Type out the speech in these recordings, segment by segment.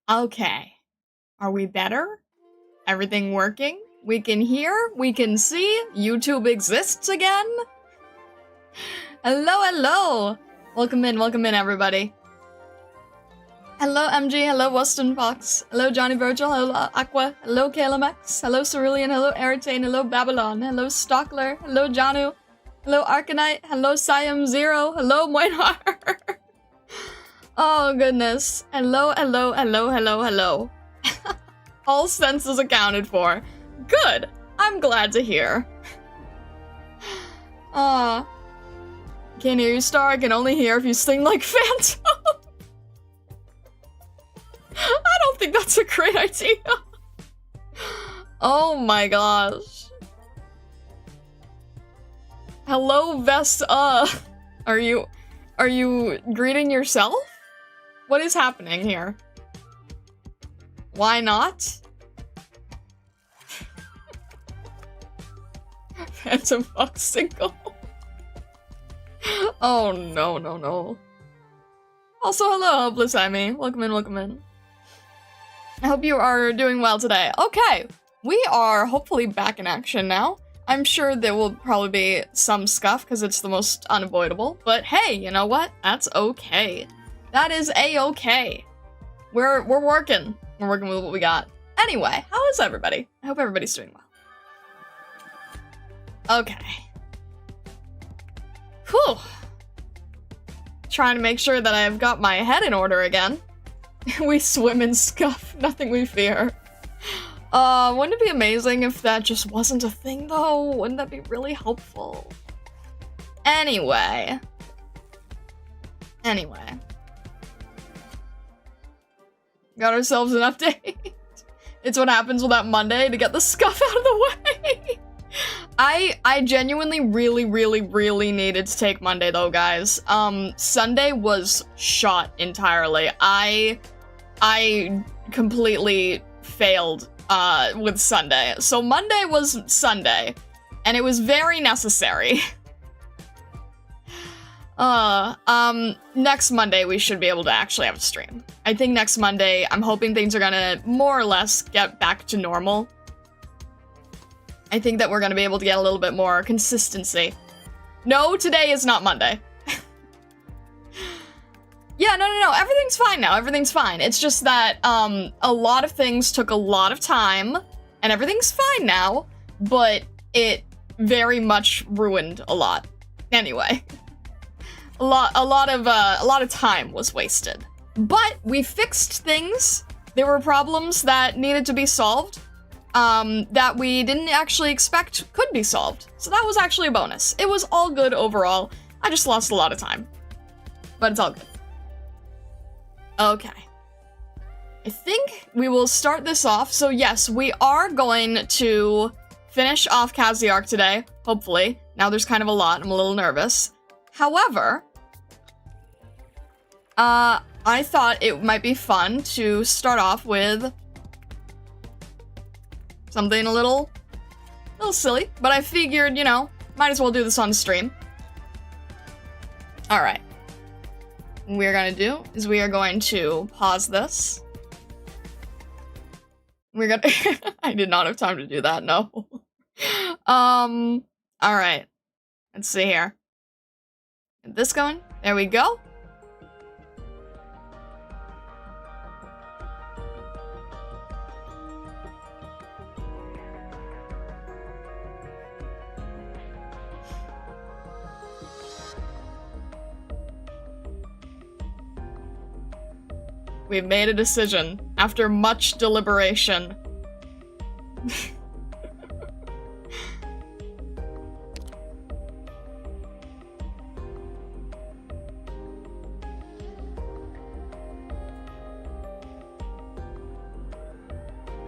Okay. Are we better? Everything working? We can hear, we can see, YouTube exists again? Hello, hello! Welcome in, everybody. Hello, MG, hello, Weston Fox, hello, Johnny Virgil, hello, Aqua, hello, KLMX, hello, Cerulean, hello, Eritane, hello, Babylon, hello, Stockler, hello, Janu, hello, Arknight, hello, Siam Zero, hello, Moinar. Oh, goodness. Hello, hello, hello, hello, hello. All senses accounted for. Good. I'm glad to hear. Can't hear you, Star. I can only hear if you sing like Phantom. I don't think that's a great idea. Oh my gosh. Hello, Vest, Are you greeting yourself? What is happening here? Why not? Phantom Fox single. Oh no, no, no. Also, hello, Hopeless Amy. Welcome in, welcome in. I hope you are doing well today. Okay, we are hopefully back in action now. I'm sure there will probably be some scuff because it's the most unavoidable, but hey, you know what? That's okay. That is a-okay. We're working. We're working with what we got. Anyway, how is everybody? I hope everybody's doing well. Okay. Whew. Trying to make sure that I've got my head in order again. We swim in scuff, nothing we fear. Wouldn't it be amazing if that just wasn't a thing, though? Wouldn't that be really helpful? Anyway. Got ourselves an update. It's what happens with that Monday to get the scuff out of the way. I genuinely really needed to take Monday, though, guys. Sunday was shot entirely. I completely failed with Sunday. So Monday was Sunday, and it was very necessary. Next Monday we should be able to actually have a stream. I think next Monday, I'm hoping things are gonna more or less get back to normal. I think that we're gonna be able to get a little bit more consistency. No, today is not Monday. Yeah, no, everything's fine now, everything's fine. It's just that, a lot of things took a lot of time, and everything's fine now, but it very much ruined a lot. Anyway. A lot of time was wasted. But we fixed things. There were problems that needed to be solved, that we didn't actually expect could be solved. So that was actually a bonus. It was all good overall. I just lost a lot of time. But it's all good. Okay. I think we will start this off. So yes, we are going to finish off KAZI arc today, hopefully. Now there's kind of a lot, I'm a little nervous. However, I thought it might be fun to start off with something a little silly, but I figured, you know, might as well do this on the stream. Alright. What we're gonna do is we are going to pause this. We're gonna I did not have time to do that, no. Alright. Let's see here. Get this going. There we go. We've made a decision after much deliberation.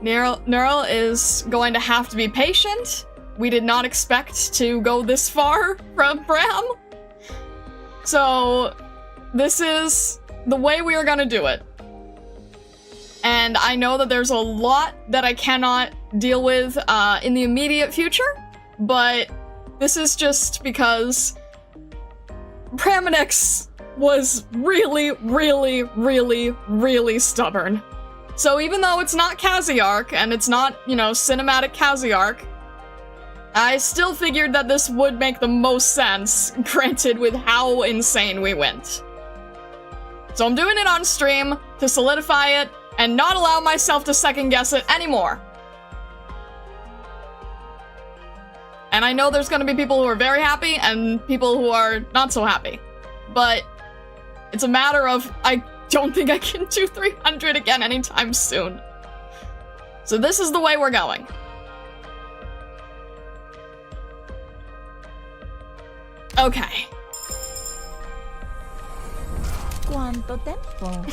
Neural is going to have to be patient. We did not expect to go this far from Bram. So, this is the way we are gonna do it. And I know that there's a lot that I cannot deal with in the immediate future, but this is just because Praminix was really stubborn. So even though it's not KAZI arc, and it's not, you know, cinematic KAZI arc, I still figured that this would make the most sense, granted with how insane we went. So I'm doing it on stream to solidify it and not allow myself to second guess it anymore. And I know there's gonna be people who are very happy and people who are not so happy. But it's a matter of, I don't think I can do 300 again anytime soon. So this is the way we're going. Okay. Quanto tempo?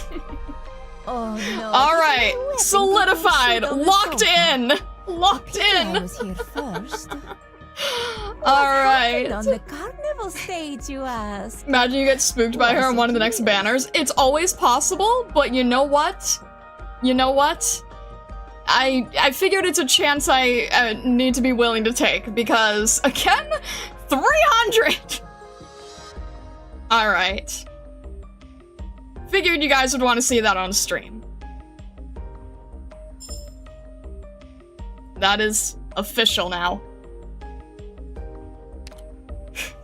Oh no. All right, solidified, locked in, locked I in. was here first. All right. On the carnival stage, you ask. Imagine you get spooked by her on one of the next banners. It's always possible, but you know what? You know what? I figured it's a chance I need to be willing to take because, again, 300! Alright. Figured you guys would want to see that on stream. That is official now.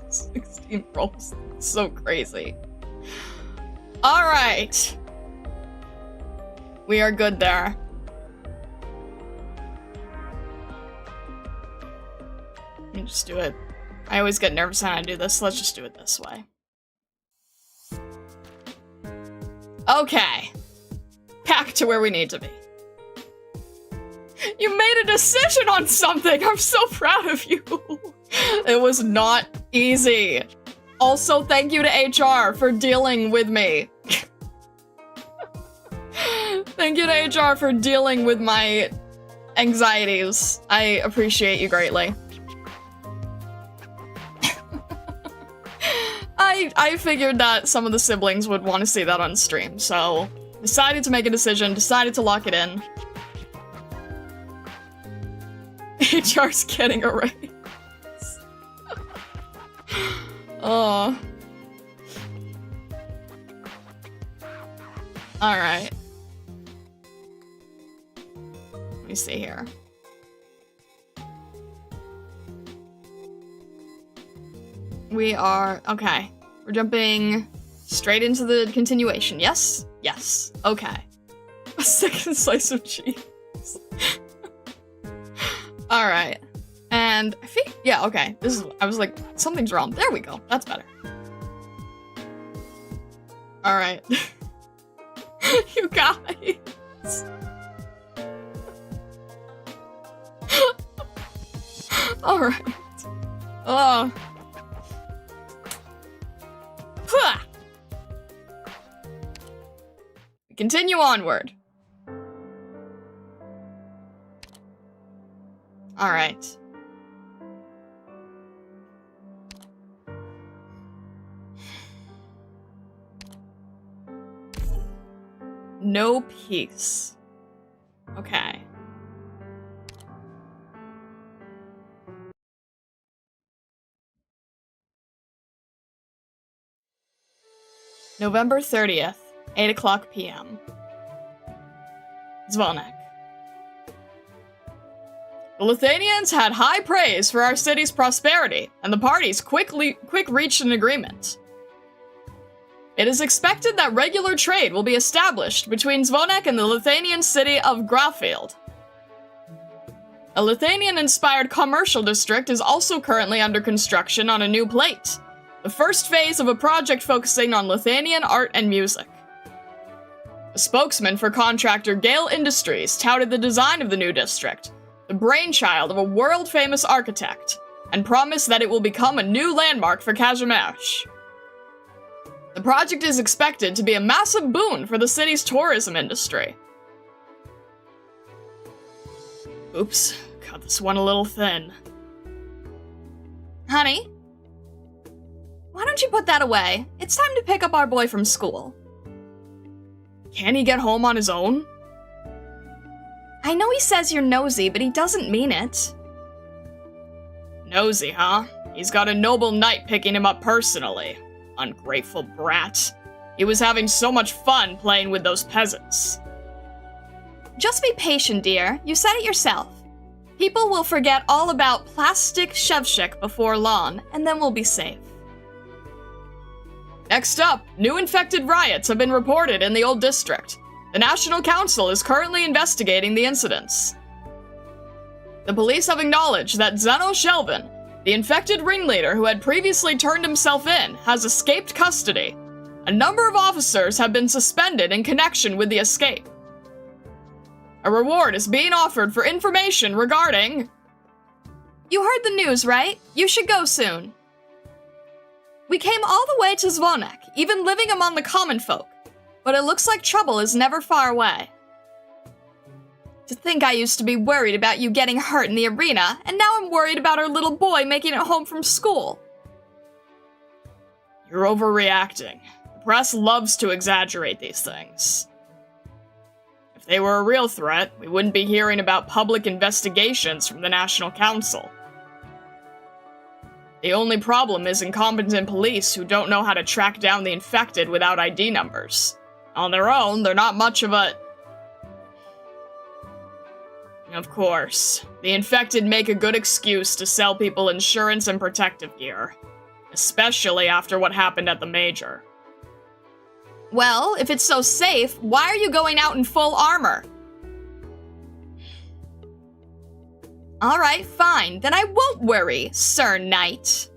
16 rolls. So crazy. Alright. We are good there. Let me just do it. I always get nervous when I do this, so let's just do it this way. Okay. Back to where we need to be. You made a decision on something! I'm so proud of you! It was not easy. Also, thank you to HR for dealing with me. Thank you to HR for dealing with my anxieties. I appreciate you greatly. I figured that some of the siblings would want to see that on stream, so decided to make a decision, decided to lock it in. HR's getting a raise. Oh. Alright. Let me see here. We are, okay. We're jumping straight into the continuation. Yes? Yes. Okay. A second slice of cheese. Alright. And I think, yeah, okay. This is, I was like, something's wrong. There we go. That's better. Alright. You guys. Alright. Oh. We continue onward. All right. No peace. Okay. November 30th, 8 o'clock p.m. Zvonek. The Lithuanians had high praise for our city's prosperity, and the parties quick reached an agreement. It is expected that regular trade will be established between Zvonek and the Lithuanian city of Grafield. A Lithuanian-inspired commercial district is also currently under construction on a new plate, the first phase of a project focusing on Lithuanian art and music. A spokesman for contractor Gale Industries touted the design of the new district, the brainchild of a world-famous architect, and promised that it will become a new landmark for Kazimierz. The project is expected to be a massive boon for the city's tourism industry. Oops, cut this one a little thin. Honey? Why don't you put that away? It's time to pick up our boy from school. Can he get home on his own? I know he says you're nosy, but he doesn't mean it. Nosy, huh? He's got a noble knight picking him up personally. Ungrateful brat. He was having so much fun playing with those peasants. Just be patient, dear. You said it yourself. People will forget all about plastic Shevchik before long, and then we'll be safe. Next up, new infected riots have been reported in the Old District. The National Council is currently investigating the incidents. The police have acknowledged that Zeno Shelvin, the infected ringleader who had previously turned himself in, has escaped custody. A number of officers have been suspended in connection with the escape. A reward is being offered for information regarding... You heard the news, right? You should go soon. We came all the way to Zvonek, even living among the common folk, but it looks like trouble is never far away. To think I used to be worried about you getting hurt in the arena, and now I'm worried about our little boy making it home from school. You're overreacting. The press loves to exaggerate these things. If they were a real threat, we wouldn't be hearing about public investigations from the National Council. The only problem is incompetent police who don't know how to track down the infected without ID numbers. On their own, they're not much of a... Of course, the infected make a good excuse to sell people insurance and protective gear. Especially after what happened at the Major. Well, if it's so safe, why are you going out in full armor? Alright, fine. Then I won't worry, Sir Knight.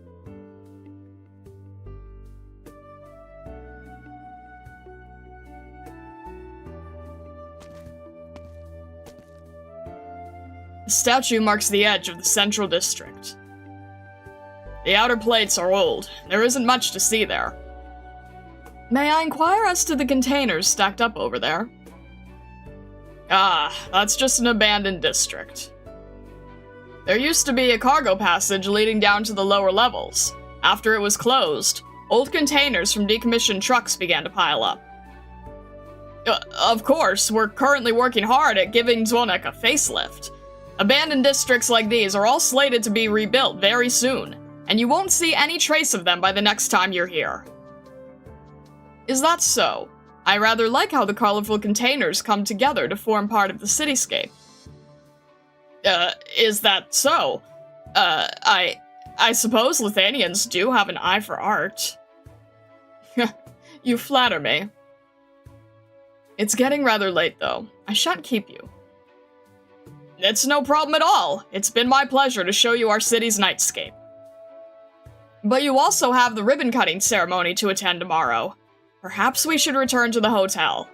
The statue marks the edge of the Central District. The outer plates are old. There isn't much to see there. May I inquire as to the containers stacked up over there? Ah, that's just an abandoned district. There used to be a cargo passage leading down to the lower levels. After it was closed, old containers from decommissioned trucks began to pile up. Of course, we're currently working hard at giving Zvonek a facelift. Abandoned districts like these are all slated to be rebuilt very soon, and you won't see any trace of them by the next time you're here. Is that so? I rather like how the colorful containers come together to form part of the cityscape. Is that so? I suppose Lithuanians do have an eye for art. You flatter me. It's getting rather late, though. I shan't keep you. It's no problem at all. It's been my pleasure to show you our city's nightscape. But you also have the ribbon-cutting ceremony to attend tomorrow. Perhaps we should return to the hotel.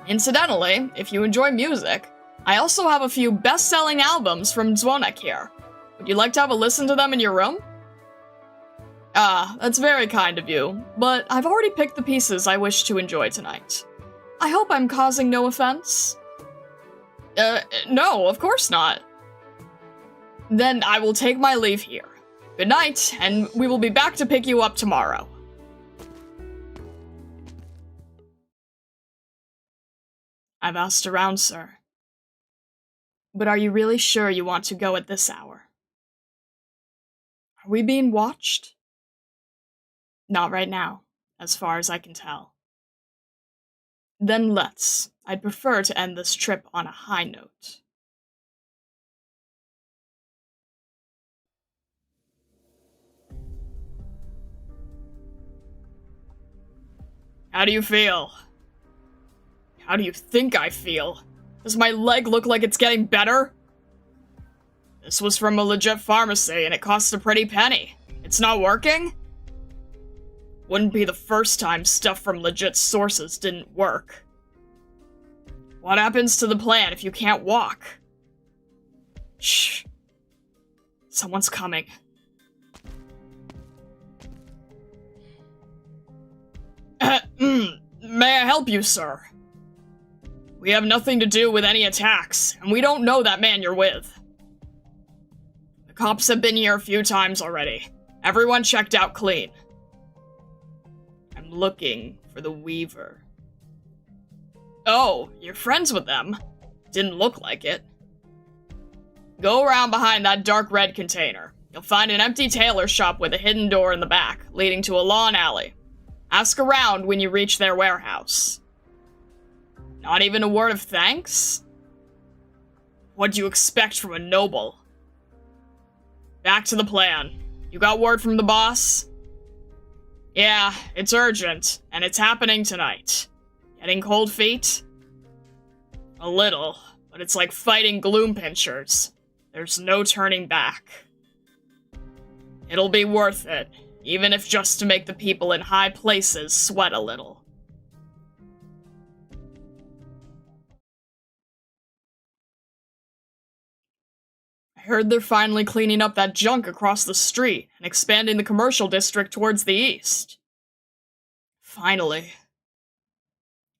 Incidentally, if you enjoy music, I also have a few best-selling albums from Zvonek here. Would you like to have a listen to them in your room? Ah, that's very kind of you, but I've already picked the pieces I wish to enjoy tonight. I hope I'm causing no offense? No, of course not. Then I will take my leave here. Good night, and we will be back to pick you up tomorrow. I've asked around, sir. But are you really sure you want to go at this hour? Are we being watched? Not right now, as far as I can tell. Then let's. I'd prefer to end this trip on a high note. How do you feel? How do you think I feel? Does my leg look like it's getting better? This was from a legit pharmacy and it cost a pretty penny. It's not working? Wouldn't be the first time stuff from legit sources didn't work. What happens to the plan if you can't walk? Shh. Someone's coming. May I help you, sir? We have nothing to do with any attacks, and we don't know that man you're with. The cops have been here a few times already. Everyone checked out clean. I'm looking for the Weaver. Oh, you're friends with them? Didn't look like it. Go around behind that dark red container. You'll find an empty tailor shop with a hidden door in the back, leading to a lawn alley. Ask around when you reach their warehouse. Not even a word of thanks? What do you expect from a noble? Back to the plan. You got word from the boss? Yeah, it's urgent, and it's happening tonight. Getting cold feet? A little, but it's like fighting gloom pinchers. There's no turning back. It'll be worth it, even if just to make the people in high places sweat a little. I heard they're finally cleaning up that junk across the street and expanding the commercial district towards the east. Finally.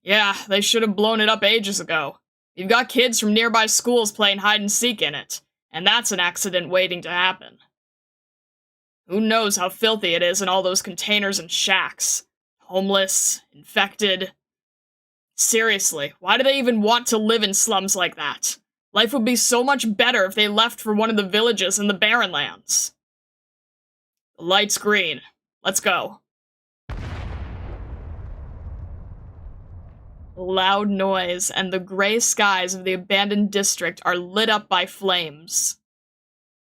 Yeah, they should have blown it up ages ago. You've got kids from nearby schools playing hide-and-seek in it, and that's an accident waiting to happen. Who knows how filthy it is in all those containers and shacks. Homeless, infected. Seriously, why do they even want to live in slums like that? Life would be so much better if they left for one of the villages in the Barren Lands. The light's green. Let's go. The loud noise and the gray skies of the abandoned district are lit up by flames.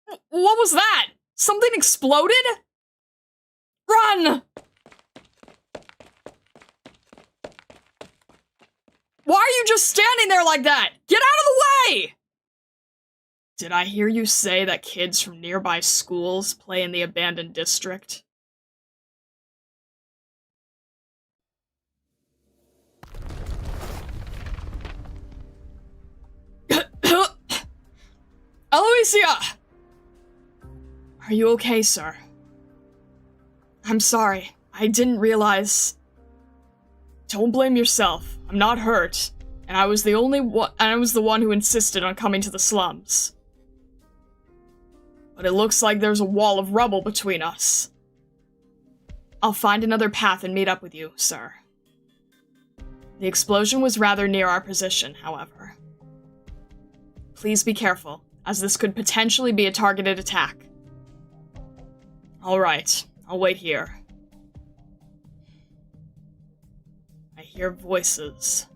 What was that? Something exploded? Run! Why are you just standing there like that? Get out of the way! Did I hear you say that kids from nearby schools play in the abandoned district? Aloysia! Are you okay, sir? I'm sorry. I didn't realize... Don't blame yourself. I'm not hurt. And I was the one who insisted on coming to the slums. But it looks like there's a wall of rubble between us. I'll find another path and meet up with you, sir. The explosion was rather near our position, however. Please be careful, as this could potentially be a targeted attack. Alright, I'll wait here. I hear voices.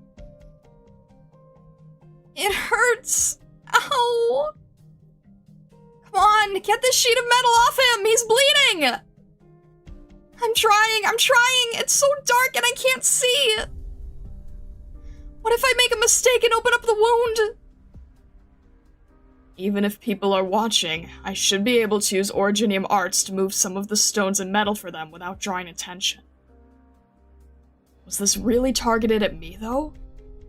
It hurts! Ow! Come on, get this sheet of metal off him! He's bleeding! I'm trying! It's so dark and I can't see! What if I make a mistake and open up the wound? Even if people are watching, I should be able to use Originium arts to move some of the stones and metal for them without drawing attention. Was this really targeted at me, though?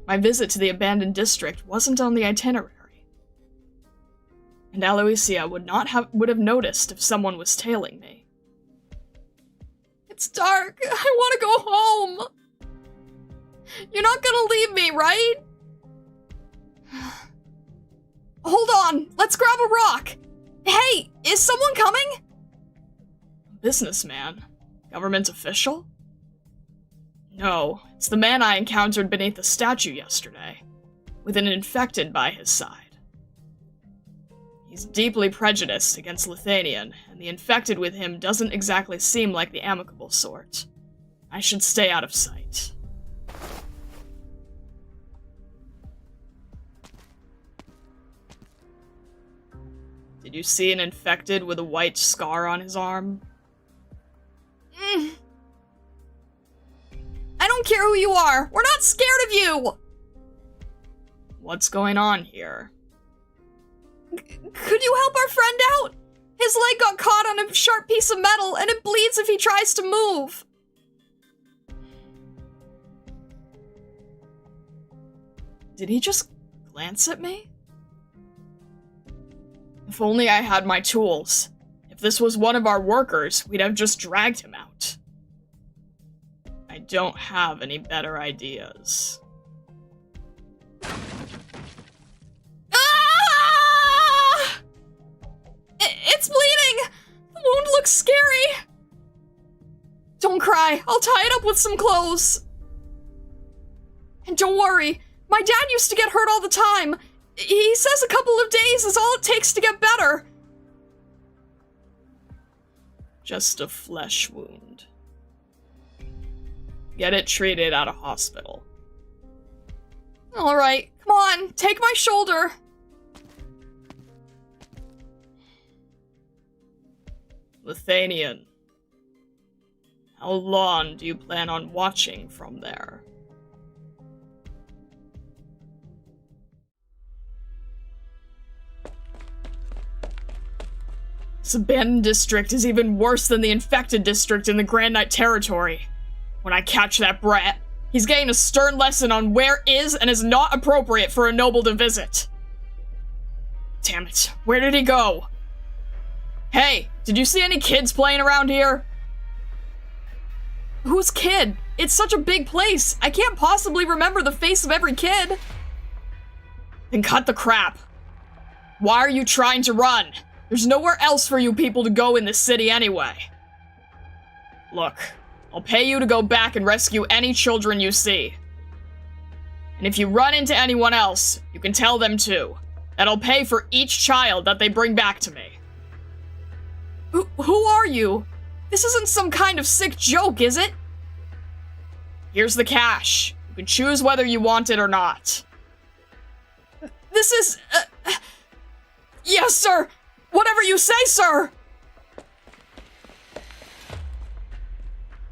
My visit to the abandoned district wasn't on the itinerary. And Aloysia would have noticed if someone was tailing me. It's dark. I want to go home. You're not gonna leave me, right? Hold on, let's grab a rock. Hey, is someone coming? Businessman? Government official? No, it's the man I encountered beneath the statue yesterday, with an infected by his side. He's deeply prejudiced against Lithanian, and the infected with him doesn't exactly seem like the amicable sort. I should stay out of sight. Did you see an infected with a white scar on his arm? I don't care who you are! We're not scared of you! What's going on here? Could you help our friend out? His leg got caught on a sharp piece of metal, and it bleeds if he tries to move. Did he just glance at me? If only I had my tools. If this was one of our workers, we'd have just dragged him out. I don't have any better ideas. Ah! It's bleeding! The wound looks scary! Don't cry, I'll tie it up with some clothes. And don't worry, my dad used to get hurt all the time. He says a couple of days is all it takes to get better. Just a flesh wound. Get it treated at a hospital. Alright, come on, take my shoulder. Lithanian, how long do you plan on watching from there? This abandoned district is even worse than the infected district in the Grand Knight territory. When I catch that brat, he's getting a stern lesson on where is and is not appropriate for a noble to visit. Damn it, where did he go? Hey, did you see any kids playing around here? Whose kid? It's such a big place. I can't possibly remember the face of every kid. Then cut the crap. Why are you trying to run? There's nowhere else for you people to go in this city anyway. Look, I'll pay you to go back and rescue any children you see. And if you run into anyone else, you can tell them too. That I'll pay for each child that they bring back to me. Who are you? This isn't some kind of sick joke, is it? Here's the cash. You can choose whether you want it or not. This is... Yes, sir! Whatever you say, sir!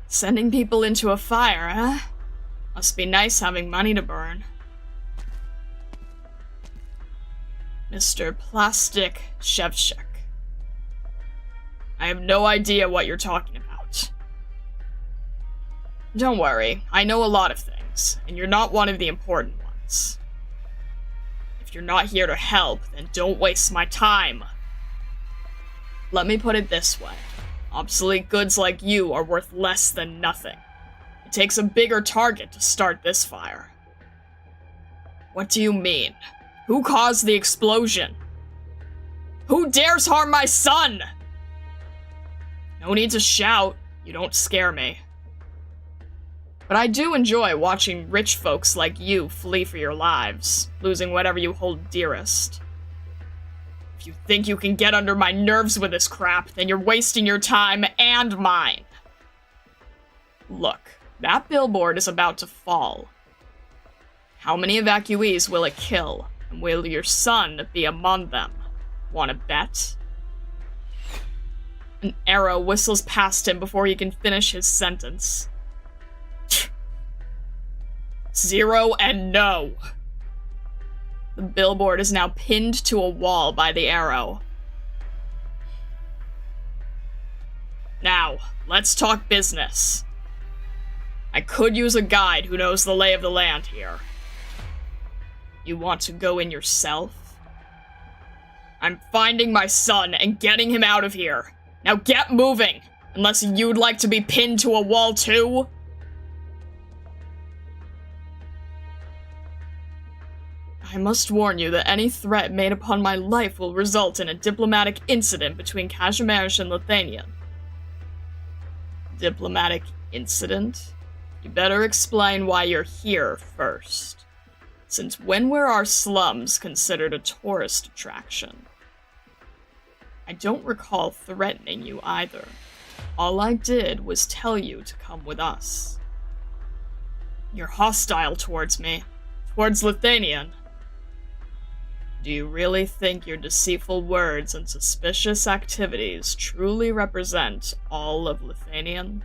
Sending people into a fire, huh? Must be nice having money to burn. Mr. Plastic Shevchik. I have no idea what you're talking about. Don't worry, I know a lot of things, and you're not one of the important ones. If you're not here to help, then don't waste my time. Let me put it this way. Obsolete goods like you are worth less than nothing. It takes a bigger target to start this fire. What do you mean? Who caused the explosion? Who dares harm my son? No need to shout. You don't scare me. But I do enjoy watching rich folks like you flee for your lives, losing whatever you hold dearest. If you think you can get under my nerves with this crap, then you're wasting your time and mine. Look, that billboard is about to fall. How many evacuees will it kill, and will your son be among them? Want to bet? An arrow whistles past him before he can finish his sentence. 0 and no. The billboard is now pinned to a wall by the arrow. Now, let's talk business. I could use a guide who knows the lay of the land here. You want to go in yourself? I'm finding my son and getting him out of here. Now get moving, unless you'd like to be pinned to a wall too. I must warn you that any threat made upon my life will result in a diplomatic incident between Kazimierz and Lithanian. Diplomatic incident? You better explain why you're here first. Since when were our slums considered a tourist attraction? I don't recall threatening you either. All I did was tell you to come with us. You're hostile towards me. Towards Lithanian. Do you really think your deceitful words and suspicious activities truly represent all of Lithanian?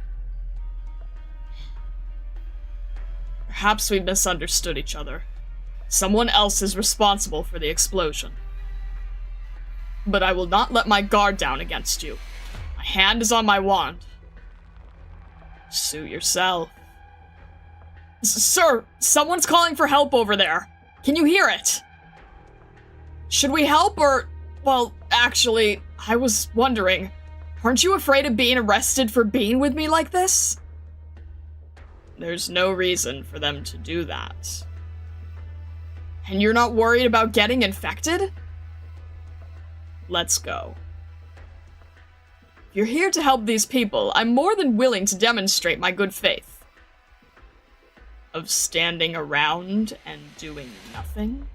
Perhaps we misunderstood each other. Someone else is responsible for the explosion. But I will not let my guard down against you. My hand is on my wand. Suit yourself. Sir, someone's calling for help over there. Can you hear it? Should we help or... Well, actually, I was wondering, aren't you afraid of being arrested for being with me like this? There's no reason for them to do that. And you're not worried about getting infected? Let's go. If you're here to help these people, I'm more than willing to demonstrate my good faith. Of standing around and doing nothing?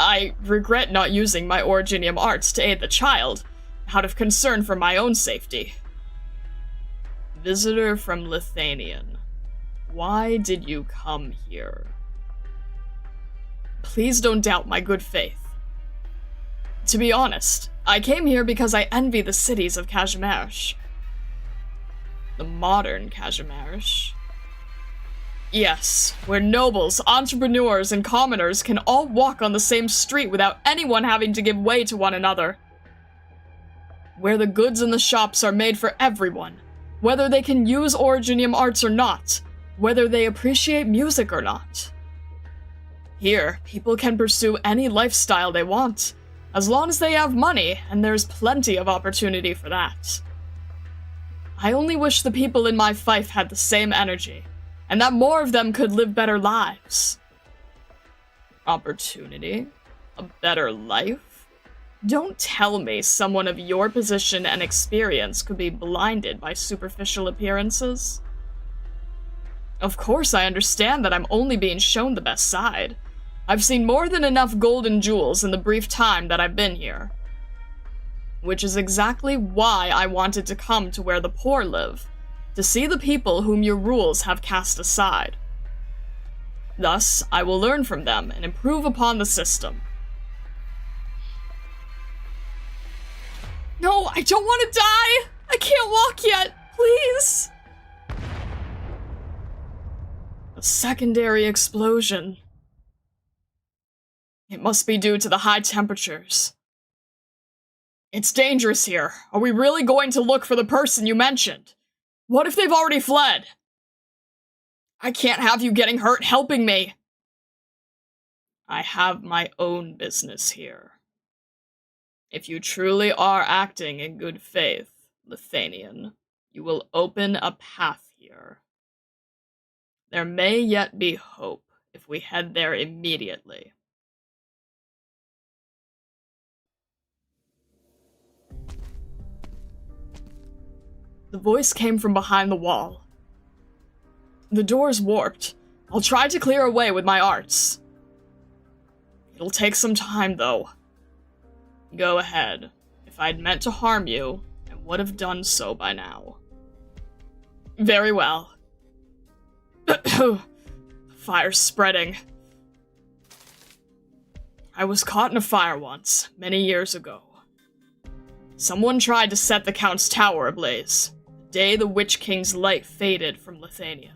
I regret not using my Originium arts to aid the child, out of concern for my own safety. Visitor from Lithanian. Why did you come here? Please don't doubt my good faith. To be honest, I came here because I envy the cities of Kazimierz. The modern Kazimierz. Yes, where nobles, entrepreneurs, and commoners can all walk on the same street without anyone having to give way to one another. Where the goods in the shops are made for everyone, whether they can use Originium arts or not, whether they appreciate music or not. Here, people can pursue any lifestyle they want, as long as they have money, and there's plenty of opportunity for that. I only wish the people in my fief had the same energy, and that more of them could live better lives. Opportunity? A better life? Don't tell me someone of your position and experience could be blinded by superficial appearances. Of course, I understand that I'm only being shown the best side. I've seen more than enough gold and jewels in the brief time that I've been here. Which is exactly why I wanted to come to where the poor live, to see the people whom your rules have cast aside. Thus, I will learn from them and improve upon the system. No, I don't want to die! I can't walk yet! Please! A secondary explosion. It must be due to the high temperatures. It's dangerous here. Are we really going to look for the person you mentioned? What if they've already fled? I can't have you getting hurt helping me. I have my own business here. If you truly are acting in good faith, Lithanian, you will open a path here. There may yet be hope if we head there immediately. The voice came from behind the wall. The door's warped. I'll try to clear a way with my arts. It'll take some time, though. Go ahead. If I'd meant to harm you, I would have done so by now. Very well. The fire's spreading. I was caught in a fire once, many years ago. Someone tried to set the Count's tower ablaze, the day the Witch King's light faded from Lithanian.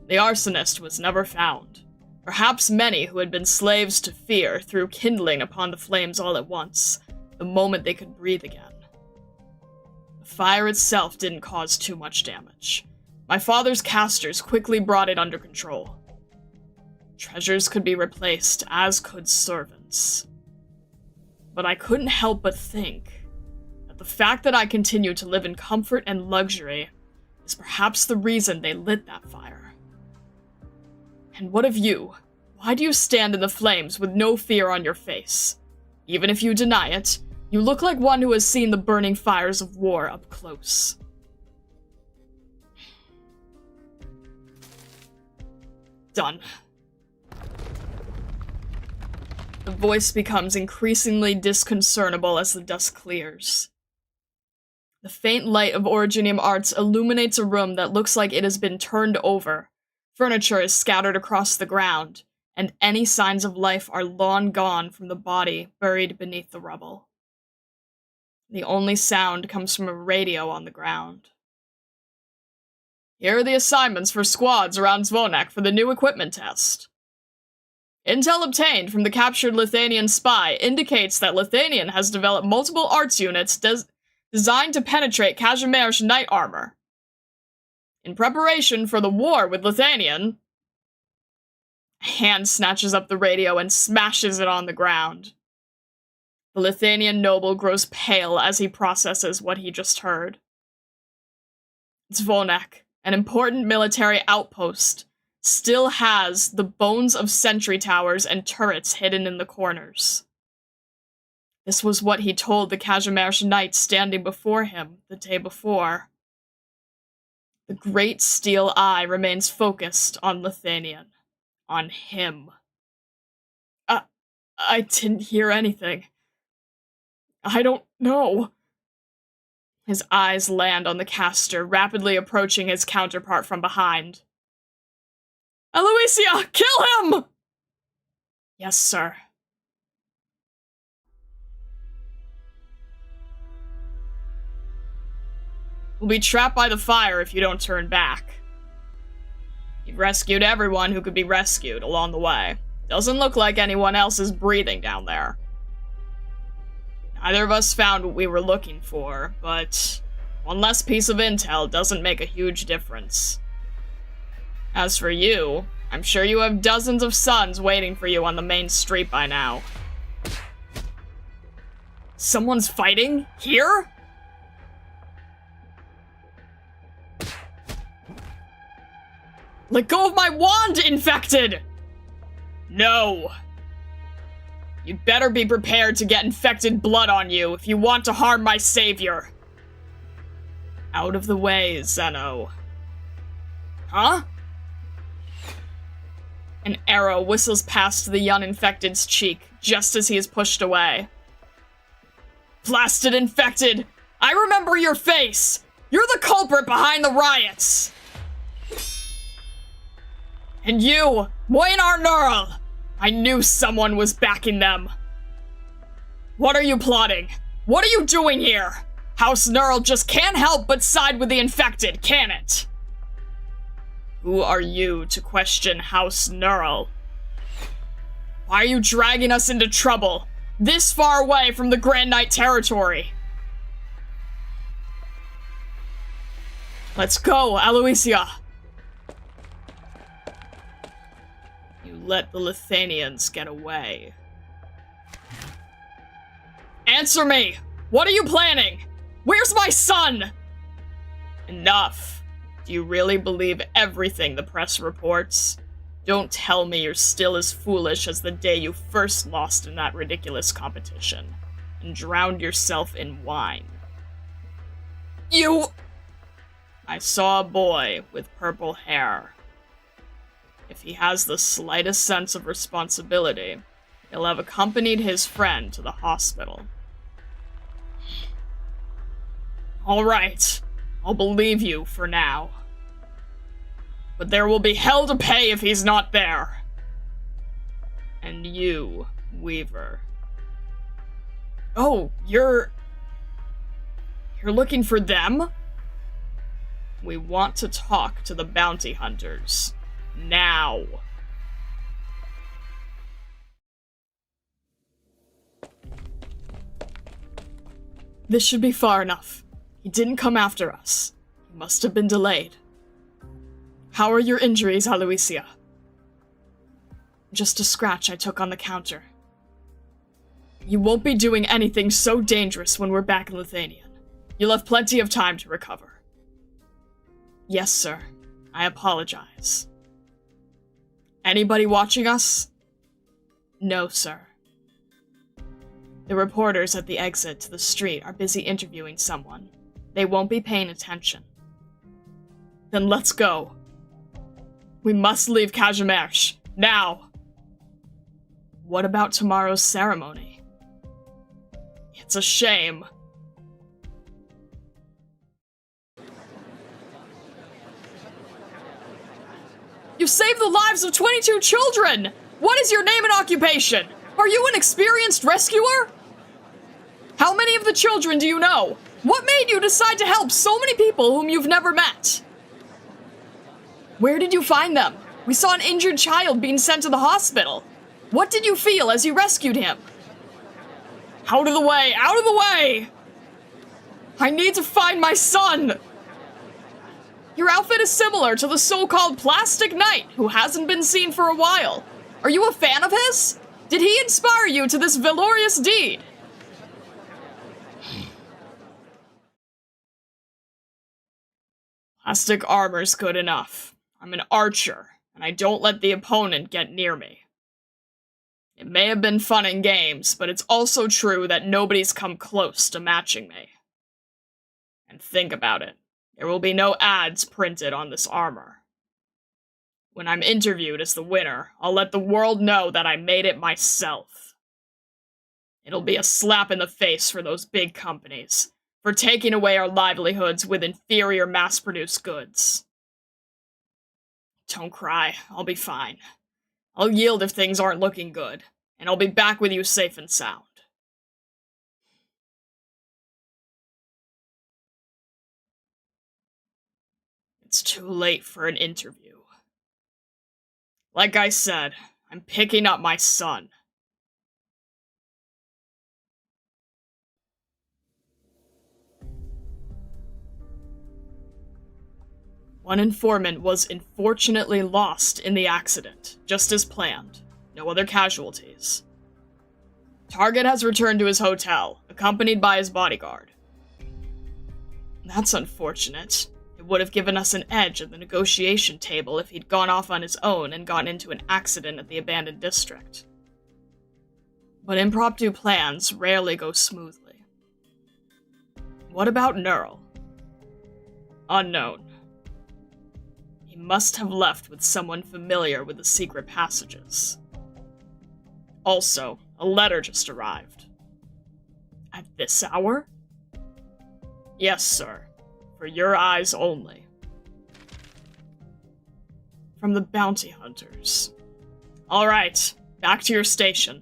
The arsonist was never found. Perhaps many who had been slaves to fear threw kindling upon the flames all at once, the moment they could breathe again. The fire itself didn't cause too much damage. My father's casters quickly brought it under control. Treasures could be replaced, as could servants. But I couldn't help but think that the fact that I continue to live in comfort and luxury is perhaps the reason they lit that fire. And what of you? Why do you stand in the flames with no fear on your face? Even if you deny it, you look like one who has seen the burning fires of war up close. Done. The voice becomes increasingly disconcertible as the dust clears. The faint light of Originium arts illuminates a room that looks like it has been turned over. Furniture is scattered across the ground, and any signs of life are long gone from the body buried beneath the rubble. The only sound comes from a radio on the ground. Here are the assignments for squads around Zvonek for the new equipment test. Intel obtained from the captured Lithanian spy indicates that Lithanian has developed multiple arts units designed to penetrate Kazimierz knight armor. In preparation for the war with Lithanian, a hand snatches up the radio and smashes it on the ground. The Lithanian noble grows pale as he processes what he just heard. Zvonek, an important military outpost, still has the bones of sentry towers and turrets hidden in the corners. This was what he told the Kazimierz knight standing before him the day before. The great steel eye remains focused on Lithanian. On him. I didn't hear anything. I don't know. His eyes land on the caster, rapidly approaching his counterpart from behind. Aloysia, kill him! Yes, sir. We'll be trapped by the fire if you don't turn back. You've rescued everyone who could be rescued along the way. Doesn't look like anyone else is breathing down there. Neither of us found what we were looking for, but one less piece of intel doesn't make a huge difference. As for you, I'm sure you have dozens of sons waiting for you on the main street by now. Someone's fighting? Here? Let go of my wand, infected! No. You'd better be prepared to get infected blood on you if you want to harm my savior. Out of the way, Zeno. Huh? An arrow whistles past the young infected's cheek just as he is pushed away. Blasted infected! I remember your face! You're the culprit behind the riots! And you, Moinar Neural! I knew someone was backing them. What are you plotting? What are you doing here? House Neural just can't help but side with the infected, can it? Who are you to question House Neural? Why are you dragging us into trouble? This far away from the Grand Knight territory? Let's go, Aloysia. You let the Lithanians get away. Answer me! What are you planning? Where's my son? Enough. Do you really believe everything the press reports? Don't tell me you're still as foolish as the day you first lost in that ridiculous competition and drowned yourself in wine. You... I saw a boy with purple hair. If he has the slightest sense of responsibility, he'll have accompanied his friend to the hospital. All right, I'll believe you for now. But there will be hell to pay if he's not there. And you, Weaver. Oh, you're looking for them? We want to talk to the bounty hunters. Now. This should be far enough. He didn't come after us. He must have been delayed. How are your injuries, Aloysia? Just a scratch I took on the counter. You won't be doing anything so dangerous when we're back in Lithanian. You'll have plenty of time to recover. Yes, sir. I apologize. Anybody watching us? No, sir. The reporters at the exit to the street are busy interviewing someone. They won't be paying attention. Then let's go. We must leave Kazimierz, now! What about tomorrow's ceremony? It's a shame. You saved the lives of 22 children! What is your name and occupation? Are you an experienced rescuer? How many of the children do you know? What made you decide to help so many people whom you've never met? Where did you find them? We saw an injured child being sent to the hospital. What did you feel as you rescued him? Out of the way! Out of the way! I need to find my son! Your outfit is similar to the so-called Plastic Knight, who hasn't been seen for a while. Are you a fan of his? Did he inspire you to this valorous deed? Plastic armor's good enough. I'm an archer, and I don't let the opponent get near me. It may have been fun in games, but it's also true that nobody's come close to matching me. And think about it. There will be no ads printed on this armor. When I'm interviewed as the winner, I'll let the world know that I made it myself. It'll be a slap in the face for those big companies, for taking away our livelihoods with inferior mass-produced goods. Don't cry, I'll be fine. I'll yield if things aren't looking good. and I'll be back with you safe and sound. It's too late for an interview. Like I said, I'm picking up my son. One informant was unfortunately lost in the accident, just as planned. No other casualties. Target has returned to his hotel, accompanied by his bodyguard. That's unfortunate. It would have given us an edge at the negotiation table if he'd gone off on his own and gotten into an accident at the abandoned district. But impromptu plans rarely go smoothly. What about Neural? Unknown. He must have left with someone familiar with the secret passages. Also, a letter just arrived. At this hour? Yes, sir. For your eyes only. From the bounty hunters. All right, back to your station.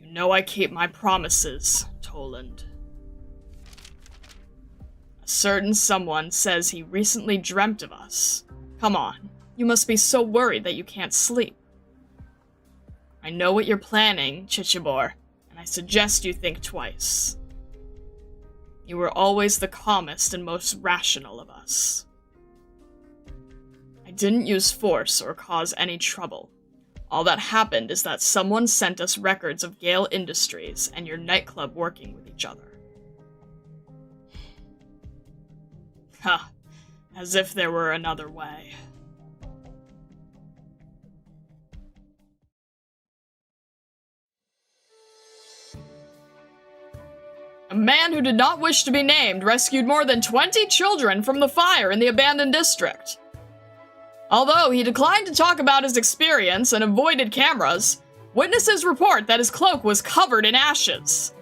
You know I keep my promises, Toland. A certain someone says he recently dreamt of us. Come on, you must be so worried that you can't sleep. I know what you're planning, Chichibor, and I suggest you think twice. You were always the calmest and most rational of us. I didn't use force or cause any trouble. All that happened is that someone sent us records of Gale Industries and your nightclub working with each other. Ha, as if there were another way. A man who did not wish to be named rescued more than 20 children from the fire in the abandoned district. Although he declined to talk about his experience and avoided cameras, witnesses report that his cloak was covered in ashes.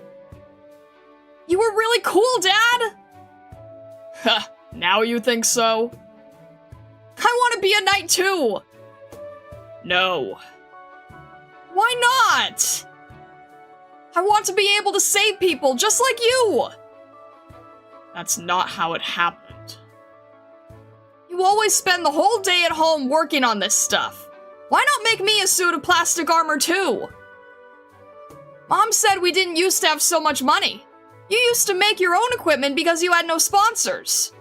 You were really cool, Dad! Ha, now you think so? I want to be a knight too! No. Why not? I want to be able to save people just like you! That's not how it happened. You always spend the whole day at home working on this stuff. Why not make me a suit of plastic armor too? Mom said we didn't used to have so much money. You used to make your own equipment because you had no sponsors.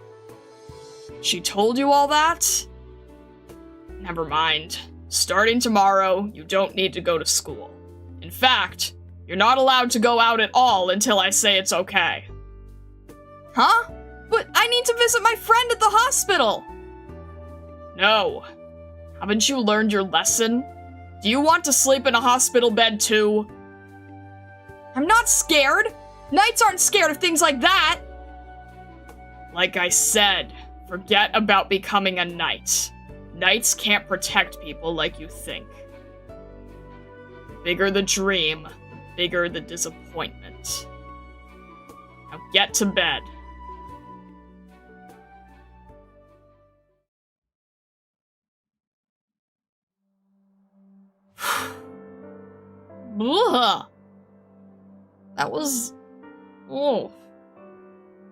She told you all that? Never mind. Starting tomorrow, you don't need to go to school. In fact, you're not allowed to go out at all until I say it's okay. Huh? But I need to visit my friend at the hospital! No. Haven't you learned your lesson? Do you want to sleep in a hospital bed too? I'm not scared! Knights aren't scared of things like that! Like I said, forget about becoming a knight. Knights can't protect people like you think. The bigger the dream, bigger the disappointment. Now get to bed. Ugh. That was... Oh.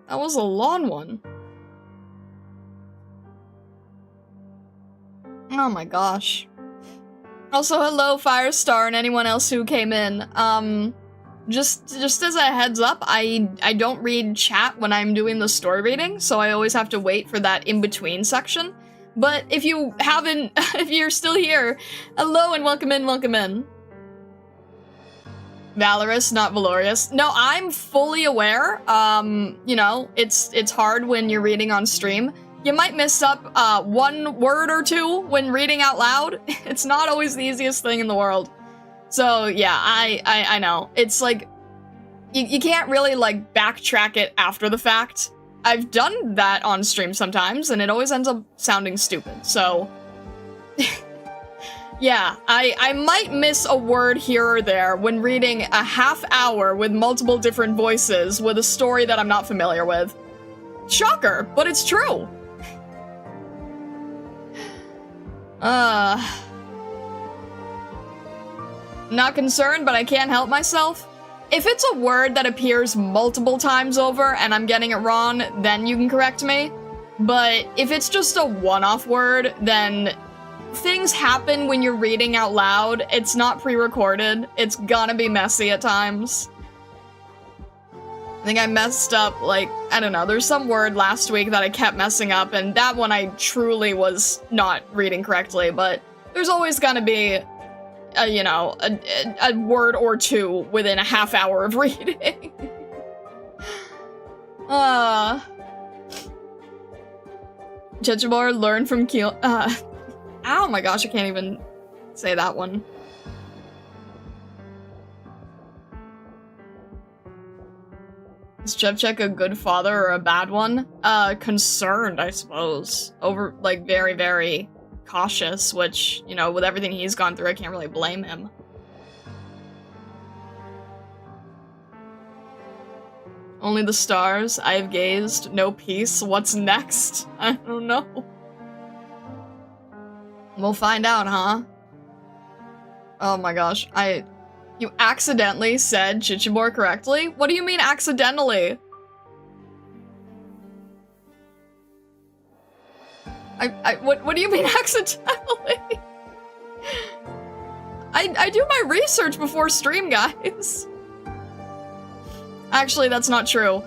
That was a long one. Oh my gosh. Also, hello, Firestar, and anyone else who came in. Just as a heads up, I don't read chat when I'm doing the story reading, so I always have to wait for that in-between section. But if you haven't, if you're still here, hello and welcome in, welcome in. Valorous, not Valorious. No, I'm fully aware. You know, it's hard when you're reading on stream. You might miss up one word or two when reading out loud. It's not always the easiest thing in the world. So yeah, I know. It's like, you can't really like backtrack it after the fact. I've done that on stream sometimes, and it always ends up sounding stupid, so... Yeah, I might miss a word here or there when reading a half hour with multiple different voices with a story that I'm not familiar with. Shocker, but it's true. Not concerned, but I can't help myself. If it's a word that appears multiple times over and I'm getting it wrong, then you can correct me. But if it's just a one-off word, then things happen when you're reading out loud. It's not pre-recorded. It's gonna be messy at times. I think I messed up, like, I don't know, there's some word last week that I kept messing up, and that one I truly was not reading correctly, but there's always gonna be a word or two within a half hour of reading. Chichibor, learn from Keel. Oh my gosh, I can't even say that one. Is Jevchek a good father or a bad one? Concerned, I suppose. Over, like, very, very cautious, which, you know, with everything he's gone through, I can't really blame him. Only the stars, I have gazed, no peace, what's next? I don't know. We'll find out, huh? Oh my gosh, you accidentally said Chichibor correctly? What do you mean accidentally? What do you mean accidentally? I do my research before stream, guys. Actually, that's not true.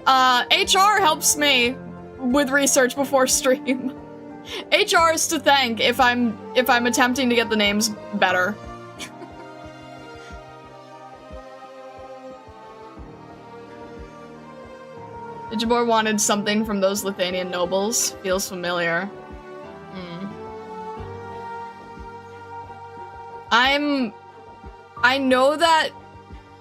HR helps me with research before stream. HR is to thank if I'm attempting to get the names better. Digibor wanted something from those Lithuanian nobles. Feels familiar. I know that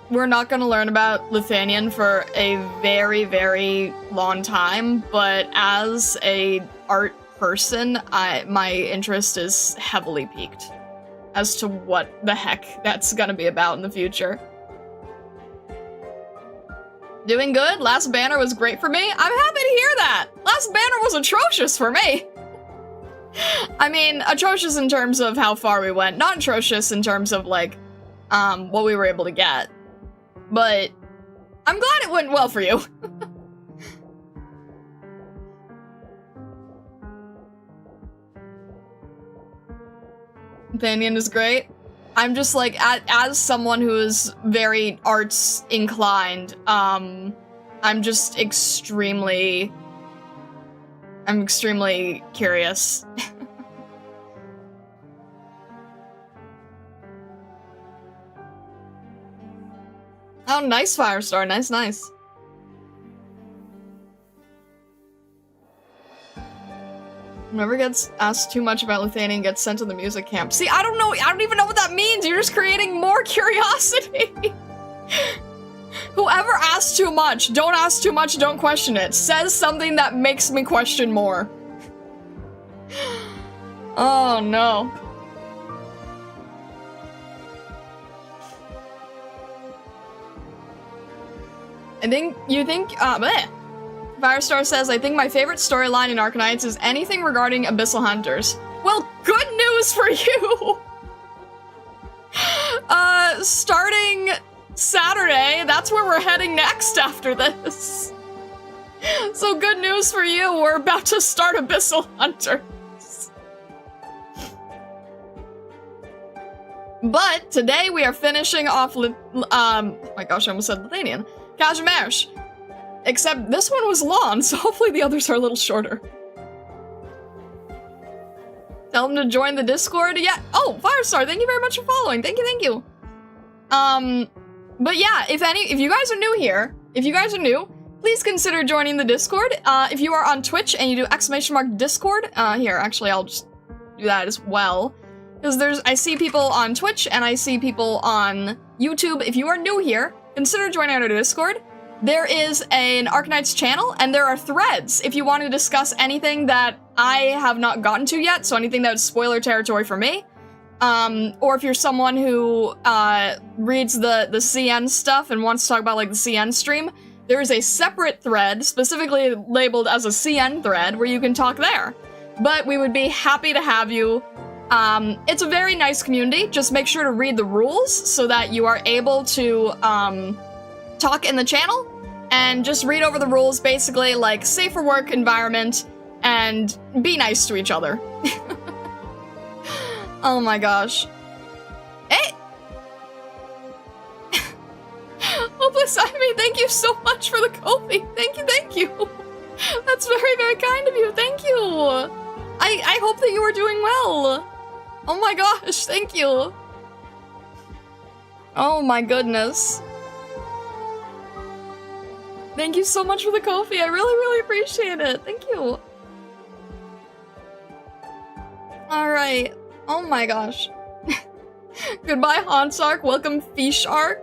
we're not gonna learn about Lithuanian for a very, very long time, but as a art person, my interest is heavily piqued as to what the heck that's gonna be about in the future. Doing good? Last banner was great for me? I'm happy to hear that! Last banner was atrocious for me! I mean, atrocious in terms of how far we went, not atrocious in terms of, like, what we were able to get. But I'm glad it went well for you. Lithuanian is great. I'm just like, as someone who is very arts inclined, I'm just extremely curious. Oh, nice, Firestar. Nice. Whoever gets asked too much about Lithuanian gets sent to the music camp. See, I don't know. I don't even know what that means. You're just creating more curiosity. Whoever asks too much, don't ask too much, don't question it. Says something that makes me question more. Oh, no. Firestar says, I think my favorite storyline in Arknights is anything regarding Abyssal Hunters. Well, good news for you! Starting Saturday, that's where we're heading next after this. So good news for you, we're about to start Abyssal Hunters. But today we are finishing off, oh my gosh, I almost said Lithuanian. Kazimersh. Except this one was long, so hopefully the others are a little shorter. Tell them to join the Discord. Yeah. Oh, Firestar, thank you very much for following. Thank you. But yeah, if you guys are new here, please consider joining the Discord. If you are on Twitch and you do ! Discord, here, actually, I'll just do that as well. Because I see people on Twitch and I see people on YouTube. If you are new here, consider joining our Discord. There is an Arknights channel, and there are threads if you want to discuss anything that I have not gotten to yet, so anything that's spoiler territory for me. Or if you're someone who reads the CN stuff and wants to talk about, like, the CN stream, there is a separate thread, specifically labeled as a CN thread, where you can talk there. But we would be happy to have you It's a very nice community. Just make sure to read the rules so that you are able to talk in the channel, and just read over the rules, basically, like safer work environment, and be nice to each other. Oh my gosh. Hey! Hopeless Ivy, thank you so much for the coffee. Thank you, thank you. That's very, very kind of you. Thank you. I hope that you are doing well. Oh my gosh, thank you. Oh my goodness. Thank you so much for the coffee. I really, really appreciate it. Thank you. Alright. Oh my gosh. Goodbye, Hansark. Welcome, Fishark.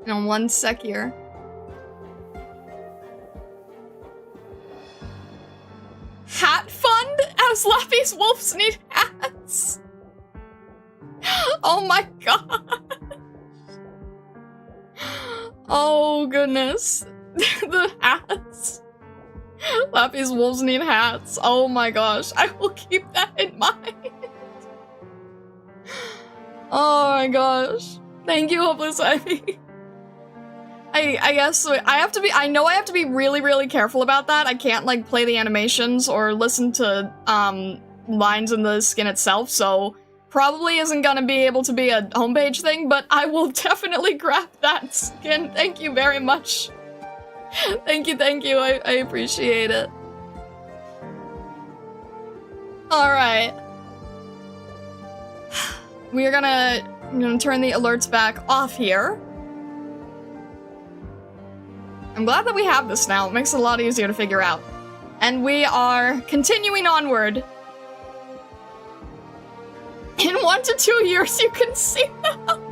In 1 sec here. Hat fund? As Lappy's wolves need hats. Oh my god. Oh goodness. The hats. Lappy's wolves need hats. Oh my gosh. I will keep that in mind. Oh my gosh. Thank you, Hopeless Ivy. I guess I know I have to be really, really careful about that. I can't like play the animations or listen to lines in the skin itself, so probably isn't gonna be able to be a homepage thing, but I will definitely grab that skin. Thank you very much. Thank you, I appreciate it. Alright. I'm gonna turn the alerts back off here. I'm glad that we have this now. It makes it a lot easier to figure out. And we are continuing onward. In 1 to 2 years, you can see them.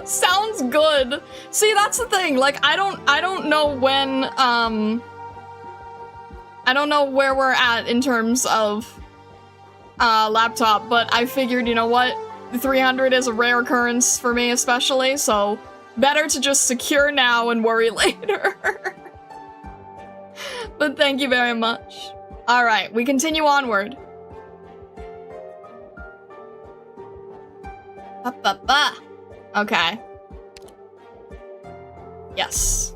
Sounds good. See, that's the thing. Like, I don't know when, I don't know where we're at in terms of, laptop, but I figured, you know what? The 300 is a rare occurrence for me, especially, so better to just secure now and worry later. But thank you very much. Alright, we continue onward. Okay. Yes.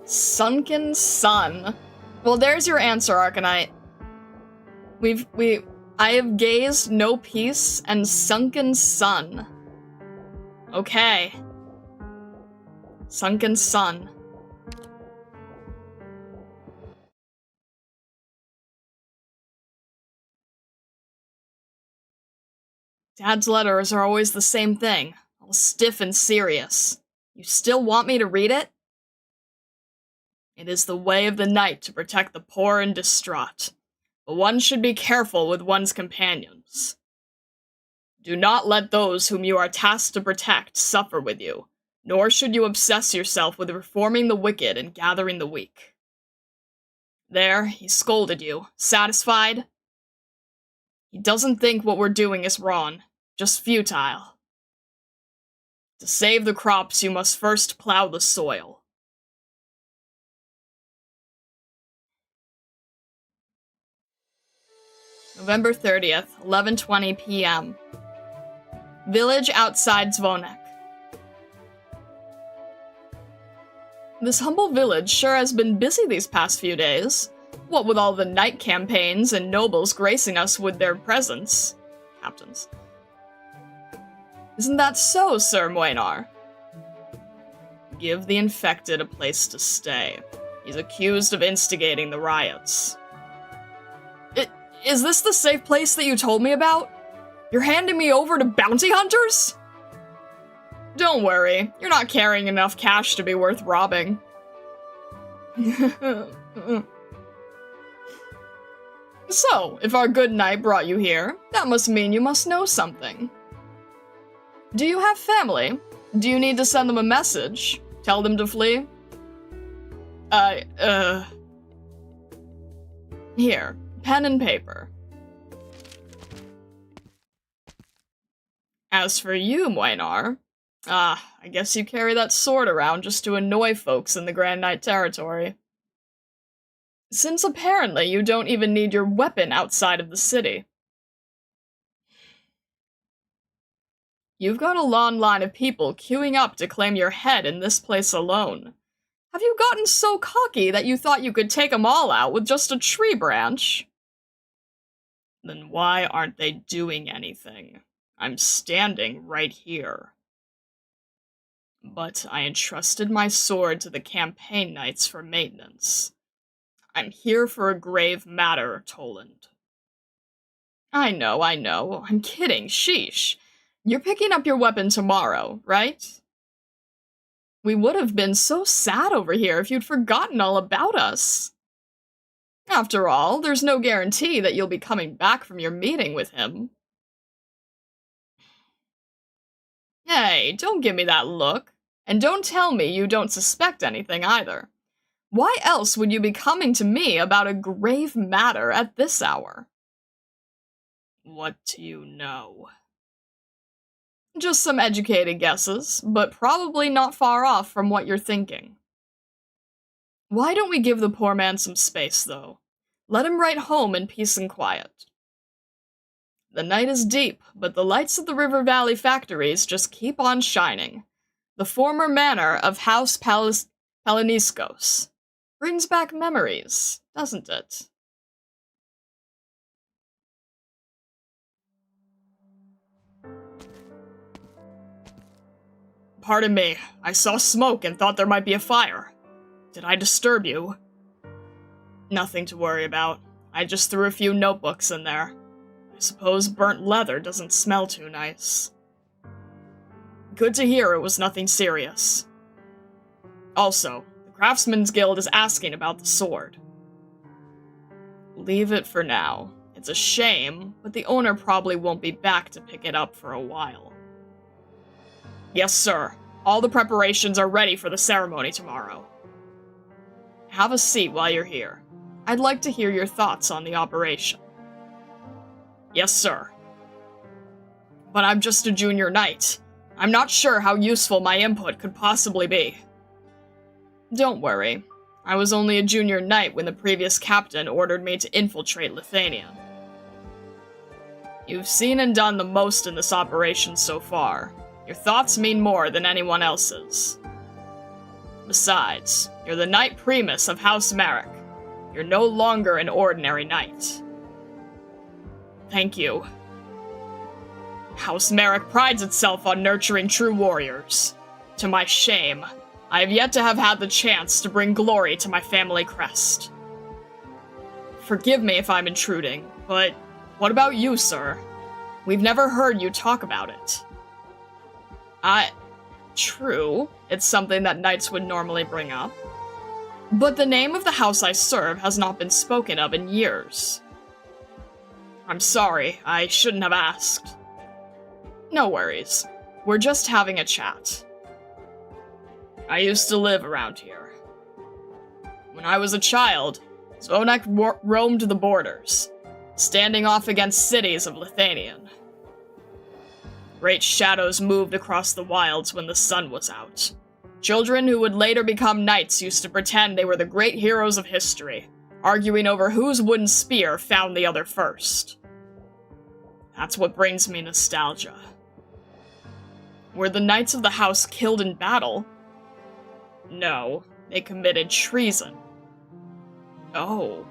Sunken sun. Well, there's your answer, Arknight. I have gazed no peace and sunken sun. Okay. Sunken sun. Dad's letters are always the same thing, all stiff and serious. You still want me to read it? It is the way of the knight to protect the poor and distraught, but one should be careful with one's companions. Do not let those whom you are tasked to protect suffer with you, nor should you obsess yourself with reforming the wicked and gathering the weak. There, he scolded you. Satisfied? He doesn't think what we're doing is wrong, just futile. To save the crops, you must first plow the soil. November 30th, 11:20 p.m. Village outside Zvonek. This humble village sure has been busy these past few days. What with all the knight campaigns and nobles gracing us with their presence. Captains. Isn't that so, Sir Moinar? Give the infected a place to stay. He's accused of instigating the riots. Is this the safe place that you told me about? You're handing me over to bounty hunters? Don't worry, you're not carrying enough cash to be worth robbing. So, if our good knight brought you here, that must mean you must know something. Do you have family? Do you need to send them a message? Tell them to flee? Here, pen and paper. As for you, Moinar, I guess you carry that sword around just to annoy folks in the Grand Knight territory. Since apparently you don't even need your weapon outside of the city. You've got a long line of people queuing up to claim your head in this place alone. Have you gotten so cocky that you thought you could take them all out with just a tree branch? Then why aren't they doing anything? I'm standing right here. But I entrusted my sword to the campaign knights for maintenance. I'm here for a grave matter, Toland. I know. I'm kidding, sheesh. You're picking up your weapon tomorrow, right? We would have been so sad over here if you'd forgotten all about us. After all, there's no guarantee that you'll be coming back from your meeting with him. Hey, don't give me that look. And don't tell me you don't suspect anything either. Why else would you be coming to me about a grave matter at this hour? What do you know? Just some educated guesses, but probably not far off from what you're thinking. Why don't we give the poor man some space, though? Let him write home in peace and quiet. The night is deep, but the lights of the River Valley factories just keep on shining. The former manor of House Palaniscos. Brings back memories, doesn't it? Pardon me, I saw smoke and thought there might be a fire. Did I disturb you? Nothing to worry about. I just threw a few notebooks in there. I suppose burnt leather doesn't smell too nice. Good to hear it was nothing serious. Also, the Craftsman's Guild is asking about the sword. Leave it for now. It's a shame, but the owner probably won't be back to pick it up for a while. Yes, sir. All the preparations are ready for the ceremony tomorrow. Have a seat while you're here. I'd like to hear your thoughts on the operation. Yes, sir. But I'm just a junior knight. I'm not sure how useful my input could possibly be. Don't worry. I was only a junior knight when the previous captain ordered me to infiltrate Lithuania. You've seen and done the most in this operation so far. Your thoughts mean more than anyone else's. Besides, you're the Knight Primus of House Merrick. You're no longer an ordinary knight. Thank you. House Merrick prides itself on nurturing true warriors. To my shame, I have yet to have had the chance to bring glory to my family crest. Forgive me if I'm intruding, but what about you, sir? We've never heard you talk about it. True, it's something that knights would normally bring up. But the name of the house I serve has not been spoken of in years. I'm sorry, I shouldn't have asked. No worries. We're just having a chat. I used to live around here. When I was a child, Zvonek roamed the borders, standing off against cities of Lithuanian. Great shadows moved across the wilds when the sun was out. Children who would later become knights used to pretend they were the great heroes of history, arguing over whose wooden spear found the other first. That's what brings me nostalgia. Were the knights of the house killed in battle? No, they committed treason. Oh.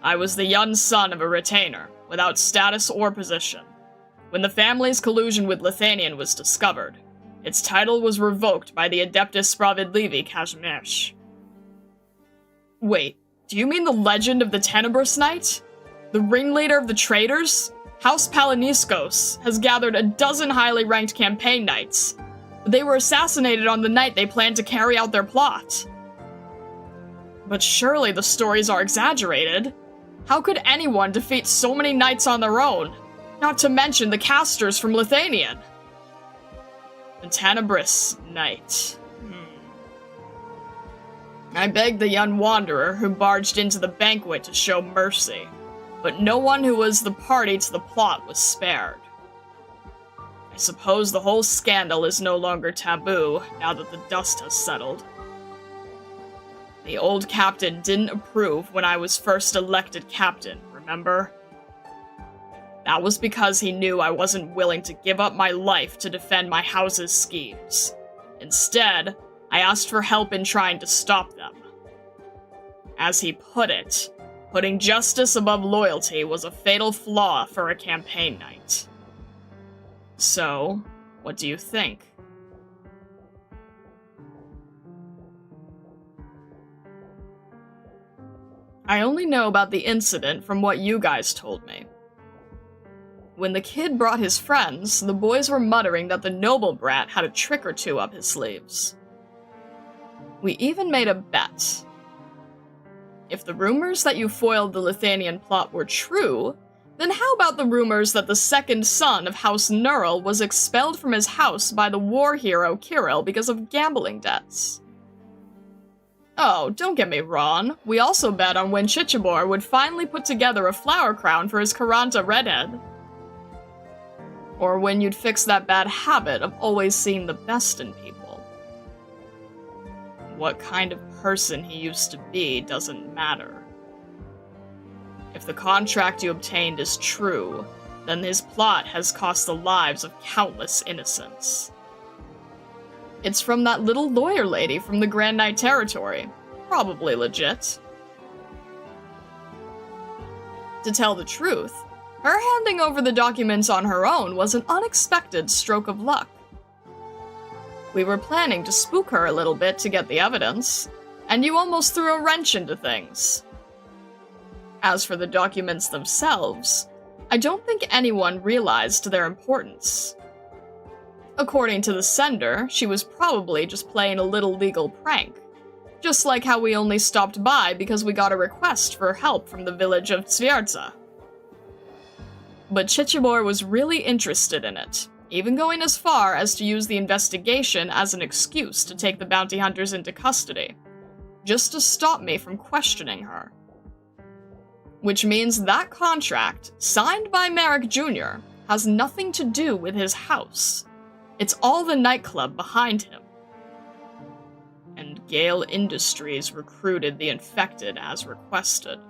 I was the young son of a retainer, without status or position. When the family's collusion with Lithuanian was discovered, its title was revoked by the Adeptus Spravedlivi Kazimierz. Wait, do you mean the legend of the Tenebrous Knight? The ringleader of the traitors? House Palaniscos has gathered a dozen highly ranked campaign knights. They were assassinated on the night they planned to carry out their plot. But surely the stories are exaggerated. How could anyone defeat so many knights on their own? Not to mention the casters from Lithuanian. The Tenebrous Knight. I begged the young wanderer who barged into the banquet to show mercy, but no one who was the party to the plot was spared. I suppose the whole scandal is no longer taboo now that the dust has settled. The old captain didn't approve when I was first elected captain, remember? That was because he knew I wasn't willing to give up my life to defend my house's schemes. Instead, I asked for help in trying to stop them. As he put it, putting justice above loyalty was a fatal flaw for a campaign knight. So, what do you think? I only know about the incident from what you guys told me. When the kid brought his friends, the boys were muttering that the noble brat had a trick or two up his sleeves. We even made a bet. If the rumors that you foiled the Lithanian plot were true, then how about the rumors that the second son of House Neural was expelled from his house by the war hero Kirill because of gambling debts? Oh, don't get me wrong, we also bet on when Chichibor would finally put together a flower crown for his Karanta redhead. Or when you'd fix that bad habit of always seeing the best in people. What kind of person he used to be doesn't matter. If the contract you obtained is true, then his plot has cost the lives of countless innocents. It's from that little lawyer lady from the Grand Knight territory. Probably legit. To tell the truth, her handing over the documents on her own was an unexpected stroke of luck. We were planning to spook her a little bit to get the evidence, and you almost threw a wrench into things. As for the documents themselves, I don't think anyone realized their importance. According to the sender, she was probably just playing a little legal prank, just like how we only stopped by because we got a request for help from the village of Tsvierza. But Chichibor was really interested in it, even going as far as to use the investigation as an excuse to take the bounty hunters into custody, just to stop me from questioning her. Which means that contract, signed by Merrick Jr., has nothing to do with his house. It's all the nightclub behind him. And Gale Industries recruited the infected as requested,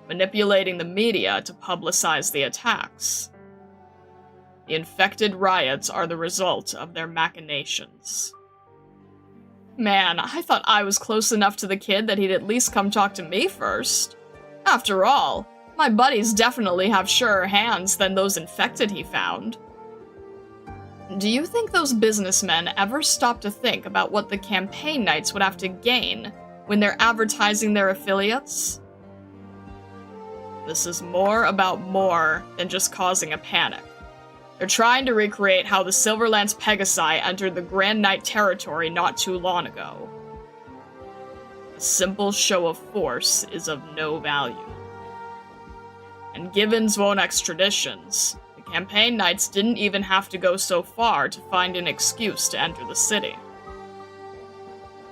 manipulating the media to publicize the attacks. The infected riots are the result of their machinations. Man, I thought I was close enough to the kid that he'd at least come talk to me first. After all, my buddies definitely have surer hands than those infected he found. Do you think those businessmen ever stop to think about what the campaign knights would have to gain when they're advertising their affiliates? This is more about more than just causing a panic. They're trying to recreate how the Silverlance Pegasi entered the Grand Knight territory not too long ago. A simple show of force is of no value. And given Zvonek's traditions, the campaign knights didn't even have to go so far to find an excuse to enter the city.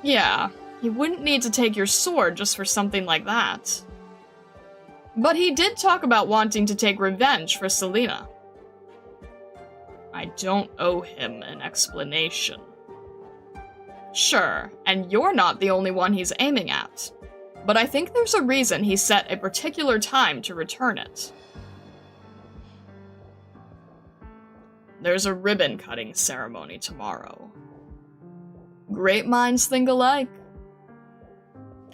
Yeah, you wouldn't need to take your sword just for something like that. But he did talk about wanting to take revenge for Selena. I don't owe him an explanation. Sure, and you're not the only one he's aiming at. But I think there's a reason he set a particular time to return it. There's a ribbon-cutting ceremony tomorrow. Great minds think alike.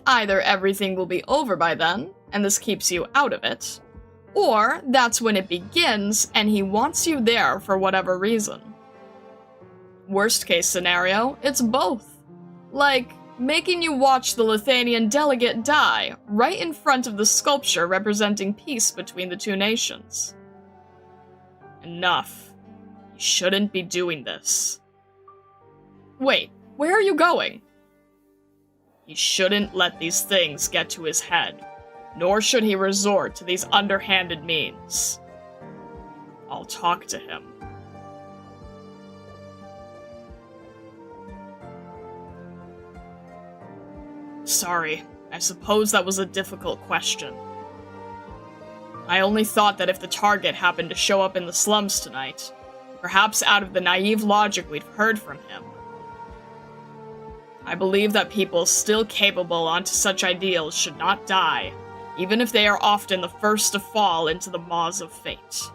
Either everything will be over by then, and this keeps you out of it, or that's when it begins and he wants you there for whatever reason. Worst case scenario, it's both. Like, making you watch the Lithanian delegate die right in front of the sculpture representing peace between the two nations. Enough. You shouldn't be doing this. Wait, where are you going? He shouldn't let these things get to his head, nor should he resort to these underhanded means. I'll talk to him. Sorry, I suppose that was a difficult question. I only thought that if the target happened to show up in the slums tonight, perhaps out of the naive logic we'd heard from him, I believe that people still capable onto such ideals should not die, even if they are often the first to fall into the maws of fate.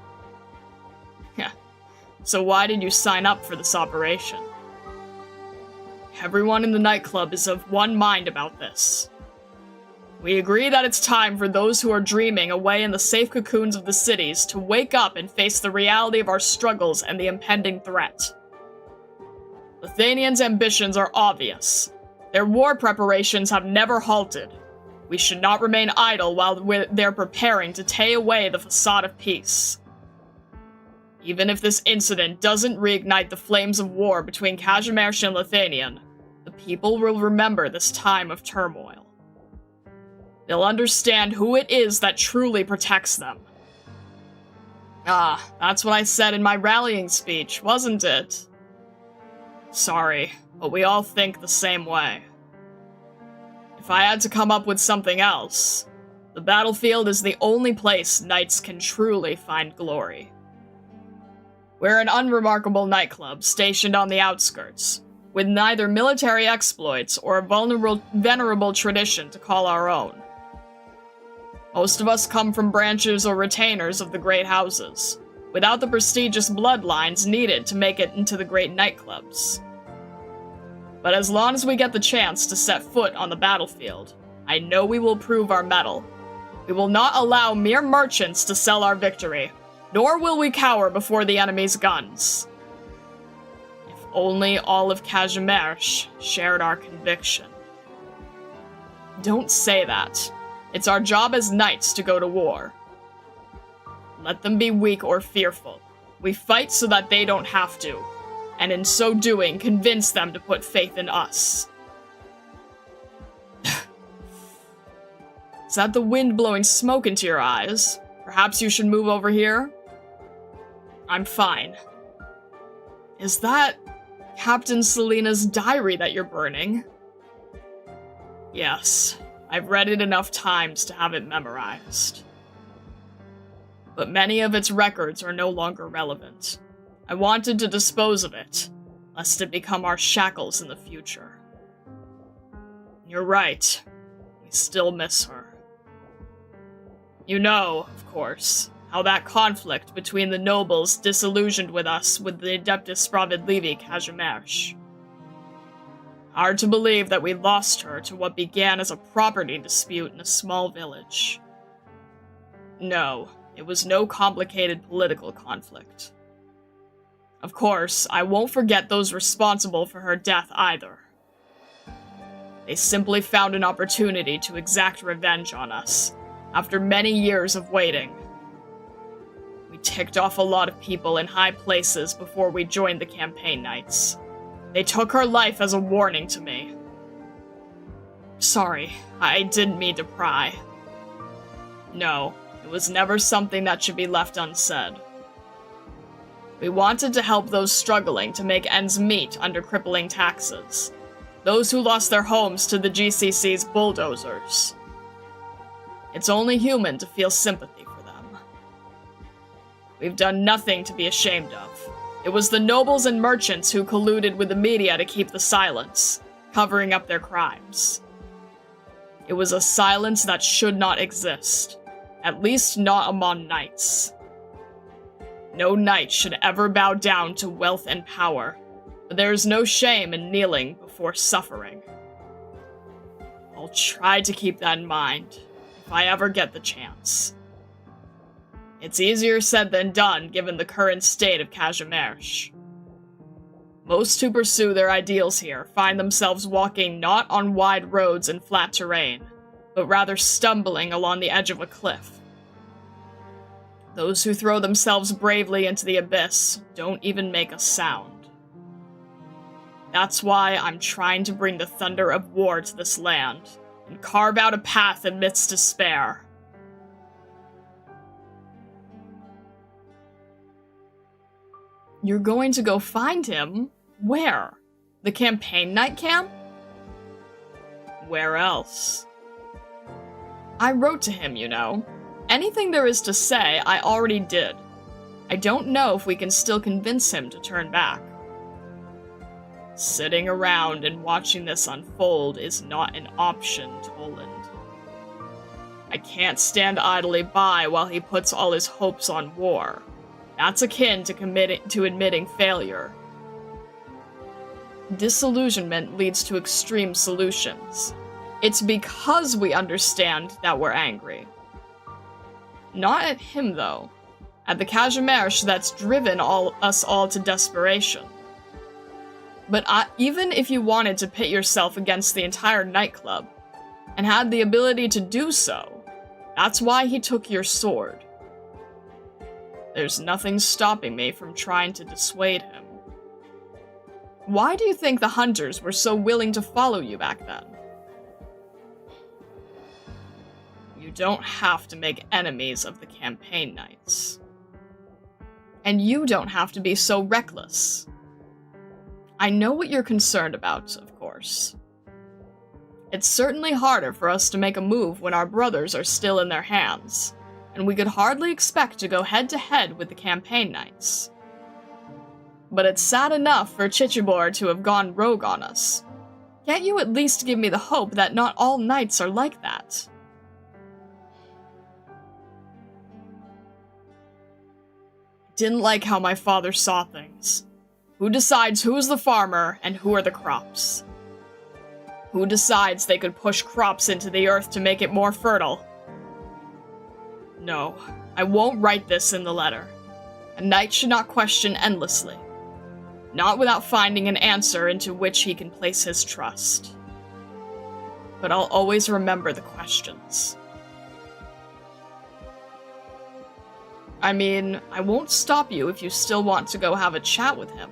Yeah. So why did you sign up for this operation? Everyone in the nightclub is of one mind about this. We agree that it's time for those who are dreaming away in the safe cocoons of the cities to wake up and face the reality of our struggles and the impending threat. Lithanians' ambitions are obvious. Their war preparations have never halted. We should not remain idle while they're preparing to tear away the facade of peace. Even if this incident doesn't reignite the flames of war between Kazimierz and Lithanian, the people will remember this time of turmoil. They'll understand who it is that truly protects them. Ah, that's what I said in my rallying speech, wasn't it? Sorry, but we all think the same way. If I had to come up with something else, the battlefield is the only place knights can truly find glory. We're an unremarkable nightclub stationed on the outskirts, with neither military exploits or a venerable tradition to call our own. Most of us come from branches or retainers of the great houses, without the prestigious bloodlines needed to make it into the great nightclubs. But as long as we get the chance to set foot on the battlefield, I know we will prove our mettle. We will not allow mere merchants to sell our victory, nor will we cower before the enemy's guns. If only all of Kazimierz shared our conviction. Don't say that. It's our job as knights to go to war. Let them be weak or fearful. We fight so that they don't have to, and in so doing, convince them to put faith in us. Is that the wind blowing smoke into your eyes? Perhaps you should move over here? I'm fine. Is that Captain Selena's diary that you're burning? Yes. I've read it enough times to have it memorized. But many of its records are no longer relevant. I wanted to dispose of it, lest it become our shackles in the future. You're right. We still miss her. You know, of course, how that conflict between the nobles disillusioned with us with the Adeptus Sprawiedliwi Kazimierz. Hard to believe that we lost her to what began as a property dispute in a small village. No, it was no complicated political conflict. Of course, I won't forget those responsible for her death either. They simply found an opportunity to exact revenge on us, after many years of waiting. We ticked off a lot of people in high places before we joined the campaign knights. They took her life as a warning to me. Sorry, I didn't mean to pry. No, it was never something that should be left unsaid. We wanted to help those struggling to make ends meet under crippling taxes. Those who lost their homes to the GCC's bulldozers. It's only human to feel sympathy for them. We've done nothing to be ashamed of. It was the nobles and merchants who colluded with the media to keep the silence, covering up their crimes. It was a silence that should not exist, at least not among knights. No knight should ever bow down to wealth and power, but there is no shame in kneeling before suffering. I'll try to keep that in mind, if I ever get the chance. It's easier said than done, given the current state of Kazimierz. Most who pursue their ideals here find themselves walking not on wide roads and flat terrain, but rather stumbling along the edge of a cliff. Those who throw themselves bravely into the abyss don't even make a sound. That's why I'm trying to bring the thunder of war to this land, and carve out a path amidst despair. You're going to go find him? Where? The campaign night camp? Where else? I wrote to him, you know. Anything there is to say, I already did. I don't know if we can still convince him to turn back. Sitting around and watching this unfold is not an option, Toland. I can't stand idly by while he puts all his hopes on war. That's akin to admitting failure. Disillusionment leads to extreme solutions. It's because we understand that we're angry. Not at him, though. At the KAZI that's driven us all to desperation. But even if you wanted to pit yourself against the entire nightclub, and had the ability to do so, that's why he took your sword. There's nothing stopping me from trying to dissuade him. Why do you think the hunters were so willing to follow you back then? You don't have to make enemies of the campaign knights. And you don't have to be so reckless. I know what you're concerned about, of course. It's certainly harder for us to make a move when our brothers are still in their hands, and we could hardly expect to go head-to-head with the campaign knights. But it's sad enough for Chichibor to have gone rogue on us. Can't you at least give me the hope that not all knights are like that? Didn't like how my father saw things. Who decides who's the farmer and who are the crops? Who decides they could push crops into the earth to make it more fertile? No, I won't write this in the letter. A knight should not question endlessly. Not without finding an answer into which he can place his trust. But I'll always remember the questions. I mean, I won't stop you if you still want to go have a chat with him.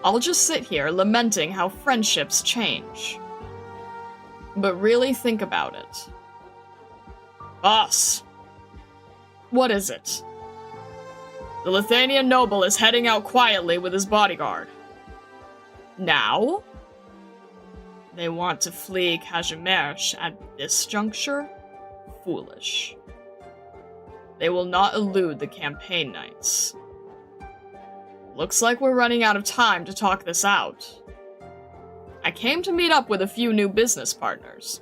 I'll just sit here lamenting how friendships change. But really think about it. Boss! What is it? The Lithuanian noble is heading out quietly with his bodyguard. Now? They want to flee KAZI at this juncture? Foolish. They will not elude the campaign knights. Looks like we're running out of time to talk this out. I came to meet up with a few new business partners.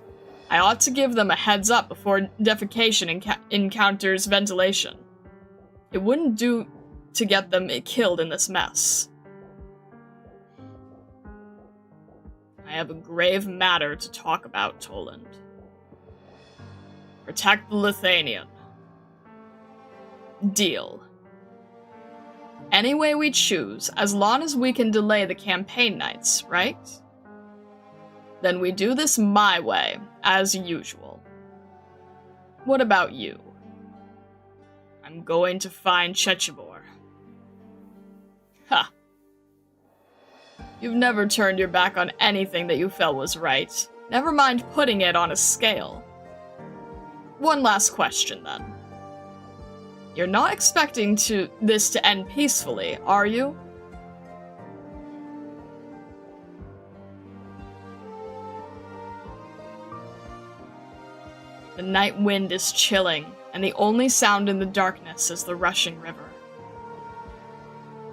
I ought to give them a heads up before defecation encounters ventilation. It wouldn't do to get them killed in this mess. I have a grave matter to talk about, Toland. Protect the Lithuanian. Deal. Any way we choose, as long as we can delay the campaign knights, right? Then we do this my way, as usual. What about you? I'm going to find Chichibor. Ha! You've never turned your back on anything that you felt was right. Never mind putting it on a scale. One last question, then. You're not expecting this to end peacefully, are you? The night wind is chilling, and the only sound in the darkness is the rushing river.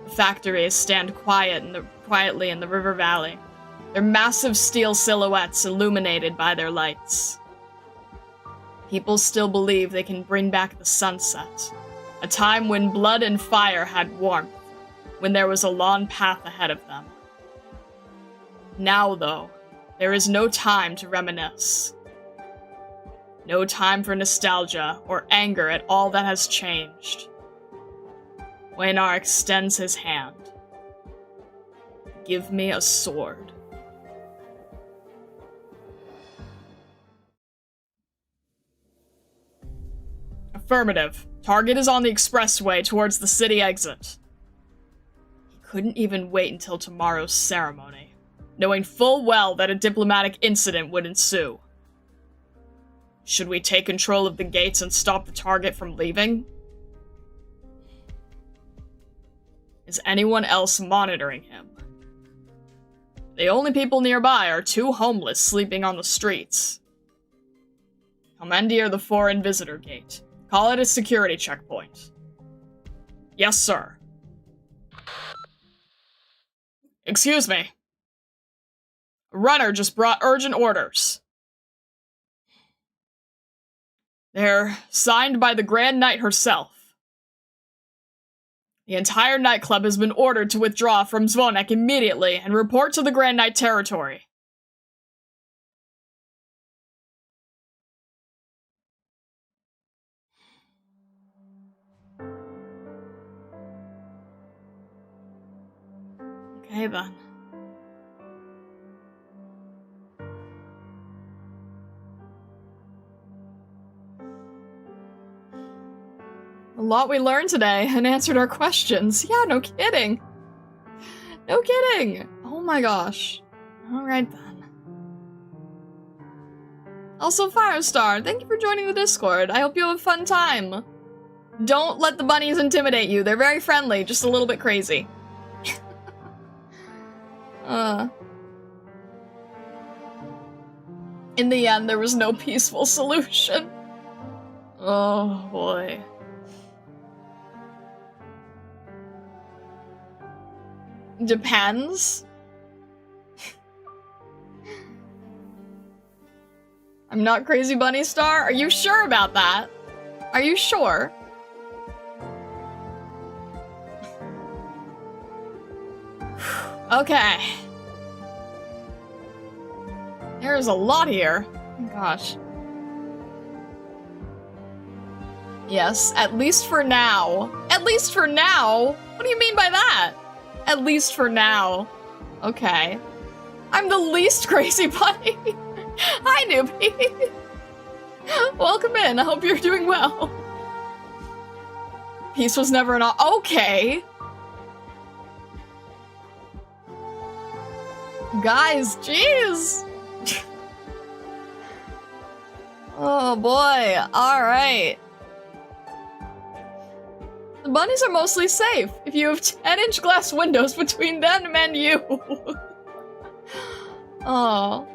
The factories stand quietly in the river valley, their massive steel silhouettes illuminated by their lights. People still believe they can bring back the sunset, a time when blood and fire had warmth, when there was a long path ahead of them. Now, though, there is no time to reminisce. No time for nostalgia or anger at all that has changed. Waynar extends his hand. Give me a sword. Affirmative. Target is on the expressway towards the city exit. He couldn't even wait until tomorrow's ceremony, knowing full well that a diplomatic incident would ensue. Should we take control of the gates and stop the target from leaving? Is anyone else monitoring him? The only people nearby are two homeless sleeping on the streets. Commandeer the foreign visitor gate. Call it a security checkpoint. Yes, sir. Excuse me. runner just brought urgent orders. They're signed by the Grand Knight herself. The entire nightclub has been ordered to withdraw from Zvonek immediately and report to the Grand Knight territory. Okay, then. A lot we learned today and answered our questions. Yeah, no kidding. No kidding. Oh my gosh. Alright then. Also, Firestar, thank you for joining the Discord. I hope you have a fun time. Don't let the bunnies intimidate you. They're very friendly, just a little bit crazy. In the end, there was no peaceful solution. Oh boy. Depends. I'm not Crazy Bunny Star? Are you sure about that? Are you sure? Okay. There's a lot here. Oh my gosh. Yes, at least for now. At least for now? What do you mean by that? At least for now. Okay. I'm the least crazy bunny. Hi, newbie. Welcome in. I hope you're doing well. Peace was never an okay. Guys, jeez. Oh boy. Alright. The bunnies are mostly safe if you have 10-inch glass windows between them and you. Oh.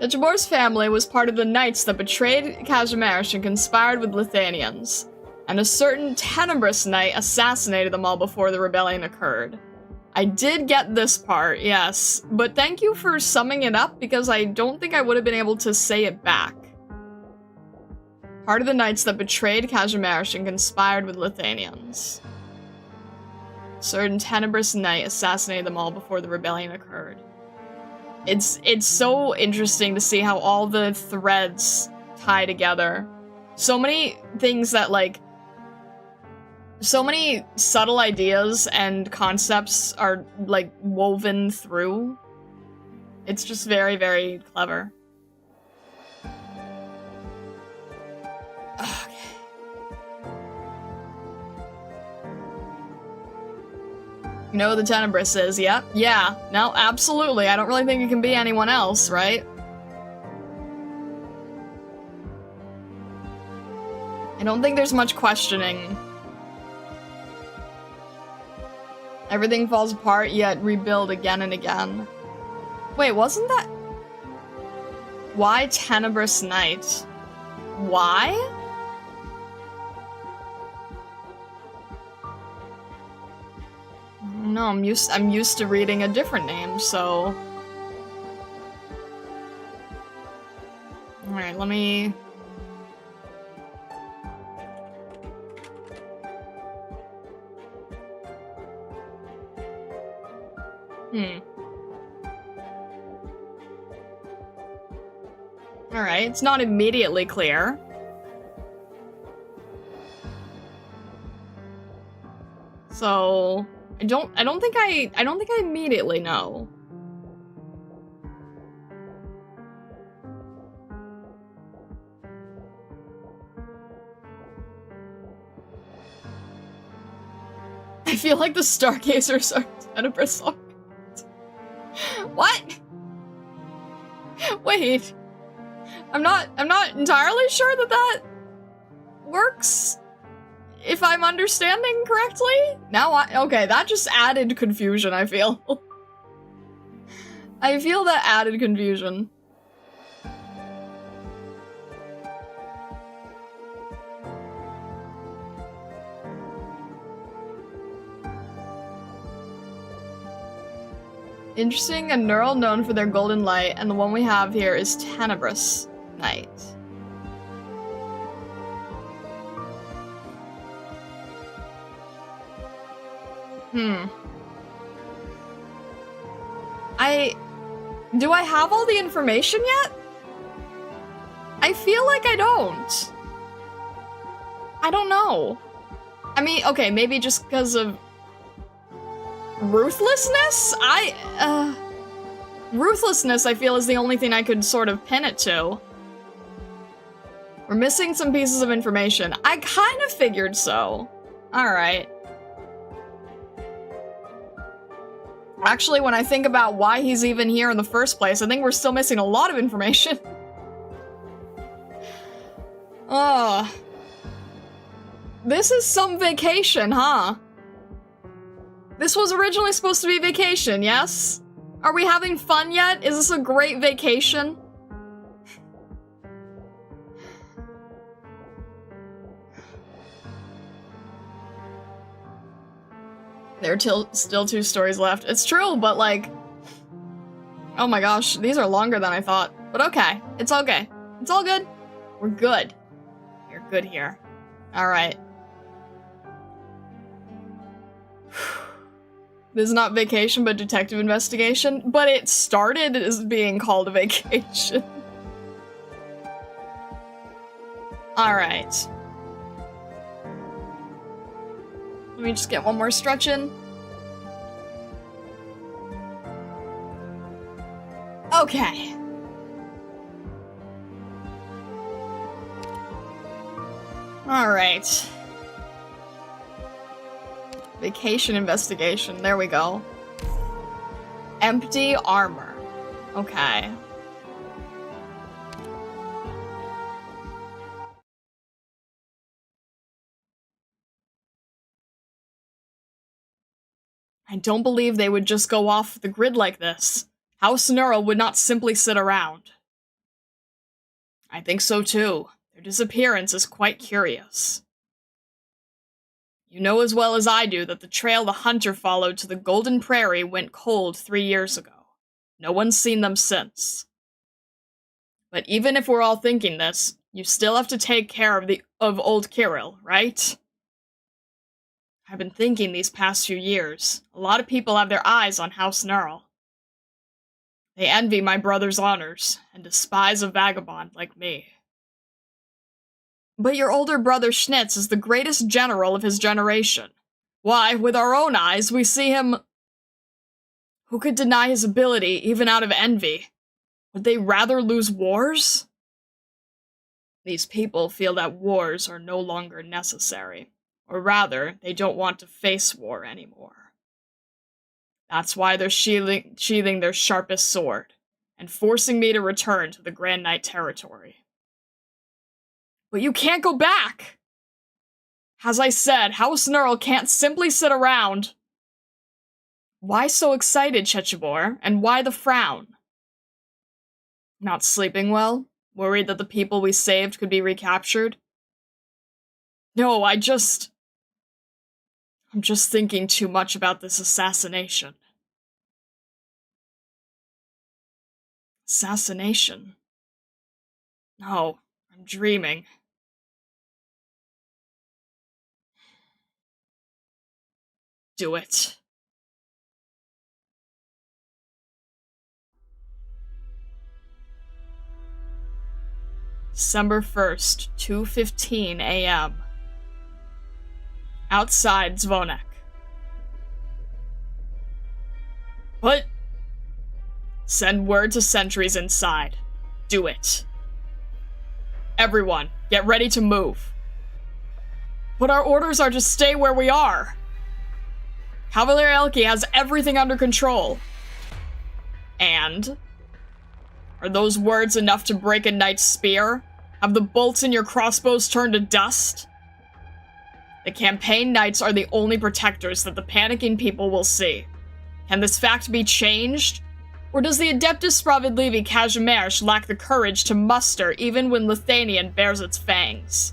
The Jabor's family was part of the knights that betrayed Kazimierz and conspired with Lithuanians, and a certain Tenebrous knight assassinated them all before the rebellion occurred. I did get this part, yes, but thank you for summing it up because I don't think I would have been able to say it back. Part of the knights that betrayed Kazimierz and conspired with Lithuanians. A certain Tenebrous knight assassinated them all before the rebellion occurred. It's so interesting to see how all the threads tie together. So many things that, like, so many subtle ideas and concepts are, like, woven through. It's just very, very clever. Okay. You know who the Tenebrous is, yep. Yeah, no, absolutely. I don't really think it can be anyone else, right? I don't think there's much questioning. Everything falls apart, yet rebuild again and again. Wait, wasn't that... Why Tenebrous Knight? Why? No, I'm used to reading a different name, so... Alright, let me... Alright, it's not immediately clear. So... I don't think I immediately know. I feel like the Stargazers are Tenebrous. What? Wait. I'm not entirely sure that works. If I'm understanding correctly? Now okay, that just added confusion, I feel. I feel that added confusion. Interesting, a neural known for their golden light, and the one we have here is tenebrous night. Do I have all the information yet? I feel like I don't. I don't know. I mean, okay, maybe just because of ruthlessness? Ruthlessness, I feel, is the only thing I could sort of pin it to. We're missing some pieces of information. I kind of figured so. Alright. Actually, when I think about why he's even here in the first place, I think we're still missing a lot of information. This is some vacation, huh? This was originally supposed to be vacation, yes? Are we having fun yet? Is this a great vacation? There are still 2 stories left. It's true, but like... Oh my gosh, these are longer than I thought. But okay, it's okay. It's all good. We're good. You're good here. Alright. This is not vacation, but detective investigation. But it started as being called a vacation. Alright. Let me just get one more stretch in. Okay. Alright. Vacation investigation. There we go. Empty armor. Okay. I don't believe they would just go off the grid like this. House Neural would not simply sit around. I think so too. Their disappearance is quite curious. You know as well as I do that the trail the hunter followed to the Golden Prairie went cold 3 years ago. No one's seen them since. But even if we're all thinking this, you still have to take care of old Kirill, right? I've been thinking these past few years, a lot of people have their eyes on House Neural. They envy my brother's honors, and despise a vagabond like me. But your older brother Schnitz is the greatest general of his generation. Why, with our own eyes, we see him... Who could deny his ability, even out of envy? Would they rather lose wars? These people feel that wars are no longer necessary. Or rather, they don't want to face war anymore. That's why they're sheathing their sharpest sword, and forcing me to return to the Grand Knight territory. But you can't go back! As I said, House Neural can't simply sit around. Why so excited, Chechibor, and why the frown? Not sleeping well? Worried that the people we saved could be recaptured? No, I'm just thinking too much about this assassination. Assassination? No, I'm dreaming. Do it. December 1st, 2:15 a.m. Outside Zvonek. What? Send word to sentries inside. Do it. Everyone, get ready to move. But our orders are to stay where we are. Cavalier Elke has everything under control. And? Are those words enough to break a knight's spear? Have the bolts in your crossbows turned to dust? The campaign knights are the only protectors that the panicking people will see. Can this fact be changed? Or does the Adeptus Spravedlivi Kazimierz lack the courage to muster even when Lithuanian bears its fangs?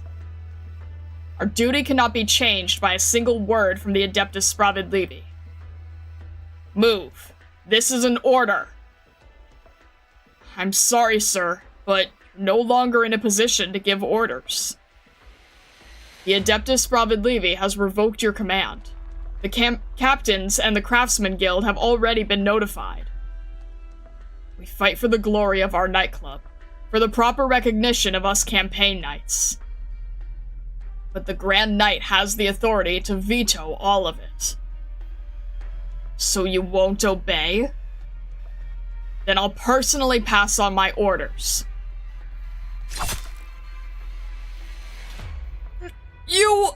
Our duty cannot be changed by a single word from the Adeptus Spravedlivi. Move. This is an order. I'm sorry, sir, but you're no longer in a position to give orders. The Adeptus Providlevi has revoked your command. The captains and the Craftsman Guild have already been notified. We fight for the glory of our nightclub, for the proper recognition of us campaign knights. But the Grand Knight has the authority to veto all of it. So you won't obey? Then I'll personally pass on my orders. You...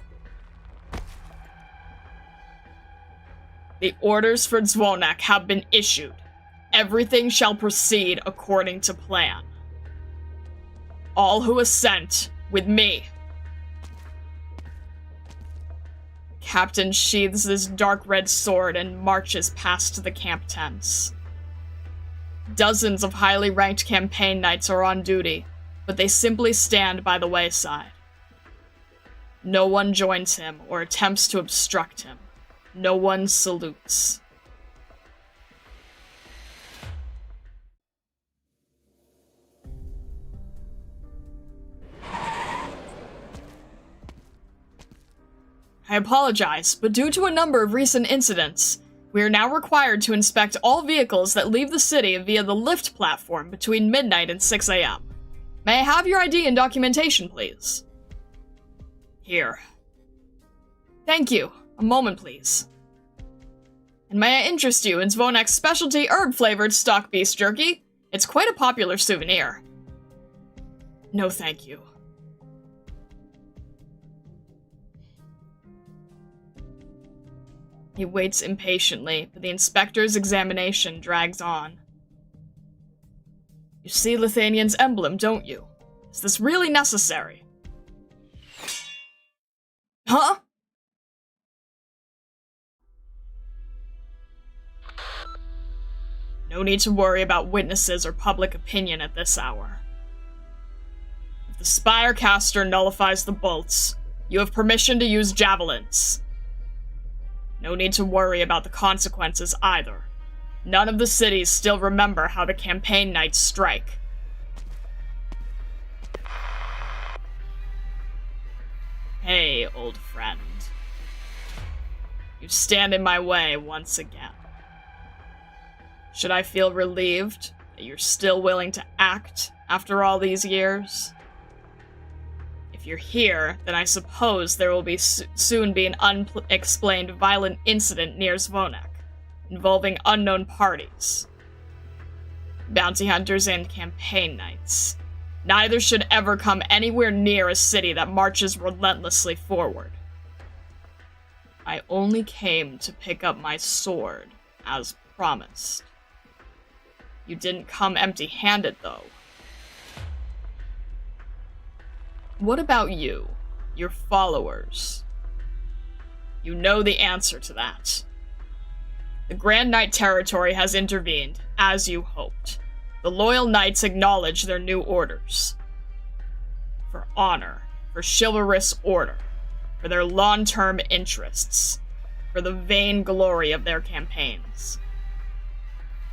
The orders for Zvonak have been issued. Everything shall proceed according to plan. All who assent, with me. Captain sheathes his dark red sword and marches past the camp tents. Dozens of highly ranked campaign knights are on duty, but they simply stand by the wayside. No one joins him or attempts to obstruct him. No one salutes. I apologize, but due to a number of recent incidents, we are now required to inspect all vehicles that leave the city via the lift platform between midnight and 6 a.m. May I have your ID and documentation, please? Here. Thank you. A moment, please. And may I interest you in Zvonak's specialty herb-flavored stock beef jerky? It's quite a popular souvenir. No, thank you. He waits impatiently, but the inspector's examination drags on. You see Lithuanian's emblem, don't you? Is this really necessary? Huh? No need to worry about witnesses or public opinion at this hour. If the Spirecaster nullifies the bolts, you have permission to use javelins. No need to worry about the consequences either. None of the cities still remember how the campaign knights strike. Hey, old friend. You stand in my way once again. Should I feel relieved that you're still willing to act after all these years? If you're here, then I suppose there will be soon be an unexplained violent incident near Zvonak, involving unknown parties. Bounty hunters and campaign knights. Neither should ever come anywhere near a city that marches relentlessly forward. I only came to pick up my sword, as promised. You didn't come empty-handed, though. What about you, your followers? You know the answer to that. The Grand Knight territory has intervened, as you hoped. The loyal knights acknowledge their new orders. For honor, for chivalrous order, for their long-term interests, for the vain glory of their campaigns.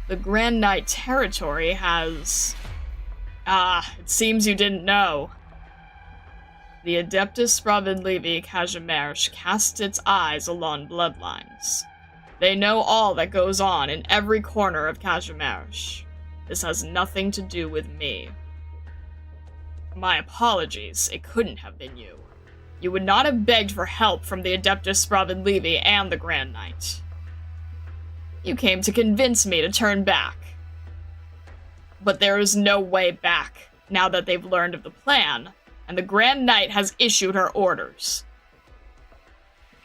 The Grand Knight territory has... it seems you didn't know. The Adeptus Providlevi Kazimersh casts its eyes along bloodlines. They know all that goes on in every corner of Kazimersh. This has nothing to do with me. My apologies, it couldn't have been you. You would not have begged for help from the Adeptus Providlevi and the Grand Knight. You came to convince me to turn back. But there is no way back, now that they've learned of the plan, and the Grand Knight has issued her orders.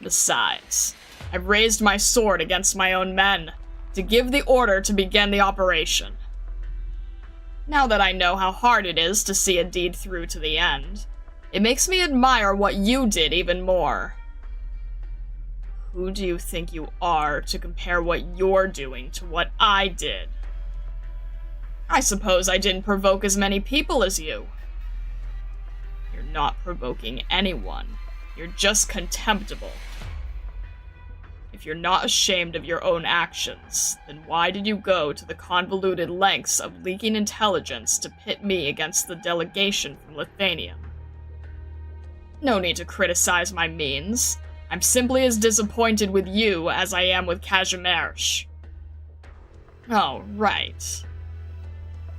Besides, I've raised my sword against my own men, to give the order to begin the operation. Now that I know how hard it is to see a deed through to the end, it makes me admire what you did even more. Who do you think you are to compare what you're doing to what I did? I suppose I didn't provoke as many people as you. You're not provoking anyone. You're just contemptible. If If you're not ashamed of your own actions, then why did you go to the convoluted lengths of leaking intelligence to pit me against the delegation from Lithuania? No need to criticize my means. I'm simply as disappointed with you as I am with Kazimierz. Oh, right.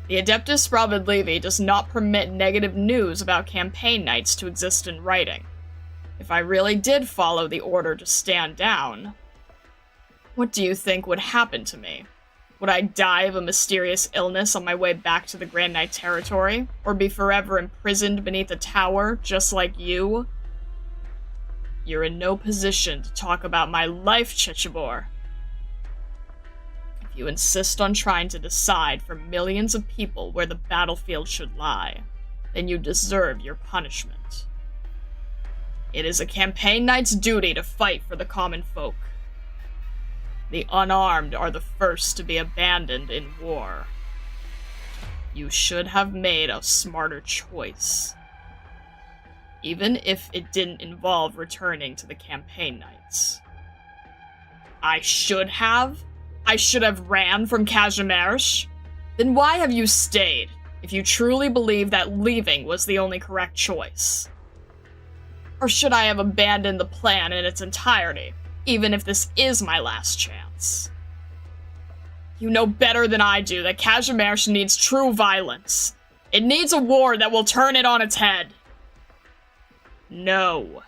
The Adeptus Sprawiedliwi does not permit negative news about campaign knights to exist in writing. If I really did follow the order to stand down, what do you think would happen to me? Would I die of a mysterious illness on my way back to the Grand Knight territory? Or be forever imprisoned beneath a tower, just like you? You're in no position to talk about my life, Chichibor. If you insist on trying to decide for millions of people where the battlefield should lie, then you deserve your punishment. It is a campaign knight's duty to fight for the common folk. The unarmed are the first to be abandoned in war. You should have made a smarter choice. Even if it didn't involve returning to the campaign knights. I should have? I should have ran from Kazimierz? Then why have you stayed, if you truly believe that leaving was the only correct choice? Or should I have abandoned the plan in its entirety, even if this is my last chance? You know better than I do that Kazimierz needs true violence. It needs a war that will turn it on its head. No.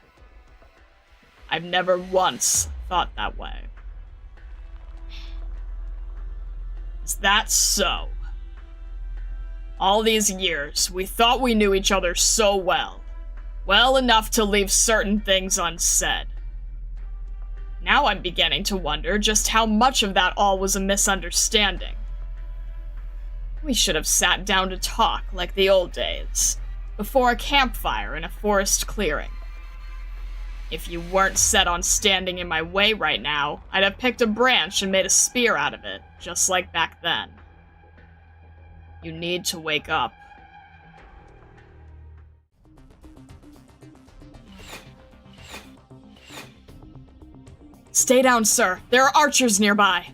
I've never once thought that way. Is that so? All these years, we thought we knew each other so well. Well enough to leave certain things unsaid. Now I'm beginning to wonder just how much of that all was a misunderstanding. We should have sat down to talk like the old days, before a campfire in a forest clearing. If you weren't set on standing in my way right now, I'd have picked a branch and made a spear out of it, just like back then. You need to wake up. Stay down, sir. There are archers nearby.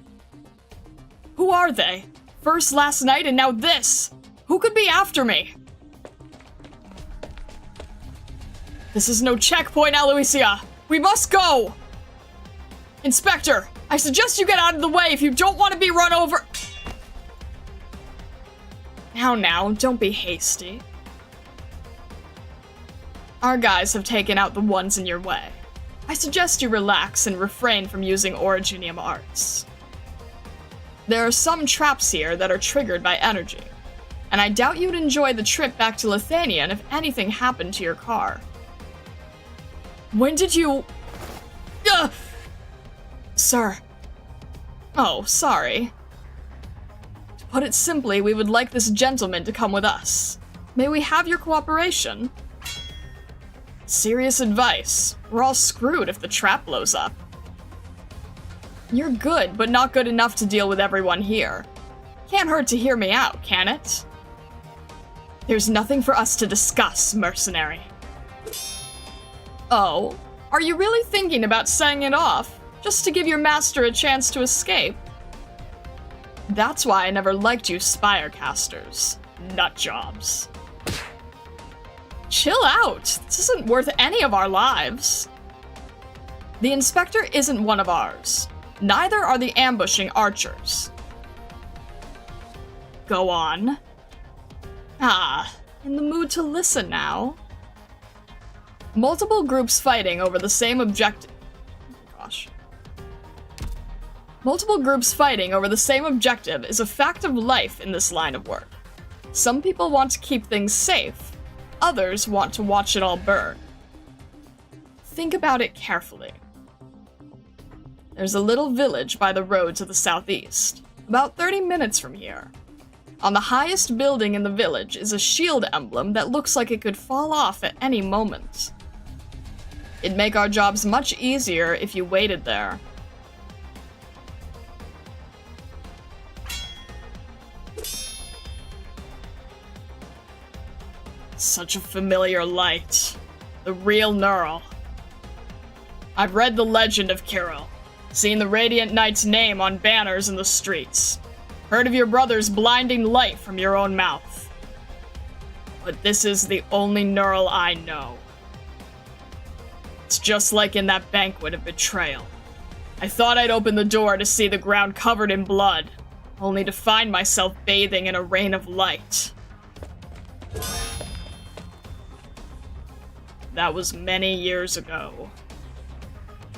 Who are they? First last night and now this! Who could be after me? This is no checkpoint, Aloysia! We must go! Inspector, I suggest you get out of the way if you don't want to be run over- Now, don't be hasty. Our guys have taken out the ones in your way. I suggest you relax and refrain from using Originium arts. There are some traps here that are triggered by energy, and I doubt you'd enjoy the trip back to Lithuania if anything happened to your car. When did you... Sir. Oh, sorry. To put it simply, we would like this gentleman to come with us. May we have your cooperation? Serious advice. We're all screwed if the trap blows up. You're good, but not good enough to deal with everyone here. Can't hurt to hear me out, can it? There's nothing for us to discuss, mercenary. Oh, are you really thinking about setting it off, just to give your master a chance to escape? That's why I never liked you Spirecasters. Nutjobs. Chill out. This isn't worth any of our lives. The inspector isn't one of ours. Neither are the ambushing archers. Go on. In the mood to listen now. Multiple groups fighting over the same objective. Multiple groups fighting over the same objective is a fact of life in this line of work. Some people want to keep things safe. Others want to watch it all burn. Think about it carefully. There's a little village by the road to the southeast, about 30 minutes from here. On the highest building in the village is a shield emblem that looks like it could fall off at any moment. It'd make our jobs much easier if you waited there. Such a familiar light. The real Neural. I've read the legend of Kirill. Seen the Radiant Knight's name on banners in the streets. Heard of your brother's blinding light from your own mouth. But this is the only Neural I know. It's just like in that banquet of betrayal. I thought I'd open the door to see the ground covered in blood, only to find myself bathing in a rain of light. That was many years ago.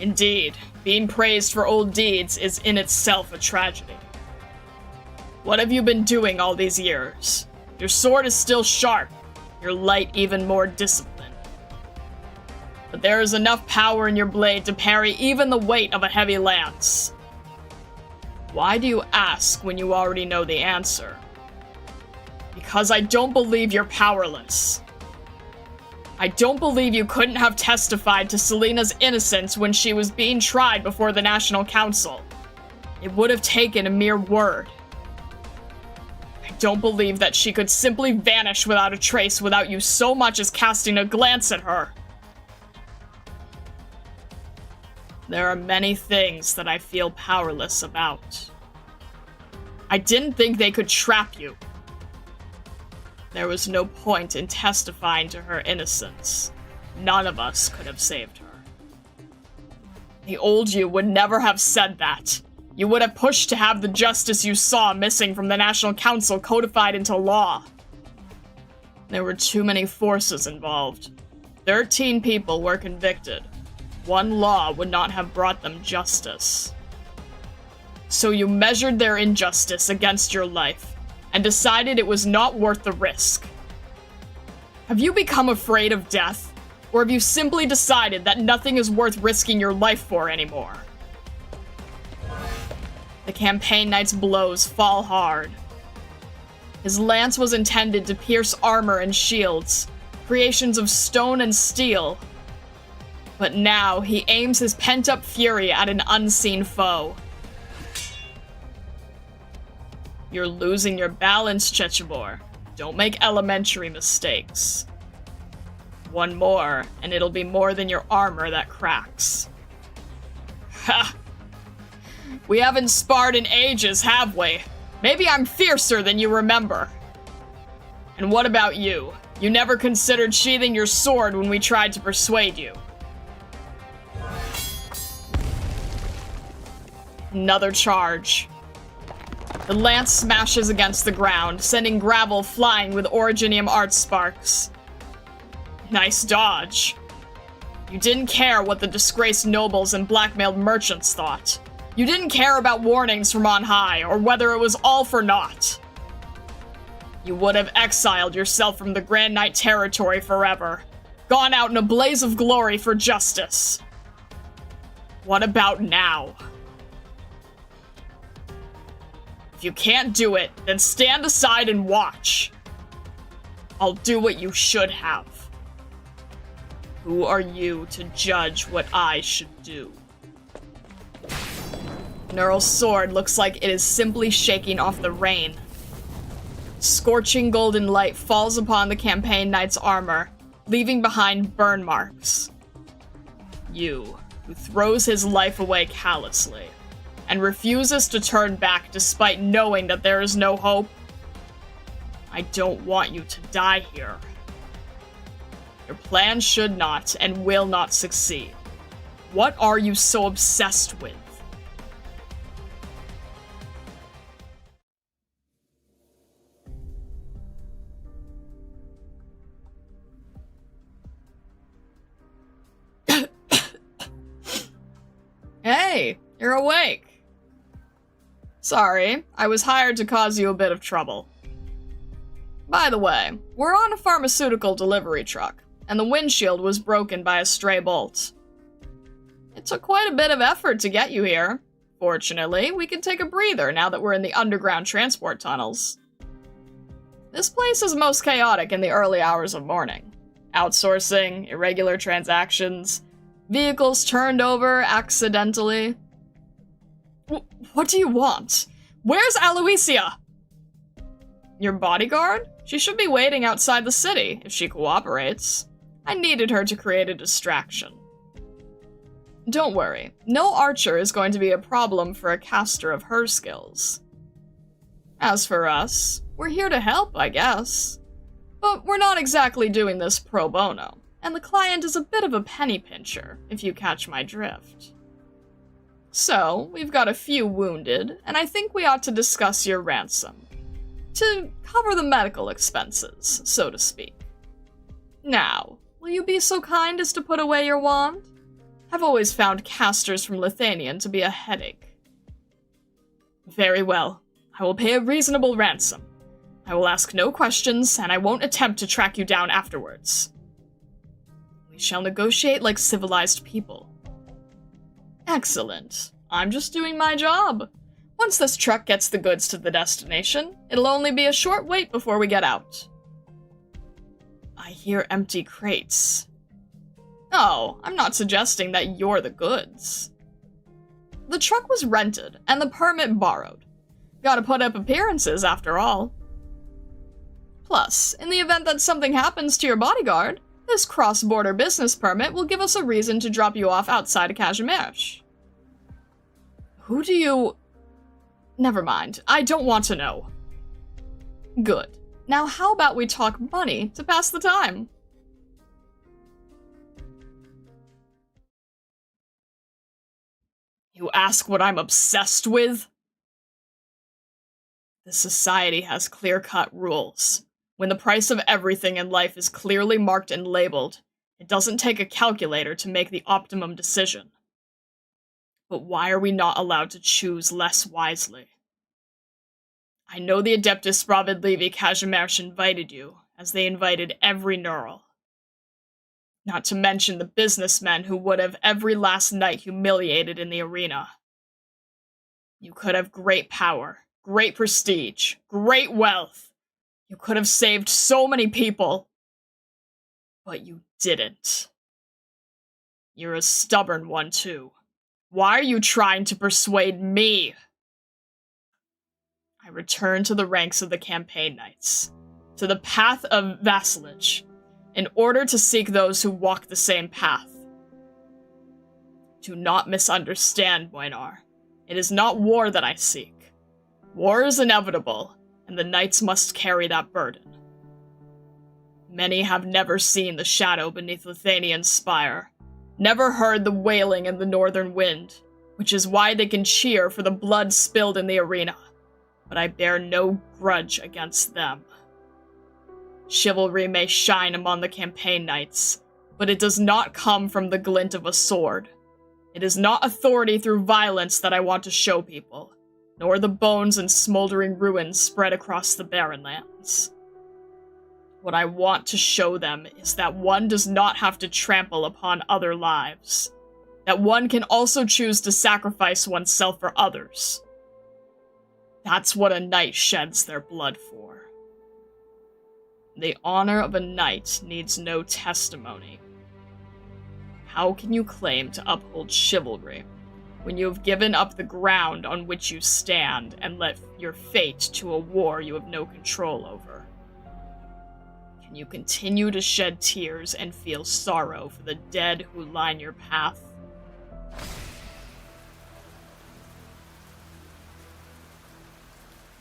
Indeed, being praised for old deeds is in itself a tragedy. What have you been doing all these years? Your sword is still sharp, your light even more disciplined. But there is enough power in your blade to parry even the weight of a heavy lance. Why do you ask when you already know the answer? Because I don't believe you're powerless. I don't believe you couldn't have testified to Selena's innocence when she was being tried before the National Council. It would have taken a mere word. I don't believe that she could simply vanish without a trace without you so much as casting a glance at her. There are many things that I feel powerless about. I didn't think they could trap you. There was no point in testifying to her innocence. None of us could have saved her. The old you would never have said that. You would have pushed to have the justice you saw missing from the National Council codified into law. There were too many forces involved. 13 people were convicted. One law would not have brought them justice. So you measured their injustice against your life, and decided it was not worth the risk. Have you become afraid of death, or have you simply decided that nothing is worth risking your life for anymore? The campaign knight's blows fall hard. His lance was intended to pierce armor and shields, creations of stone and steel. But now he aims his pent-up fury at an unseen foe. You're losing your balance, Chechibor. Don't make elementary mistakes. One more, and it'll be more than your armor that cracks. Ha! We haven't sparred in ages, have we? Maybe I'm fiercer than you remember. And what about you? You never considered sheathing your sword when we tried to persuade you. Another charge. The lance smashes against the ground, sending gravel flying with Originium art sparks. Nice dodge. You didn't care what the disgraced nobles and blackmailed merchants thought. You didn't care about warnings from on high, or whether it was all for naught. You would have exiled yourself from the Grand Knight territory forever, gone out in a blaze of glory for justice. What about now? If you can't do it, then stand aside and watch. I'll do what you should have. Who are you to judge what I should do? Neural's sword looks like it is simply shaking off the rain. Scorching golden light falls upon the campaign knight's armor, leaving behind burn marks. You, who throws his life away callously, and refuses to turn back despite knowing that there is no hope. I don't want you to die here. Your plan should not and will not succeed. What are you so obsessed with? Hey, you're awake. Sorry, I was hired to cause you a bit of trouble. By the way, we're on a pharmaceutical delivery truck, and the windshield was broken by a stray bolt. It took quite a bit of effort to get you here. Fortunately, we can take a breather now that we're in the underground transport tunnels. This place is most chaotic in the early hours of morning. Outsourcing, irregular transactions, vehicles turned over accidentally. What do you want? Where's Aloysia? Your bodyguard? She should be waiting outside the city, if she cooperates. I needed her to create a distraction. Don't worry, no archer is going to be a problem for a caster of her skills. As for us, we're here to help, I guess. But we're not exactly doing this pro bono, and the client is a bit of a penny pincher, if you catch my drift. So, we've got a few wounded, and I think we ought to discuss your ransom. To cover the medical expenses, so to speak. Now, will you be so kind as to put away your wand? I've always found casters from Lithanian to be a headache. Very well. I will pay a reasonable ransom. I will ask no questions, and I won't attempt to track you down afterwards. We shall negotiate like civilized people. Excellent. I'm just doing my job. Once this truck gets the goods to the destination, it'll only be a short wait before we get out. I hear empty crates. Oh, I'm not suggesting that you're the goods. The truck was rented, and the permit borrowed. Gotta put up appearances, after all. Plus, in the event that something happens to your bodyguard, this cross-border business permit will give us a reason to drop you off outside of Kazimierz. Who do you... Never mind, I don't want to know. Good. Now how about we talk money to pass the time? You ask what I'm obsessed with? This society has clear-cut rules. When the price of everything in life is clearly marked and labeled, it doesn't take a calculator to make the optimum decision. But why are we not allowed to choose less wisely? I know the Adeptus Spravedlivi Kazimierz invited you, as they invited every neural. Not to mention the businessmen who would have every last night humiliated in the arena. You could have great power, great prestige, great wealth. You could have saved so many people. But you didn't. You're a stubborn one, too. Why are you trying to persuade me? I return to the ranks of the campaign knights, to the path of vassalage, in order to seek those who walk the same path. Do not misunderstand, Moinar. It is not war that I seek. War is inevitable, and the knights must carry that burden. Many have never seen the shadow beneath Lithanian's spire, never heard the wailing in the northern wind, which is why they can cheer for the blood spilled in the arena. But I bear no grudge against them. Chivalry may shine among the campaign knights, but it does not come from the glint of a sword. It is not authority through violence that I want to show people, nor the bones and smoldering ruins spread across the barren lands. What I want to show them is that one does not have to trample upon other lives, that one can also choose to sacrifice oneself for others. That's what a knight sheds their blood for. The honor of a knight needs no testimony. How can you claim to uphold chivalry when you have given up the ground on which you stand and left your fate to a war you have no control over? Can you continue to shed tears and feel sorrow for the dead who line your path?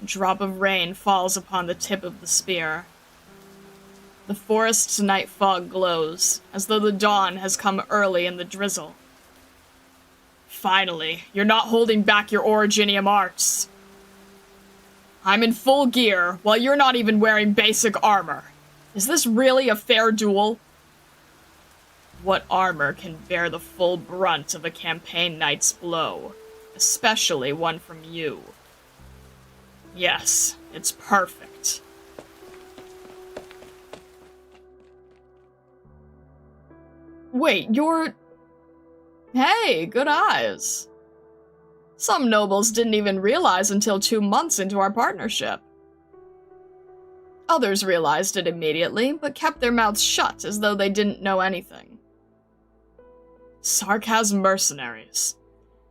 A drop of rain falls upon the tip of the spear. The forest's night fog glows, as though the dawn has come early in the drizzle. Finally, you're not holding back your Originium arts. I'm in full gear, while you're not even wearing basic armor. Is this really a fair duel? What armor can bear the full brunt of a campaign knight's blow, especially one from you? Yes, it's perfect. Wait, you're... Hey, good eyes. Some nobles didn't even realize until 2 months into our partnership. Others realized it immediately, but kept their mouths shut as though they didn't know anything. Sarkaz mercenaries.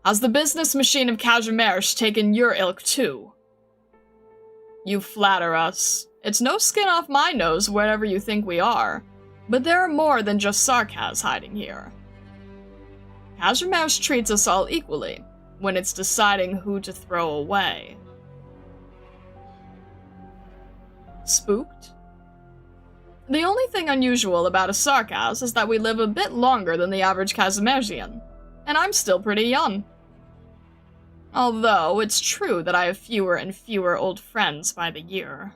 Has the business machine of Kazimierz taken your ilk too? You flatter us. It's no skin off my nose wherever you think we are, but there are more than just Sarkaz hiding here. Kazimierz treats us all equally when it's deciding who to throw away. Spooked? The only thing unusual about a Sarkaz is that we live a bit longer than the average Kazimierzian, and I'm still pretty young. Although, it's true that I have fewer and fewer old friends by the year.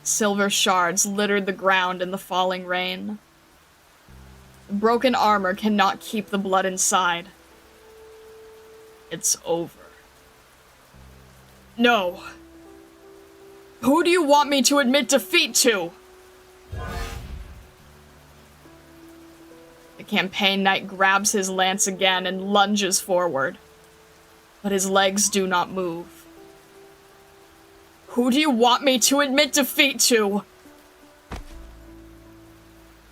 Silver shards littered the ground in the falling rain. The broken armor cannot keep the blood inside. It's over. No. Who do you want me to admit defeat to? The campaign knight grabs his lance again and lunges forward, but his legs do not move. Who do you want me to admit defeat to?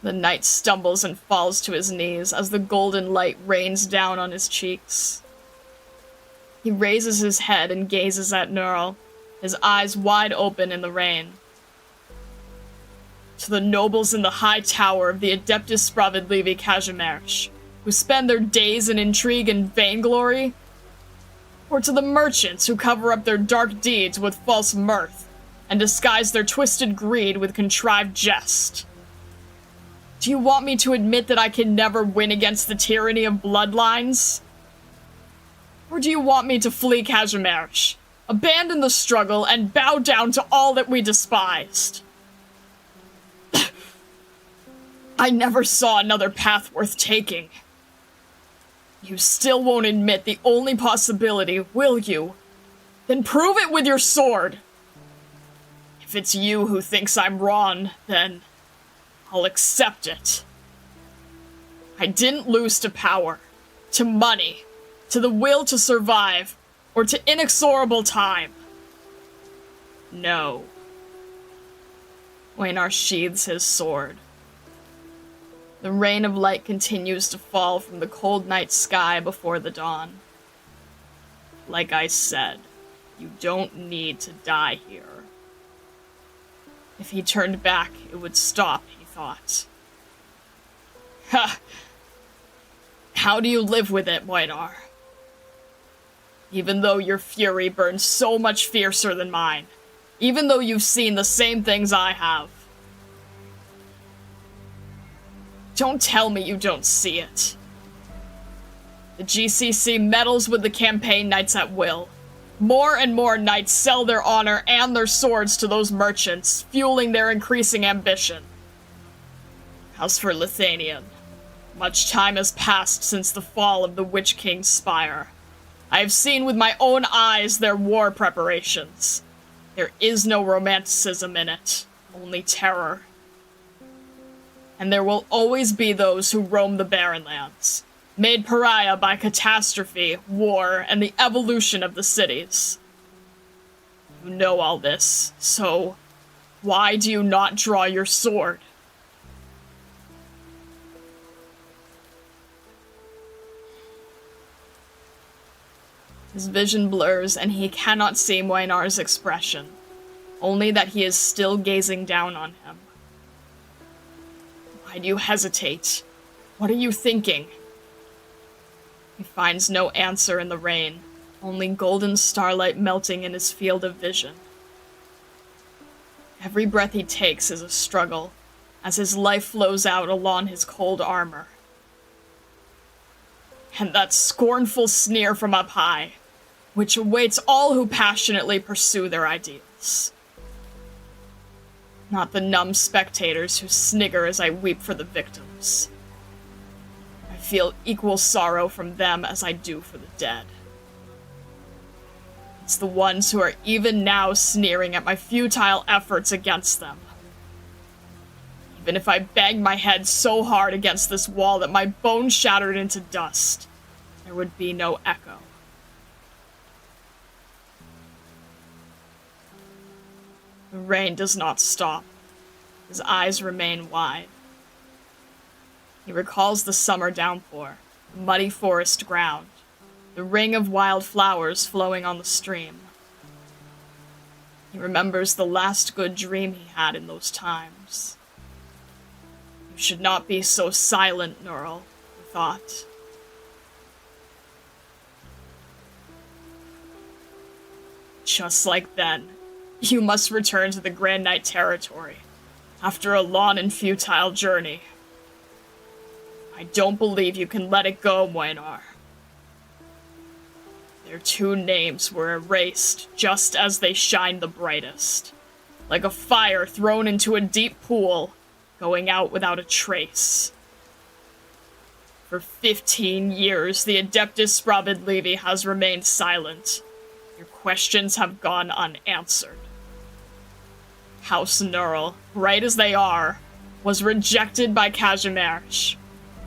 The knight stumbles and falls to his knees as the golden light rains down on his cheeks. He raises his head and gazes at Neural, his eyes wide open in the rain. To the nobles in the high tower of the Adeptus Spravedlivi Kazimierz, who spend their days in intrigue and vainglory, or to the merchants who cover up their dark deeds with false mirth and disguise their twisted greed with contrived jest. Do you want me to admit that I can never win against the tyranny of bloodlines? Or do you want me to flee Kazimierz, abandon the struggle, and bow down to all that we despised? I never saw another path worth taking. You still won't admit the only possibility, will you? Then prove it with your sword! If it's you who thinks I'm wrong, then I'll accept it. I didn't lose to power, to money, to the will to survive, or to inexorable time. No. Waynar sheathes his sword. The rain of light continues to fall from the cold night sky before the dawn. Like I said, you don't need to die here. If he turned back, it would stop, he thought. Ha! How do you live with it, Waynar? Even though your fury burns so much fiercer than mine. Even though you've seen the same things I have. Don't tell me you don't see it. The GCC meddles with the campaign knights at will. More and more knights sell their honor and their swords to those merchants, fueling their increasing ambition. As for Lithuanian, much time has passed since the fall of the Witch King's spire. I have seen with my own eyes their war preparations. There is no romanticism in it, only terror. And there will always be those who roam the barren lands, made pariah by catastrophe, war, and the evolution of the cities. You know all this, so why do you not draw your sword? His vision blurs, and he cannot see Waynar's expression, only that he is still gazing down on him. Why do you hesitate? What are you thinking? He finds no answer in the rain, only golden starlight melting in his field of vision. Every breath he takes is a struggle, as his life flows out along his cold armor. And that scornful sneer from up high, which awaits all who passionately pursue their ideals. Not the numb spectators who snigger as I weep for the victims. I feel equal sorrow from them as I do for the dead. It's the ones who are even now sneering at my futile efforts against them. Even if I banged my head so hard against this wall that my bones shattered into dust, there would be no echo. The rain does not stop. His eyes remain wide. He recalls the summer downpour, the muddy forest ground, the ring of wild flowers flowing on the stream. He remembers the last good dream he had in those times. You should not be so silent, Neural, he thought. Just like then, you must return to the Grand Knight territory, after a long and futile journey. I don't believe you can let it go, Moinar. Their two names were erased just as they shined the brightest, like a fire thrown into a deep pool, going out without a trace. For 15 years, the Adeptus Sprabid Levi has remained silent. Your questions have gone unanswered. House Neural, bright as they are, was rejected by Kazimersh.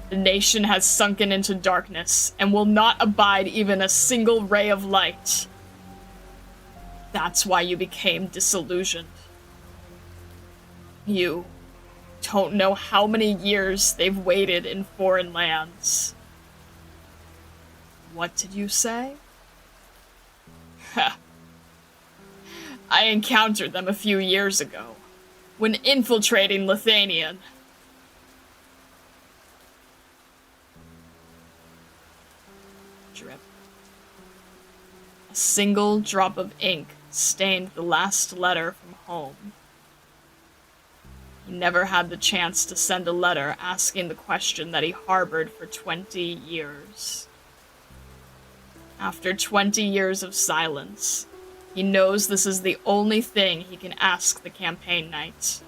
The nation has sunken into darkness and will not abide even a single ray of light. That's why you became disillusioned. You don't know how many years they've waited in foreign lands. What did you say? Ha. I encountered them a few years ago, when infiltrating Lithanian. Drip. A single drop of ink stained the last letter from home. He never had the chance to send a letter asking the question that he harbored for 20 years. After 20 years of silence, he knows this is the only thing he can ask the campaign knight.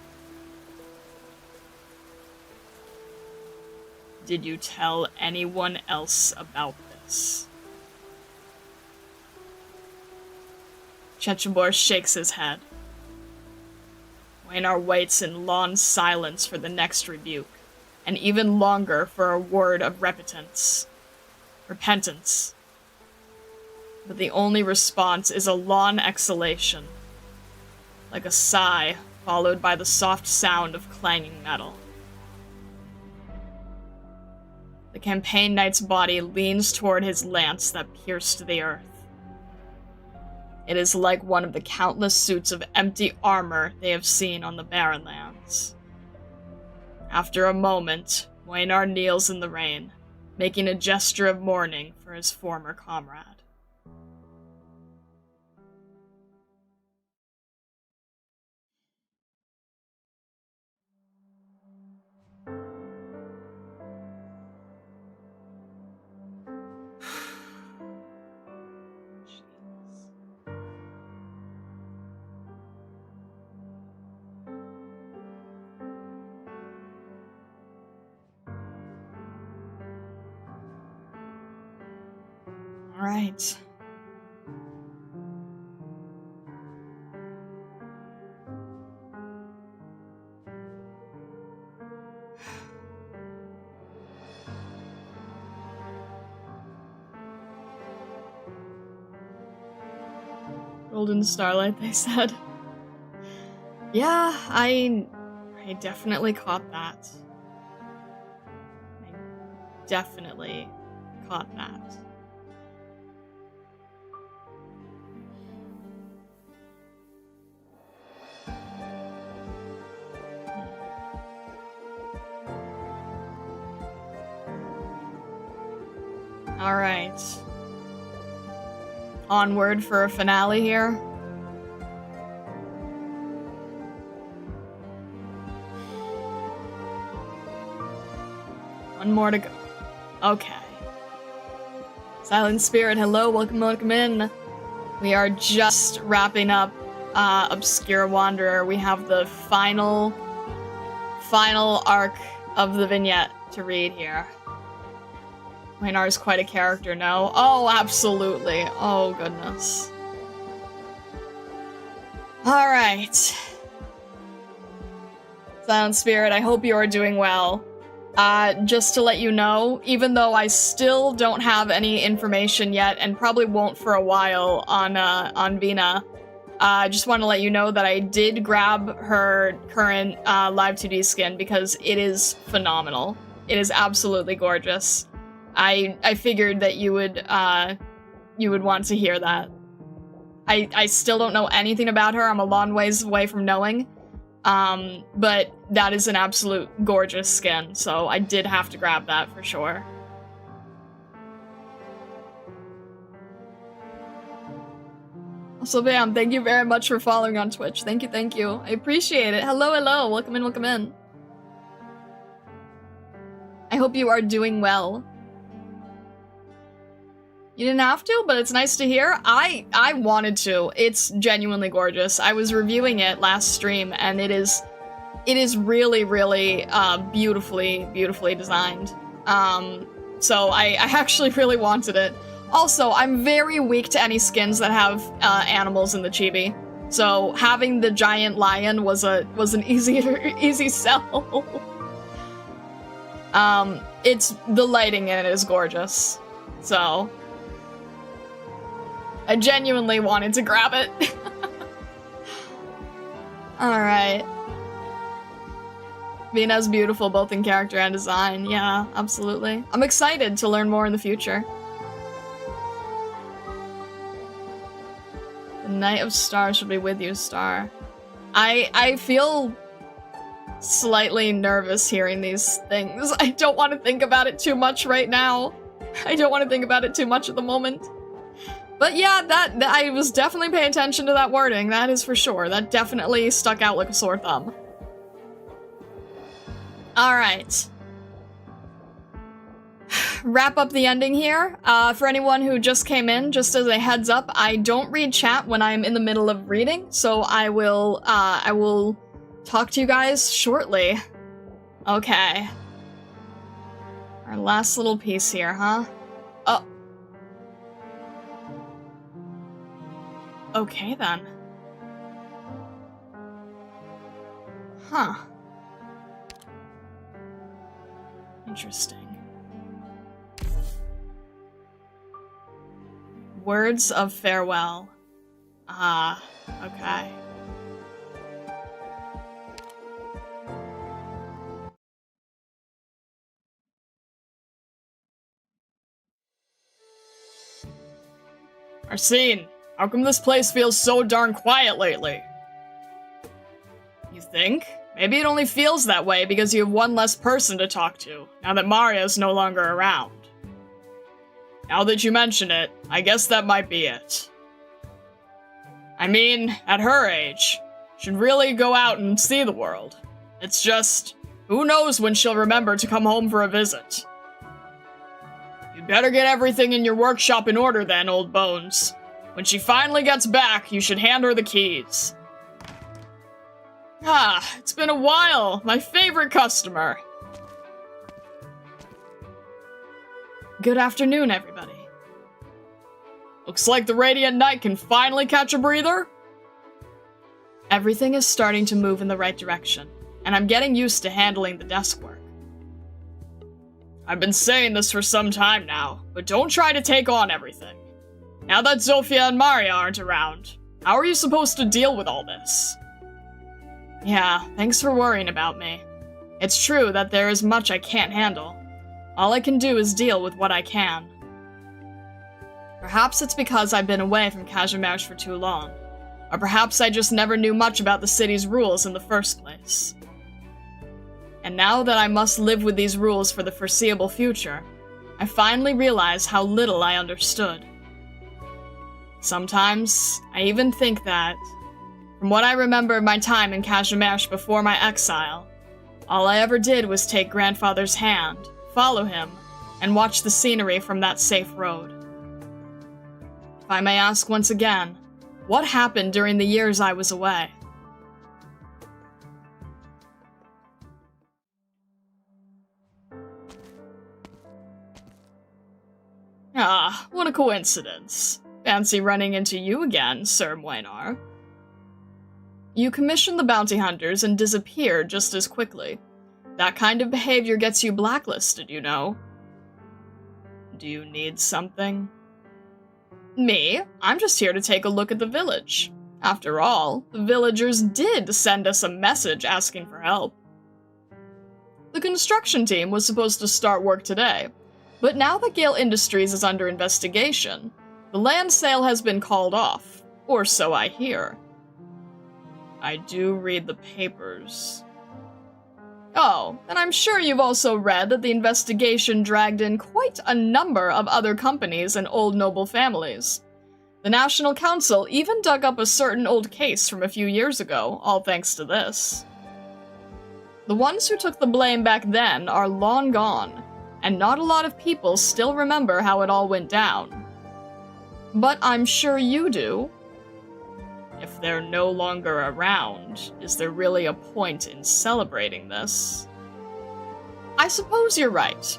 Did you tell anyone else about this? Chechebor shakes his head. Moinar waits in long silence for the next rebuke, and even longer for a word of repentance. But the only response is a long exhalation, like a sigh followed by the soft sound of clanging metal. The campaign knight's body leans toward his lance that pierced the earth. It is like one of the countless suits of empty armor they have seen on the Barren Lands. After a moment, Moinar kneels in the rain, making a gesture of mourning for his former comrade. All right. Golden starlight, they said. Yeah, I definitely caught that. I definitely caught that. All right. Onward for a finale here. One more to go. Okay. Silent Spirit, hello, welcome in. We are just wrapping up Obscure Wanderer. We have the final arc of the vignette to read here. Moinar's quite a character, no? Oh, absolutely. Oh, goodness. Alright. Silent Spirit, I hope you are doing well. Just to let you know, even though I still don't have any information yet, and probably won't for a while on Vina, I just want to let you know that I did grab her current Live 2D skin because it is phenomenal. It is absolutely gorgeous. I figured that you would want to hear that. I still don't know anything about her. I'm a long ways away from knowing. But that is an absolute gorgeous skin, so I did have to grab that for sure. Also, Bam, thank you very much for following on Twitch. Thank you, thank you. I appreciate it. Hello, hello. Welcome in, welcome in. I hope you are doing well. You didn't have to, but it's nice to hear. I wanted to. It's genuinely gorgeous. I was reviewing it last stream, and it is really, really beautifully designed. So I actually really wanted it. Also, I'm very weak to any skins that have animals in the chibi. So having the giant lion was an easy sell. It's the lighting in it is gorgeous. So I genuinely wanted to grab it. Alright. Vina's beautiful both in character and design. Yeah, absolutely. I'm excited to learn more in the future. The Knight of Stars should be with you, Star. I feel slightly nervous hearing these things. I don't want to think about it too much right now. I don't want to think about it too much at the moment. But yeah, that I was definitely paying attention to that wording, that is for sure. That definitely stuck out like a sore thumb. Alright. Wrap up the ending here. For anyone who just came in, just as a heads up, I don't read chat when I'm in the middle of reading, so I will talk to you guys shortly. Okay. Our last little piece here, huh? Oh. Okay, then. Huh. Interesting. Words of farewell. Ah, okay. Arsene, how come this place feels so darn quiet lately? You think? Maybe it only feels that way because you have one less person to talk to, now that Maria's no longer around. Now that you mention it, I guess that might be it. I mean, at her age, she'd really go out and see the world. It's just, who knows when she'll remember to come home for a visit. You'd better get everything in your workshop in order then, old bones. When she finally gets back, you should hand her the keys. Ah, it's been a while, my favorite customer. Good afternoon, everybody. Looks like the Radiant Knight can finally catch a breather. Everything is starting to move in the right direction, and I'm getting used to handling the desk work. I've been saying this for some time now, but don't try to take on everything. Now that Zofia and Maria aren't around, how are you supposed to deal with all this? Yeah, thanks for worrying about me. It's true that there is much I can't handle. All I can do is deal with what I can. Perhaps it's because I've been away from Kazimierz for too long, or perhaps I just never knew much about the city's rules in the first place. And now that I must live with these rules for the foreseeable future, I finally realize how little I understood. Sometimes, I even think that, from what I remember of my time in Kazimierz before my exile, all I ever did was take Grandfather's hand, follow him, and watch the scenery from that safe road. If I may ask once again, what happened during the years I was away? Ah, what a coincidence. Fancy running into you again, Sir Mwynar. You commissioned the bounty hunters and disappeared just as quickly. That kind of behavior gets you blacklisted, you know. Do you need something? Me? I'm just here to take a look at the village. After all, the villagers did send us a message asking for help. The construction team was supposed to start work today, But now that Gale Industries is under investigation, the land sale has been called off, or so I hear. I do read the papers. Oh, and I'm sure you've also read that the investigation dragged in quite a number of other companies and old noble families. The National Council even dug up a certain old case from a few years ago, all thanks to this. The ones who took the blame back then are long gone, and not a lot of people still remember how it all went down. But I'm sure you do. If they're no longer around, is there really a point in celebrating this? I suppose you're right.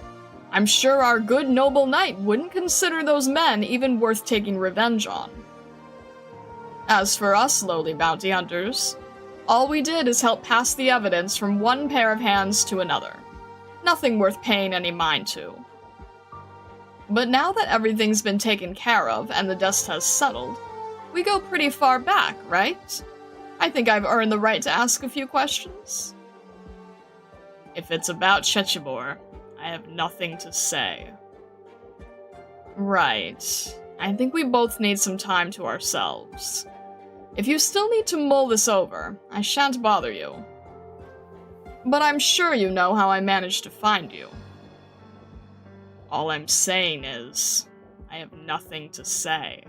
I'm sure our good noble knight wouldn't consider those men even worth taking revenge on. As for us lowly bounty hunters, all we did is help pass the evidence from one pair of hands to another. Nothing worth paying any mind to. But now that everything's been taken care of and the dust has settled, we go pretty far back, right? I think I've earned the right to ask a few questions. If it's about Chechibor, I have nothing to say. Right. I think we both need some time to ourselves. If you still need to mull this over, I shan't bother you. But I'm sure you know how I managed to find you. All I'm saying is, I have nothing to say.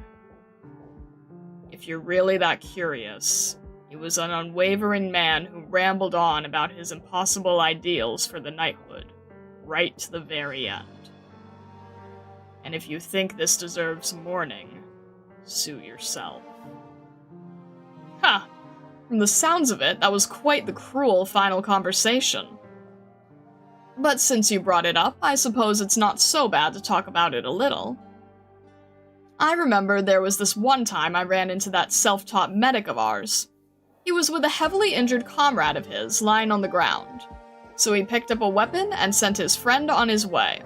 If you're really that curious, he was an unwavering man who rambled on about his impossible ideals for the knighthood, right to the very end. And if you think this deserves mourning, sue yourself. Ha! From the sounds of it, that was quite the cruel final conversation. But since you brought it up, I suppose it's not so bad to talk about it a little. I remember there was this one time I ran into that self-taught medic of ours. He was with a heavily injured comrade of his lying on the ground, so he picked up a weapon and sent his friend on his way.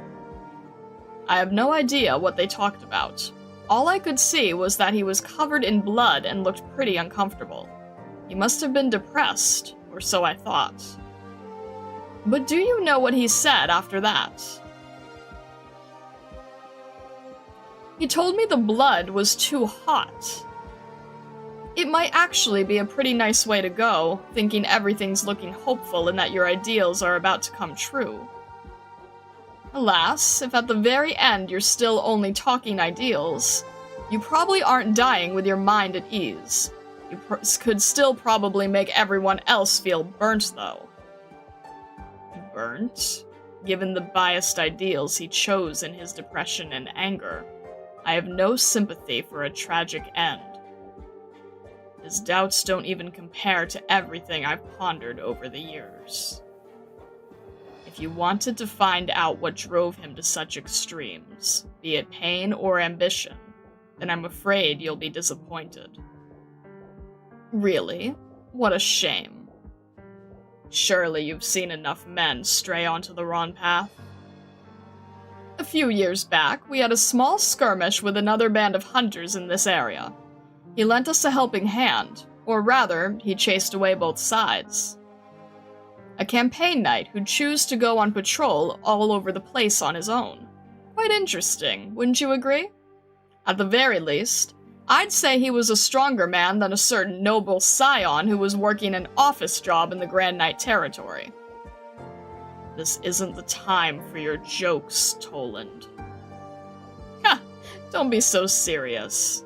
I have no idea what they talked about. All I could see was that he was covered in blood and looked pretty uncomfortable. He must have been depressed, or so I thought. But do you know what he said after that? He told me the blood was too hot. It might actually be a pretty nice way to go, thinking everything's looking hopeful and that your ideals are about to come true. Alas, if at the very end you're still only talking ideals, you probably aren't dying with your mind at ease. You could still probably make everyone else feel burnt, though. Burnt? Given the biased ideals he chose in his depression and anger, I have no sympathy for a tragic end. His doubts don't even compare to everything I've pondered over the years. If you wanted to find out what drove him to such extremes, be it pain or ambition, then I'm afraid you'll be disappointed. Really? What a shame. Surely you've seen enough men stray onto the wrong path. A few years back, we had a small skirmish with another band of hunters in this area. He lent us a helping hand, or rather, he chased away both sides. A campaign knight who'd choose to go on patrol all over the place on his own. Quite interesting, wouldn't you agree? At the very least, I'd say he was a stronger man than a certain noble scion who was working an office job in the Grand Knight territory. This isn't the time for your jokes, Toland. Ha! Don't be so serious.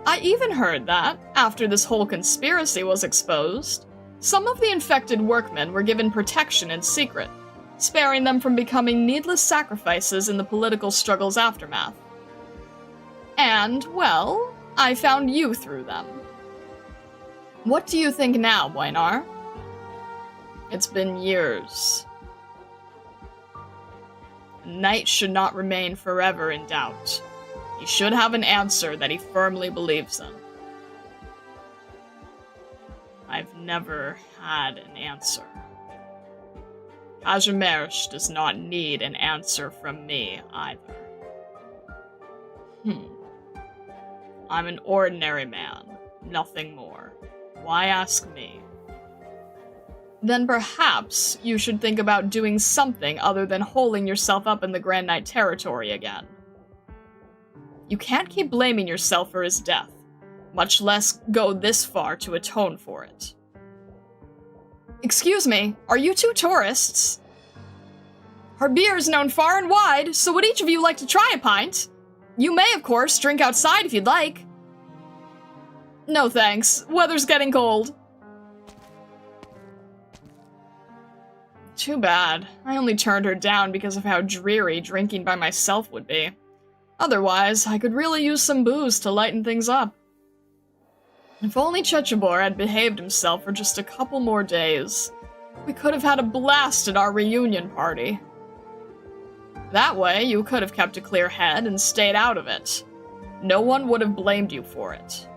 I even heard that, after this whole conspiracy was exposed, some of the infected workmen were given protection in secret, sparing them from becoming needless sacrifices in the political struggle's aftermath. And, well, I found you through them. What do you think now, Buenar? It's been years. A knight should not remain forever in doubt. He should have an answer that he firmly believes in. I've never had an answer. Kazimirsh does not need an answer from me, either. I'm an ordinary man, nothing more. Why ask me? then perhaps you should think about doing something other than holding yourself up in the Grand Knight territory again. You can't keep blaming yourself for his death, much less go this far to atone for it. Excuse me, are you two tourists? Our beer is known far and wide, so would each of you like to try a pint? You may, of course, drink outside if you'd like. No thanks, weather's getting cold. Too bad. I only turned her down because of how dreary drinking by myself would be. Otherwise, I could really use some booze to lighten things up. If only Chechibor had behaved himself for just a couple more days, we could have had a blast at our reunion party. That way, you could have kept a clear head and stayed out of it. No one would have blamed you for it.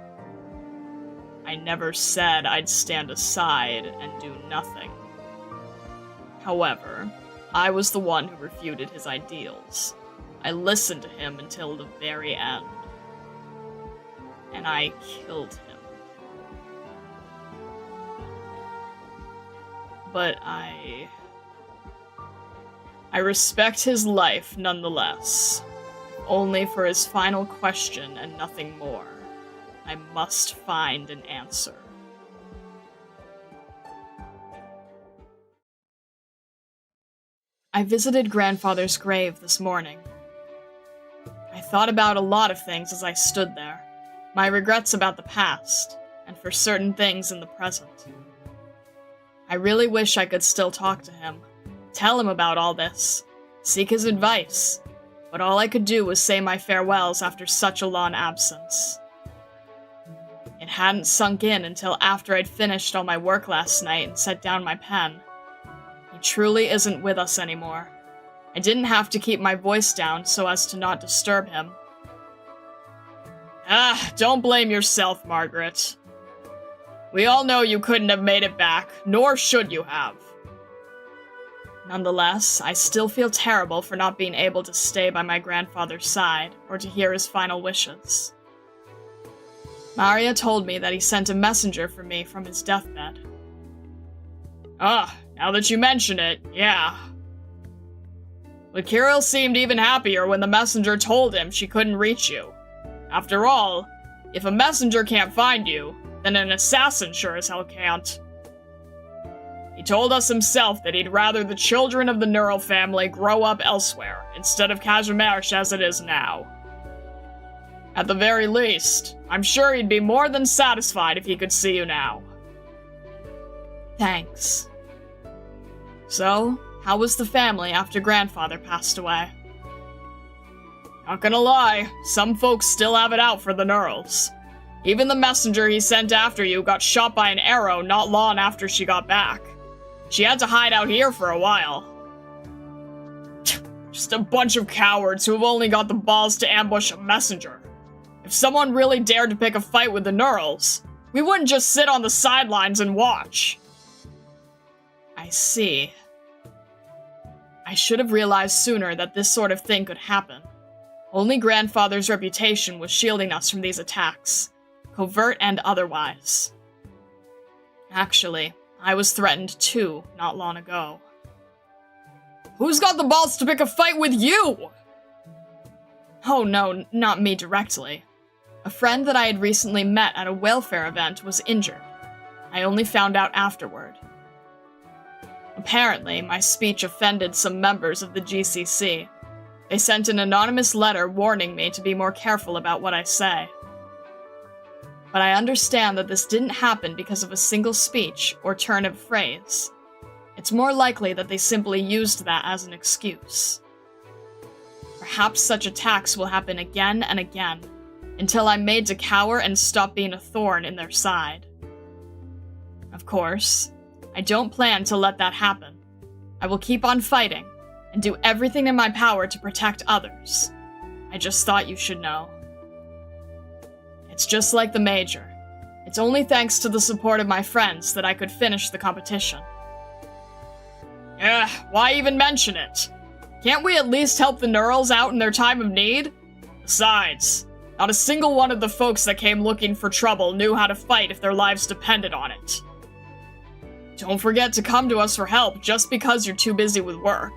I never said I'd stand aside and do nothing. However, I was the one who refuted his ideals. I listened to him until the very end. And I killed him. But I respect his life nonetheless. Only for his final question and nothing more. I must find an answer. I visited Grandfather's grave this morning. I thought about a lot of things as I stood there. My regrets about the past, and for certain things in the present. I really wish I could still talk to him, tell him about all this, seek his advice, but all I could do was say my farewells after such a long absence. It hadn't sunk in until after I'd finished all my work last night and set down my pen. He truly isn't with us anymore. I didn't have to keep my voice down so as to not disturb him. Don't blame yourself, Margaret. We all know you couldn't have made it back, nor should you have. Nonetheless, I still feel terrible for not being able to stay by my grandfather's side, or to hear his final wishes. Maria told me that he sent a messenger for me from his deathbed. Now that you mention it, yeah. But Kirill seemed even happier when the messenger told him she couldn't reach you. After all, if a messenger can't find you, then an assassin sure as hell can't. He told us himself that he'd rather the children of the Neural family grow up elsewhere, instead of Kazimierz as it is now. At the very least, I'm sure he'd be more than satisfied if he could see you now. Thanks. So, how was the family after Grandfather passed away? Not gonna lie, some folks still have it out for the Neurals. Even the messenger he sent after you got shot by an arrow not long after she got back. She had to hide out here for a while. Just a bunch of cowards who have only got the balls to ambush a messenger. If someone really dared to pick a fight with the Neurals, we wouldn't just sit on the sidelines and watch. I see. I should have realized sooner that this sort of thing could happen. Only Grandfather's reputation was shielding us from these attacks, covert and otherwise. Actually, I was threatened too, not long ago. Who's got the balls to pick a fight with you? Oh no, not me directly. A friend that I had recently met at a welfare event was injured. I only found out afterward. Apparently, my speech offended some members of the GCC. They sent an anonymous letter warning me to be more careful about what I say. But I understand that this didn't happen because of a single speech or turn of phrase. It's more likely that they simply used that as an excuse. Perhaps such attacks will happen again and again, until I'm made to cower and stop being a thorn in their side. Of course, I don't plan to let that happen. I will keep on fighting, and do everything in my power to protect others. I just thought you should know. It's just like the Major. It's only thanks to the support of my friends that I could finish the competition. Why even mention it? Can't we at least help the Neurals out in their time of need? Besides, not a single one of the folks that came looking for trouble knew how to fight if their lives depended on it. Don't forget to come to us for help just because you're too busy with work.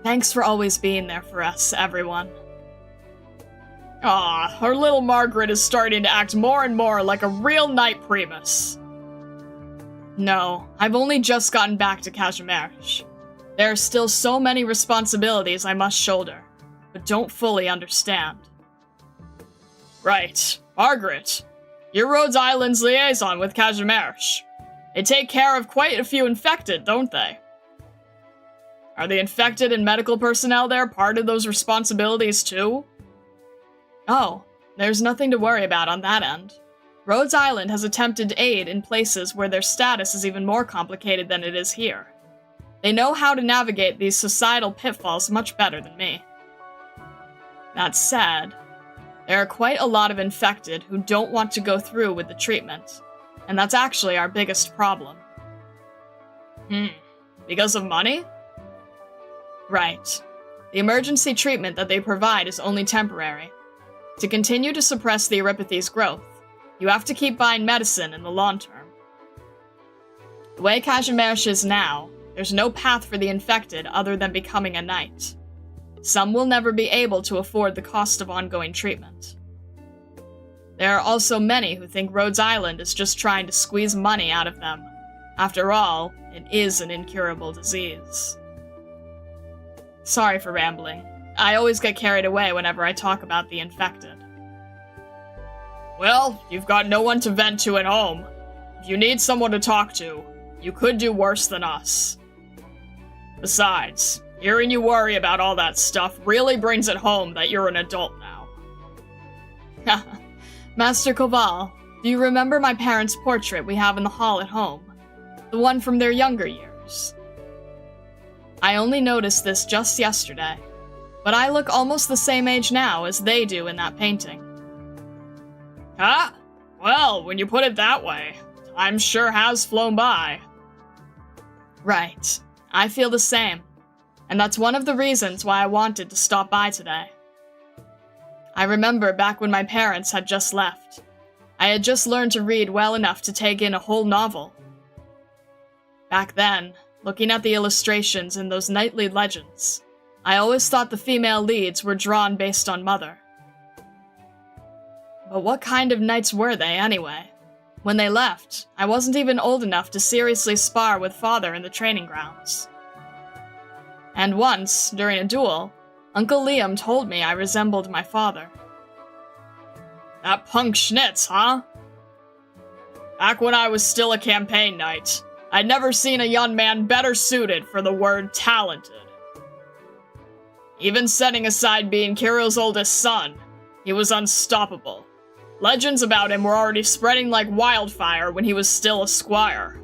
Thanks for always being there for us, everyone. Ah, our little Margaret is starting to act more and more like a real knight primus. No, I've only just gotten back to Kazimierz. There are still so many responsibilities I must shoulder, but don't fully understand. Right, Margaret. You're Rhodes Island's liaison with Kazimierz. They take care of quite a few infected, don't they? Are the infected and medical personnel there part of those responsibilities too? Oh, there's nothing to worry about on that end. Rhodes Island has attempted to aid in places where their status is even more complicated than it is here. They know how to navigate these societal pitfalls much better than me. That said, there are quite a lot of infected who don't want to go through with the treatment, and that's actually our biggest problem. Because of money? Right. The emergency treatment that they provide is only temporary. To continue to suppress the Euripathy's growth, you have to keep buying medicine in the long term. The way Kazimierz is now, there's no path for the infected other than becoming a knight. Some will never be able to afford the cost of ongoing treatment. There are also many who think Rhodes Island is just trying to squeeze money out of them. After all, it is an incurable disease. Sorry for rambling. I always get carried away whenever I talk about the infected. Well, you've got no one to vent to at home. If you need someone to talk to, you could do worse than us. Besides, hearing you worry about all that stuff really brings it home that you're an adult now. Master Koval, do you remember my parents' portrait we have in the hall at home? The one from their younger years? I only noticed this just yesterday, but I look almost the same age now as they do in that painting. Huh? Well, when you put it that way, time sure has flown by. Right. I feel the same, and that's one of the reasons why I wanted to stop by today. I remember back when my parents had just left. I had just learned to read well enough to take in a whole novel. Back then, looking at the illustrations in those knightly legends, I always thought the female leads were drawn based on mother. But what kind of knights were they, anyway? When they left, I wasn't even old enough to seriously spar with father in the training grounds. And once, during a duel, Uncle Liam told me I resembled my father. That punk Schnitz, huh? Back when I was still a campaign knight, I'd never seen a young man better suited for the word talented. Even setting aside being Kirill's oldest son, he was unstoppable. Legends about him were already spreading like wildfire when he was still a squire.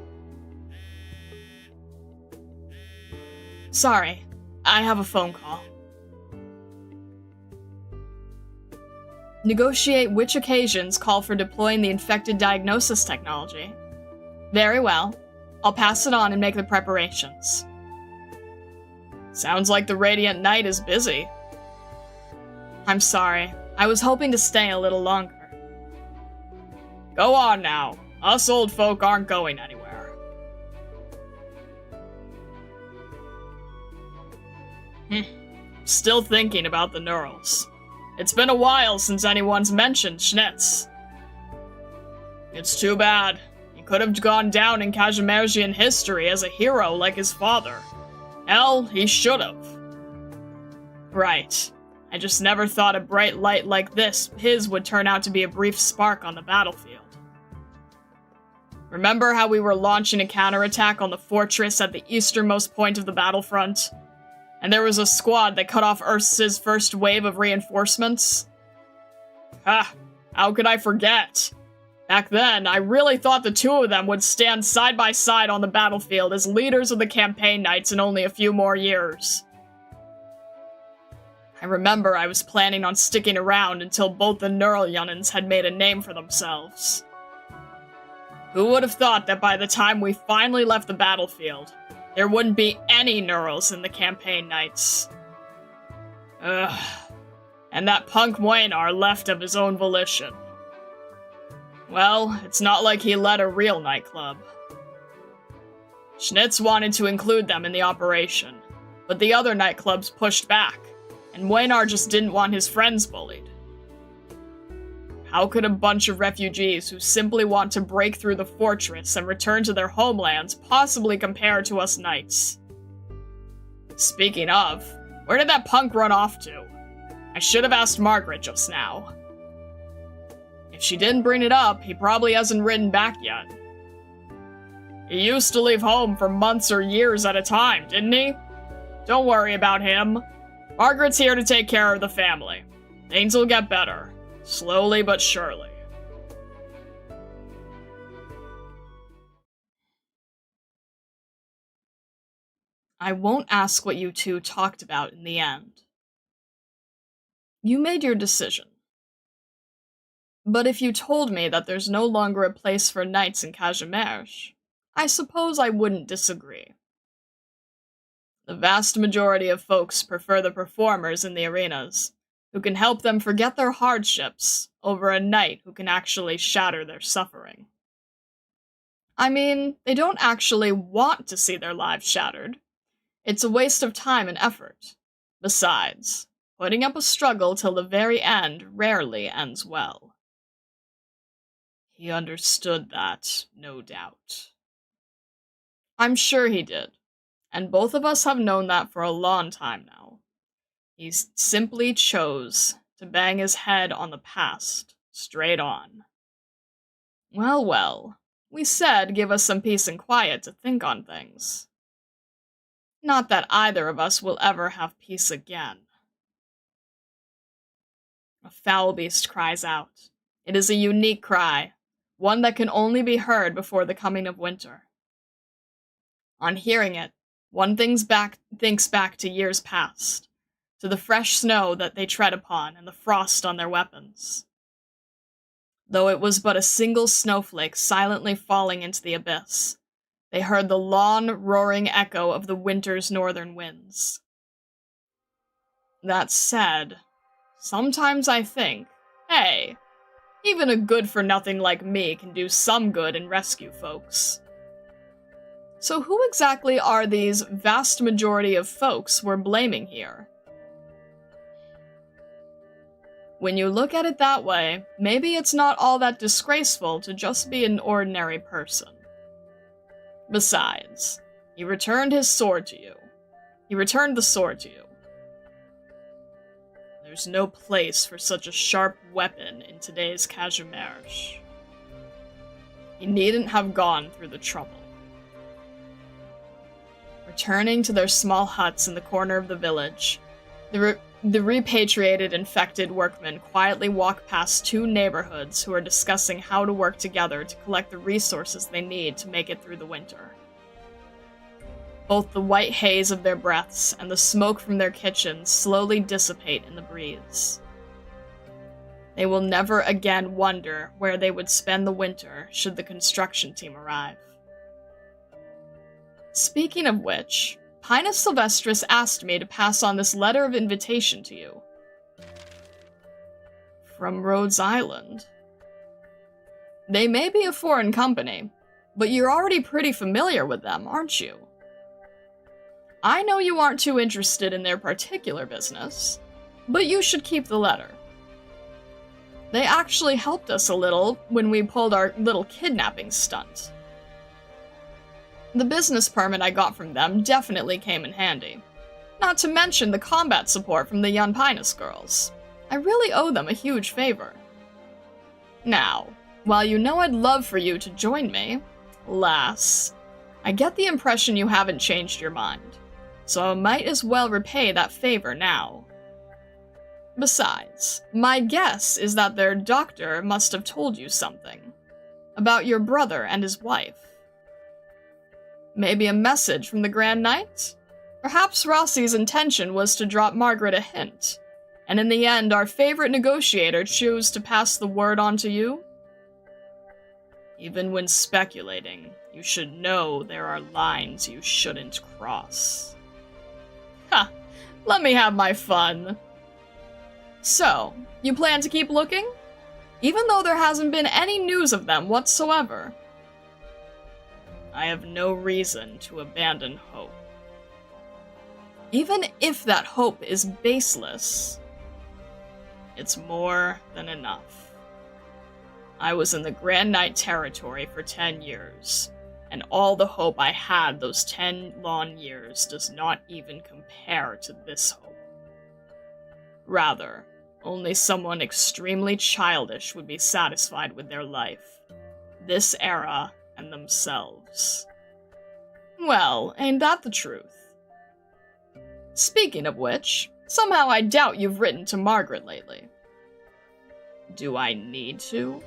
Sorry, I have a phone call. Negotiate which occasions call for deploying the infected diagnosis technology. Very well. I'll pass it on and make the preparations. Sounds like the Radiant Knight is busy. I'm sorry. I was hoping to stay a little longer. Go on now. Us old folk aren't going anywhere. Still thinking about the neurals. It's been a while since anyone's mentioned Schnitz. It's too bad. He could have gone down in Kazimierzian history as a hero like his father. Hell, he should have. Right. I just never thought a bright light like this, his, would turn out to be a brief spark on the battlefield. Remember how we were launching a counterattack on the fortress at the easternmost point of the battlefront? And there was a squad that cut off Earth's first wave of reinforcements? Ha! How could I forget? Back then, I really thought the two of them would stand side by side on the battlefield as leaders of the campaign knights in only a few more years. I remember I was planning on sticking around until both the Neural Yunnins had made a name for themselves. Who would have thought that by the time we finally left the battlefield, there wouldn't be any Neurals in the campaign knights? Ugh. And that punk Moenar left of his own volition. Well, it's not like he led a real nightclub. Schnitz wanted to include them in the operation, but the other nightclubs pushed back, and Waynar just didn't want his friends bullied. How could a bunch of refugees who simply want to break through the fortress and return to their homelands possibly compare to us knights? Speaking of, where did that punk run off to? I should have asked Margaret just now. If she didn't bring it up, he probably hasn't ridden back yet. He used to leave home for months or years at a time, didn't he? Don't worry about him. Margaret's here to take care of the family. Things will get better, slowly but surely. I won't ask what you two talked about in the end. You made your decision. But if you told me that there's no longer a place for knights in Kazimierz, I suppose I wouldn't disagree. The vast majority of folks prefer the performers in the arenas, who can help them forget their hardships over a knight who can actually shatter their suffering. I mean, they don't actually want to see their lives shattered. It's a waste of time and effort. Besides, putting up a struggle till the very end rarely ends well. He understood that, no doubt. I'm sure he did, and both of us have known that for a long time now. He simply chose to bang his head on the past, straight on. Well, well, we said give us some peace and quiet to think on things. Not that either of us will ever have peace again. A foul beast cries out. It is a unique cry, one that can only be heard before the coming of winter. On hearing it, one thinks back to years past, to the fresh snow that they tread upon and the frost on their weapons. Though it was but a single snowflake silently falling into the abyss, they heard the long, roaring echo of the winter's northern winds. That said, sometimes I think, hey, even a good-for-nothing like me can do some good and rescue folks. So who exactly are these vast majority of folks we're blaming here? When you look at it that way, maybe it's not all that disgraceful to just be an ordinary person. Besides, he returned his sword to you. He returned the sword to you. There's no place for such a sharp weapon in today's Kazimierz. He needn't have gone through the trouble. Returning to their small huts in the corner of the village, the repatriated infected workmen quietly walk past two neighborhoods who are discussing how to work together to collect the resources they need to make it through the winter. Both the white haze of their breaths and the smoke from their kitchens slowly dissipate in the breeze. They will never again wonder where they would spend the winter should the construction team arrive. Speaking of which, Pinus Sylvestris asked me to pass on this letter of invitation to you. From Rhodes Island. They may be a foreign company, but you're already pretty familiar with them, aren't you? I know you aren't too interested in their particular business, but you should keep the letter. They actually helped us a little when we pulled our little kidnapping stunt. The business permit I got from them definitely came in handy. Not to mention the combat support from the young Pinus girls. I really owe them a huge favor. Now, while you know I'd love for you to join me, lass, I get the impression you haven't changed your mind, so I might as well repay that favor now. Besides, my guess is that their doctor must have told you something about your brother and his wife. Maybe a message from the Grand Knight? Perhaps Rossi's intention was to drop Margaret a hint, and in the end our favorite negotiator chose to pass the word on to you? Even when speculating, you should know there are lines you shouldn't cross. Ha! Let me have my fun. So, you plan to keep looking? Even though there hasn't been any news of them whatsoever. I have no reason to abandon hope. Even if that hope is baseless, it's more than enough. I was in the Grand Knight territory for 10 years, and all the hope I had those 10 long years does not even compare to this hope. Rather, only someone extremely childish would be satisfied with their life, this era, and themselves. Well, ain't that the truth? Speaking of which, somehow I doubt you've written to Margaret lately. Do I need to?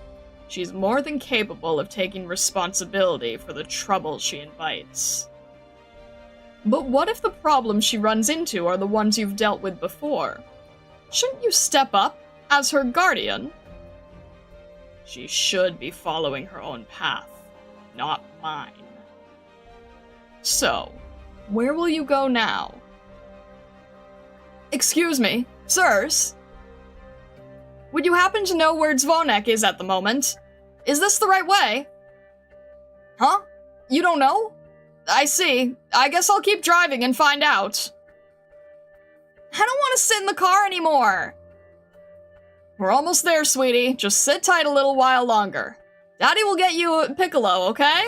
She's more than capable of taking responsibility for the trouble she invites. But what if the problems she runs into are the ones you've dealt with before? Shouldn't you step up as her guardian? She should be following her own path, not mine. So, where will you go now? Excuse me, sirs? Would you happen to know where Zvonek is at the moment? Is this the right way? Huh? You don't know? I see. I guess I'll keep driving and find out. I don't want to sit in the car anymore. We're almost there, sweetie. Just sit tight a little while longer. Daddy will get you a piccolo, okay?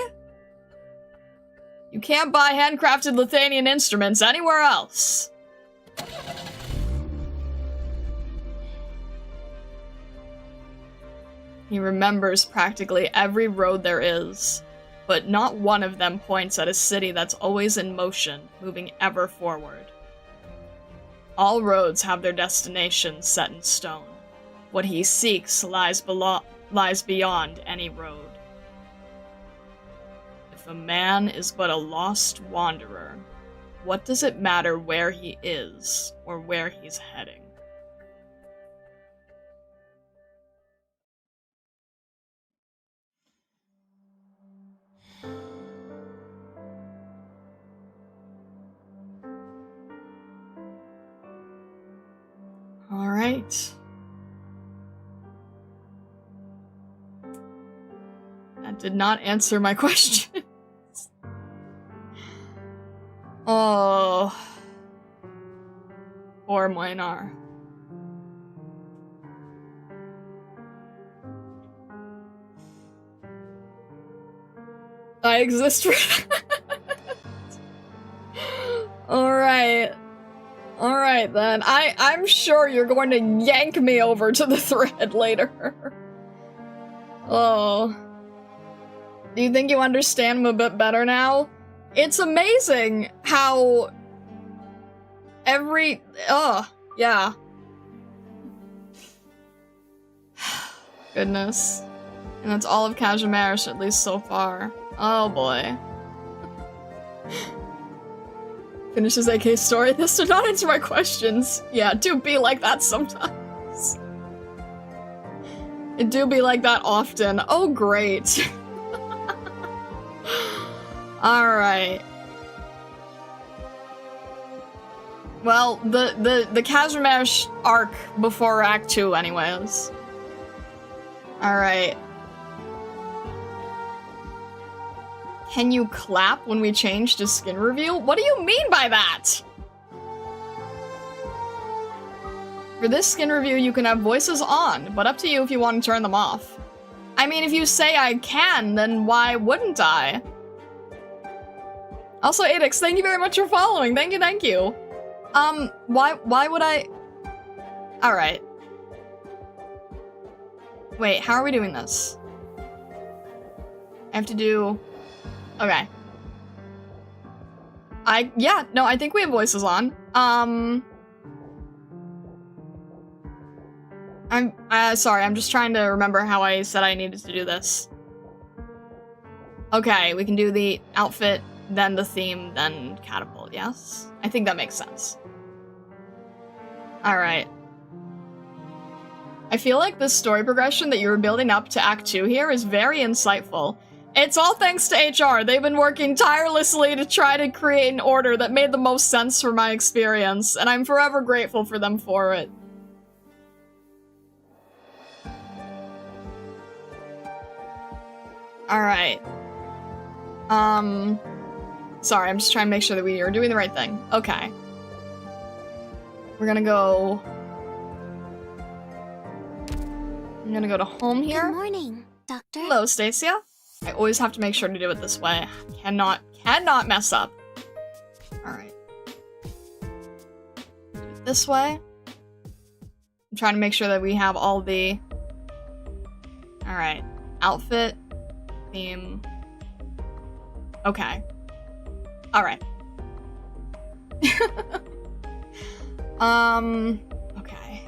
You can't buy handcrafted Lithuanian instruments anywhere else. He remembers practically every road there is, but not one of them points at a city that's always in motion, moving ever forward. All roads have their destinations set in stone. What he seeks lies beyond any road. If a man is but a lost wanderer, what does it matter where he is or where he's heading? All right. That did not answer my question. Oh. Poor Moinar. I exist for Alright. Alright then. I'm sure you're going to yank me over to the thread later. Oh. Do you think you understand him a bit better now? It's amazing how yeah. Goodness. And that's all of Kazimierz, at least so far. Oh boy. Finishes AK's story. This did not answer my questions. Yeah, do be like that sometimes. It do be like that often. Oh, great. Alright. Well, the Kazimierz arc before Act 2 anyways. Alright. Can you clap when we change to skin reveal? What do you mean by that? For this skin review, you can have voices on, but up to you if you want to turn them off. I mean, if you say I can, then why wouldn't I? Also, Adix, thank you very much for following. Thank you. Why would I? Alright. Wait, how are we doing this? I have to do... Okay. Yeah, no, I think we have voices on. I'm sorry, I'm just trying to remember how I said I needed to do this. Okay, we can do the outfit, then the theme, then catapult, yes? I think that makes sense. Alright. I feel like this story progression that you were building up to Act 2 here is very insightful. It's all thanks to HR. They've been working tirelessly to try to create an order that made the most sense for my experience, and I'm forever grateful for them for it. Alright. Sorry, I'm just trying to make sure that we are doing the right thing. Okay. We're gonna go... I'm gonna go to home here. Good morning, Doctor. Hello, Stacia. I always have to make sure to do it this way. Cannot mess up. Alright. Do it this way. I'm trying to make sure that we have all the... Alright. Outfit. Theme. Okay. Alright. Okay.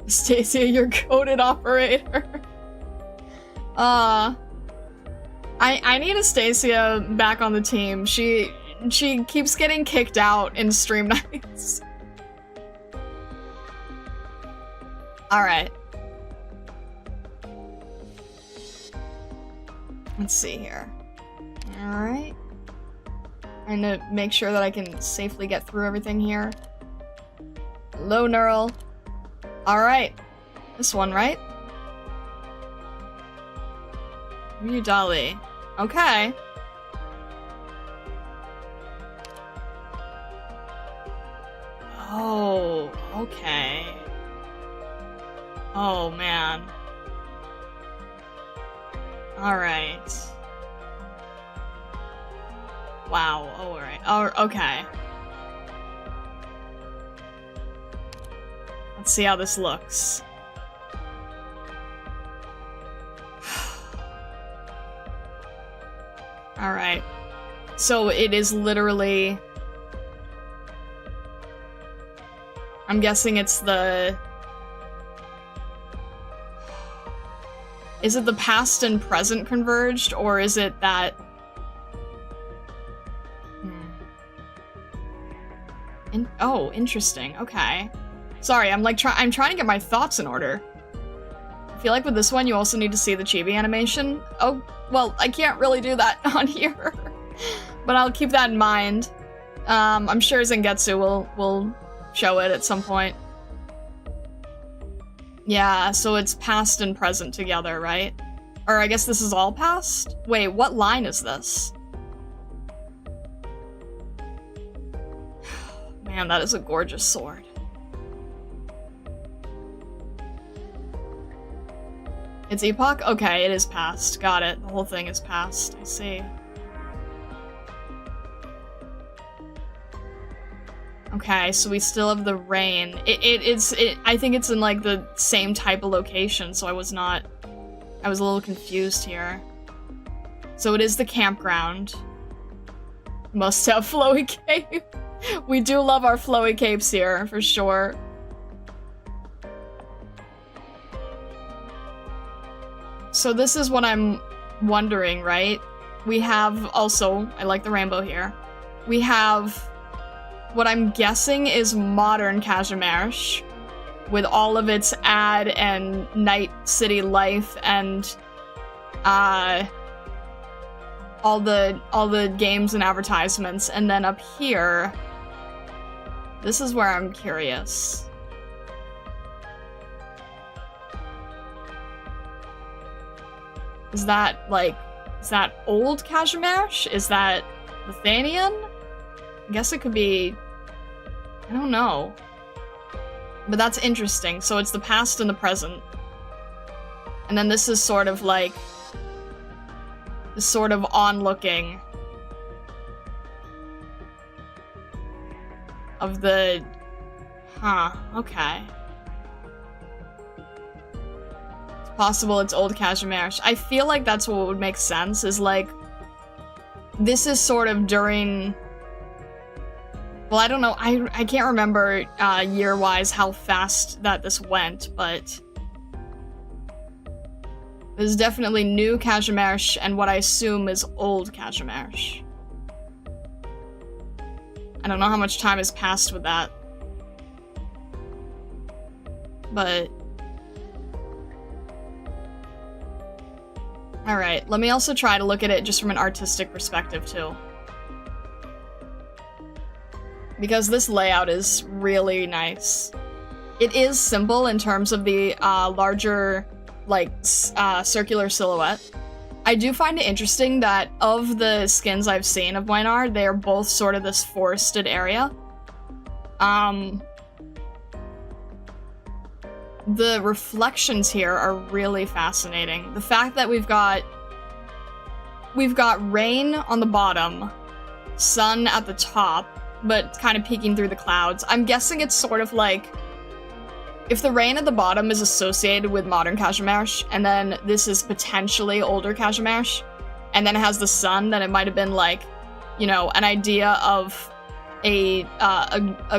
Stacia, you're coded operator. I need a Stacia back on the team. She keeps getting kicked out in stream nights. Alright. Let's see here. Alright. Trying to make sure that I can safely get through everything here. Hello, Neural. Alright. This one, right? You Dolly. Okay. Oh, okay. Oh, man. Alright. Wow, alright. Oh, okay. Let's see how this looks. Alright. So it is literally... I'm guessing it's the... Is it the past and present converged, or is it that... Oh, interesting. Okay. Sorry, I'm trying to get my thoughts in order. I feel like with this one, you also need to see the chibi animation. Oh, well, I can't really do that on here. But I'll keep that in mind. I'm sure Zangetsu will show it at some point. Yeah, so it's past and present together, right? Or I guess this is all past? Wait, what line is this? Man, that is a gorgeous sword. It's Epoch? Okay, it is past. Got it. The whole thing is past. I see. Okay, so we still have the rain. I think it's in like the same type of location, so I was a little confused here. So it is the campground. Must have flowy cape. We do love our flowy capes here, for sure. So this is what I'm wondering, right? We have also, I like the rainbow here. We have what I'm guessing is modern Kazimierz with all of its ad and night city life and all the games and advertisements. And then up here, this is where I'm curious. Is that old Kazimierz? Is that Lithuanian? I guess it could be... I don't know. But that's interesting. So it's the past and the present. And then this is sort of like... this sort of onlooking of the... Huh, okay. It's possible it's old Kazimierz. I feel like that's what would make sense, is like... This is sort of during... Well, I don't know. I can't remember year-wise how fast that this went, but... There's definitely new Kazimierz and what I assume is old Kazimierz. I don't know how much time has passed with that. But... Alright, let me also try to look at it just from an artistic perspective, too. Because this layout is really nice. It is simple in terms of the larger, like, circular silhouette. I do find it interesting that of the skins I've seen of Waynar, they are both sort of this forested area. The reflections here are really fascinating. The fact that we've got rain on the bottom, sun at the top, but kind of peeking through the clouds. I'm guessing it's sort of like if the rain at the bottom is associated with modern Kazimierz, and then this is potentially older Kazimierz, and then it has the sun, then it might have been like, you know, an idea of a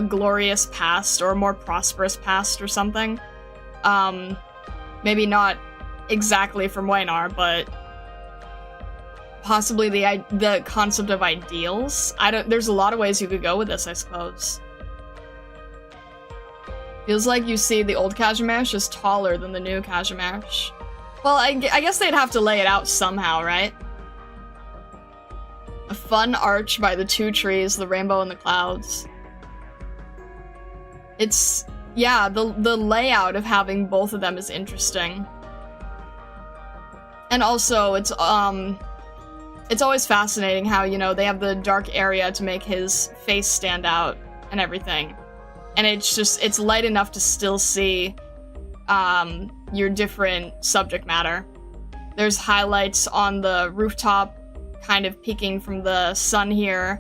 glorious past or a more prosperous past or something. Maybe not exactly from Waynar, but possibly the concept of ideals. There's a lot of ways you could go with this, I suppose. Feels like you see the old Kazimierz is taller than the new Kazimierz. Well, I guess they'd have to lay it out somehow, right? A fun arch by the two trees, the rainbow and the clouds. It's, yeah, the layout of having both of them is interesting. And also, it's always fascinating how, you know, they have the dark area to make his face stand out and everything. And it's light enough to still see your different subject matter. There's highlights on the rooftop, kind of peeking from the sun here.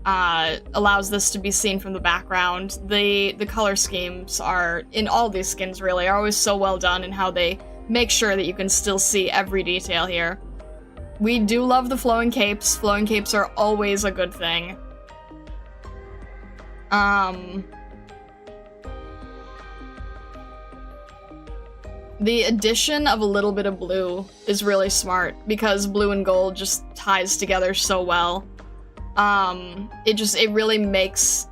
Allows this to be seen from the background. The color schemes are, in all these skins really, are always so well done in how they make sure that you can still see every detail here. We do love the flowing capes. Flowing capes are always a good thing. The addition of a little bit of blue is really smart because blue and gold just ties together so well. It really makes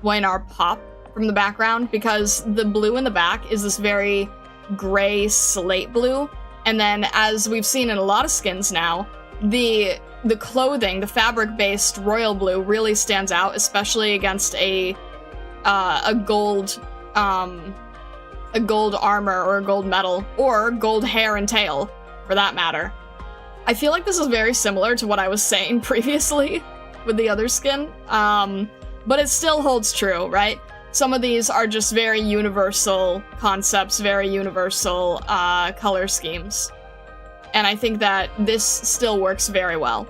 Waynar pop from the background because the blue in the back is this very gray slate blue, and then as we've seen in a lot of skins now, the clothing, the fabric-based royal blue really stands out, especially against a gold armor or a gold medal or gold hair and tail for that matter. I feel like this is very similar to what I was saying previously with the other skin, but it still holds true, right? Some of these are just very universal concepts, very universal color schemes. And I think that this still works very well.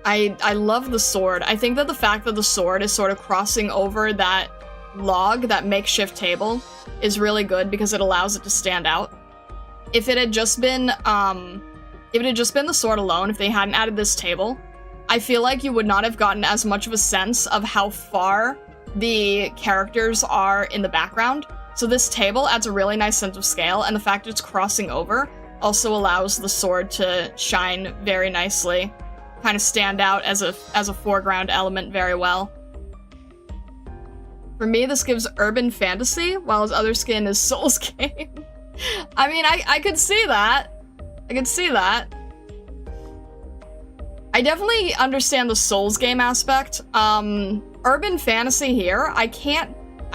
I love the sword. I think that the fact that the sword is sort of crossing over that log, that makeshift table, is really good because it allows it to stand out. If it had just been the sword alone, if they hadn't added this table, I feel like you would not have gotten as much of a sense of how far the characters are in the background. So this table adds a really nice sense of scale, and the fact it's crossing over also allows the sword to shine very nicely, kind of stand out as a foreground element very well. For me, this gives urban fantasy, while his other skin is Souls game. I mean, I could see that. I could see that. I definitely understand the Souls game aspect. Urban fantasy here, I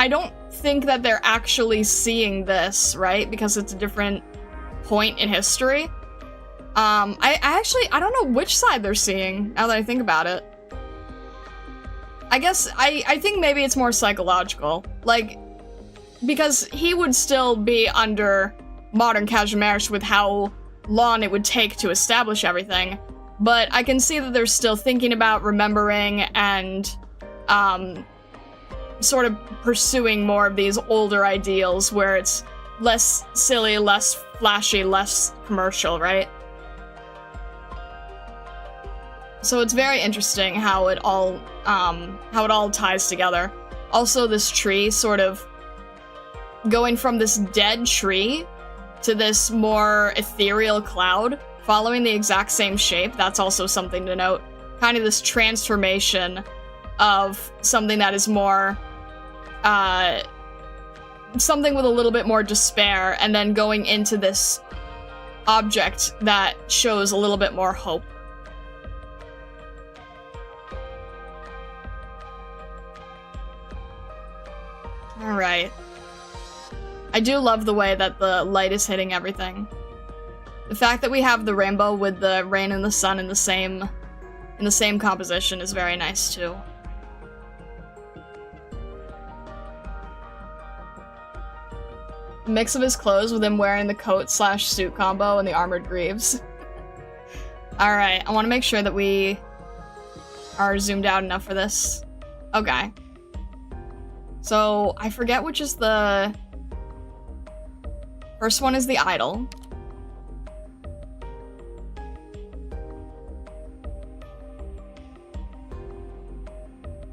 don't think that they're actually seeing this, right? Because it's a different point in history. I don't know which side they're seeing, now that I think about it. I guess, I think maybe it's more psychological. Like, because he would still be under modern Kazimierz with how long it would take to establish everything. But I can see that they're still thinking about remembering and, sort of pursuing more of these older ideals where it's less silly, less flashy, less commercial, right? So it's very interesting how it all ties together. Also, this tree sort of going from this dead tree to this more ethereal cloud, following the exact same shape, that's also something to note. Kind of this transformation of something that is more, something with a little bit more despair, and then going into this object that shows a little bit more hope. Alright. I do love the way that the light is hitting everything. The fact that we have the rainbow with the rain and the sun in the same composition is very nice too. Mix of his clothes with him wearing the coat/suit combo and the armored greaves. Alright, I want to make sure that we are zoomed out enough for this. Okay. So, I forget which is the... First one is the idol.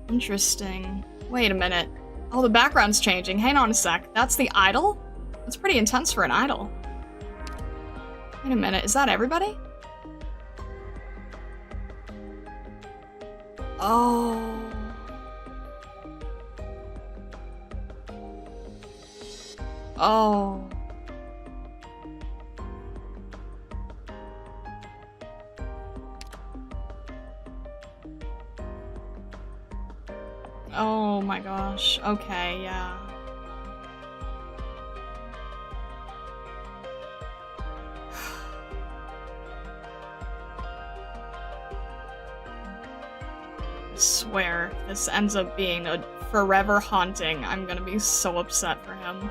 Interesting. Wait a minute. Oh, the background's changing. Hang on a sec. That's the idol? That's pretty intense for an idol. Wait a minute. Is that everybody? Oh. Oh. Oh my gosh. Okay, yeah. I swear, if this ends up being a forever haunting, I'm gonna be so upset for him.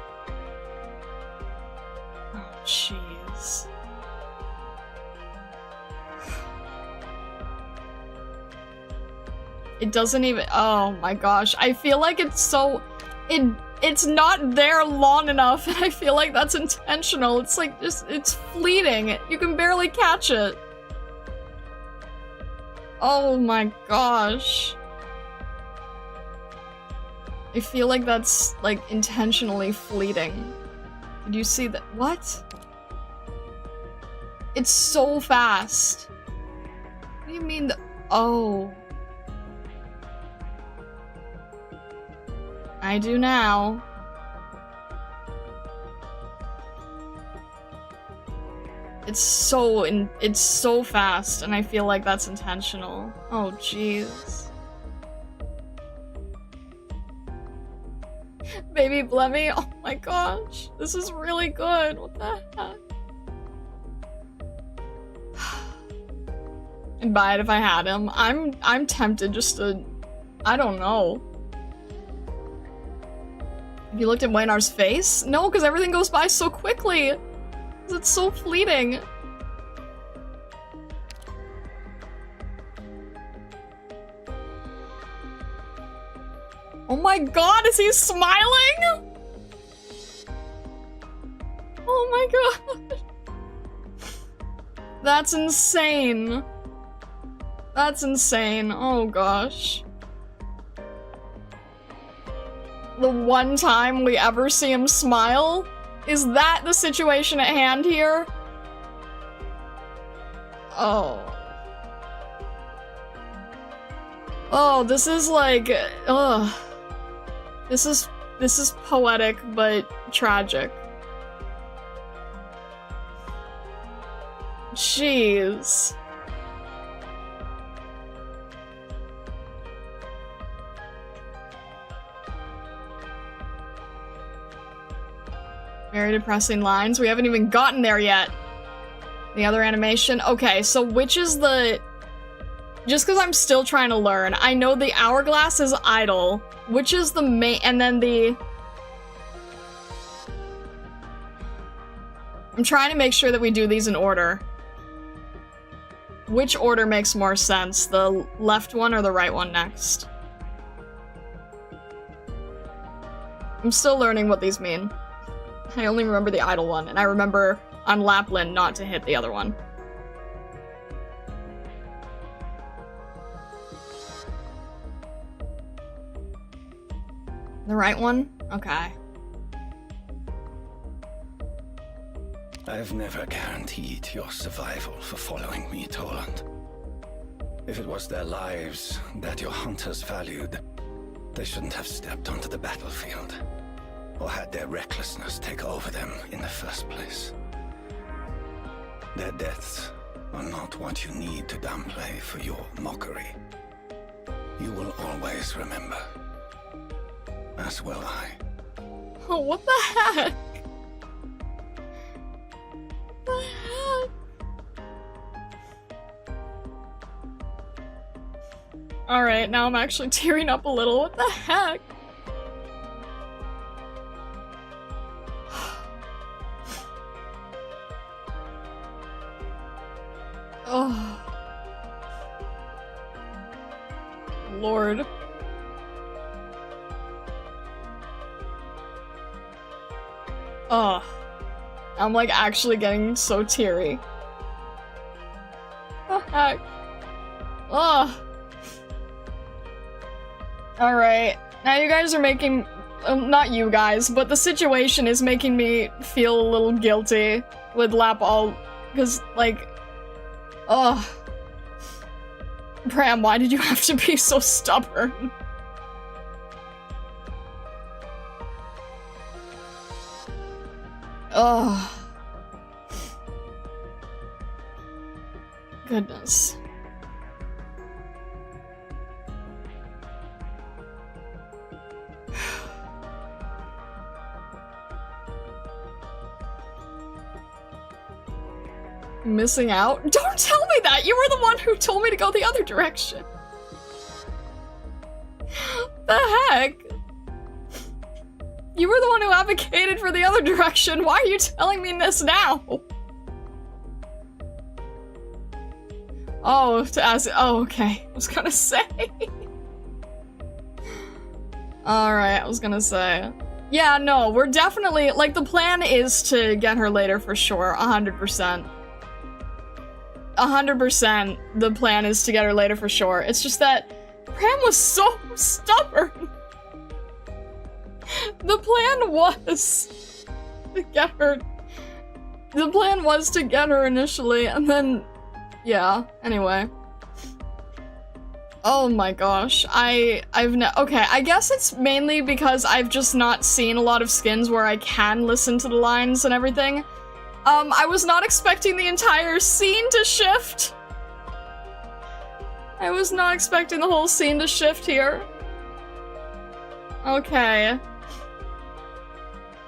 Oh, jeez. It doesn't even- oh my gosh. I feel like it's so- it's not there long enough, and I feel like that's intentional. It's like just- it's fleeting. You can barely catch it. Oh my gosh. I feel like that's, like, intentionally fleeting. Did you see that? What? It's so fast. What do you mean the- oh. I do now. It's so fast, and I feel like that's intentional. Oh, jeez. Baby Blemmy, oh my gosh. This is really good. What the heck? I'd buy it if I had him. I'm tempted just to... I don't know. Have you looked at Waynar's face? No, because everything goes by so quickly. It's so fleeting. Oh my god, is he smiling? Oh my god. That's insane. That's insane. Oh gosh. The one time we ever see him smile? Is that the situation at hand here? Oh. Oh, this is like, ugh. This is poetic, but tragic. Jeez. Very depressing lines. We haven't even gotten there yet. The other animation. Okay, so which is the... Just because I'm still trying to learn. I know the hourglass is idle. Which is the main... And then the... I'm trying to make sure that we do these in order. Which order makes more sense? The left one or the right one next? I'm still learning what these mean. I only remember the idle one, and I remember on Lapland not to hit the other one. The right one? Okay. I've never guaranteed your survival for following me, Toland. If it was their lives that your hunters valued, they shouldn't have stepped onto the battlefield, or had their recklessness take over them in the first place. Their deaths are not what you need to downplay for your mockery. You will always remember. As will I. Oh, what the heck? Alright, now I'm actually tearing up a little. What the heck? Oh. Lord. Oh. I'm like actually getting so teary. What the heck? Oh. Alright. Now you guys are making... not you guys, but the situation is making me feel a little guilty with Lap all... because, like... Ugh. Pram, why did you have to be so stubborn? Ugh. Goodness. Missing out? Don't tell me that! You were the one who told me to go the other direction. The heck? You were the one who advocated for the other direction. Why are you telling me this now? Oh, to ask- oh, okay. I was gonna say. Alright, I was gonna say. Yeah, no, we're definitely- like, the plan is to get her later for sure, 100%. 100% the plan is to get her later for sure. It's just that Pram was so stubborn. The plan was to get her. The plan was to get her initially, and then, yeah. Anyway. Oh my gosh, okay, I guess it's mainly because I've just not seen a lot of skins where I can listen to the lines and everything. I was not expecting the entire scene to shift. I was not expecting the whole scene to shift here. Okay.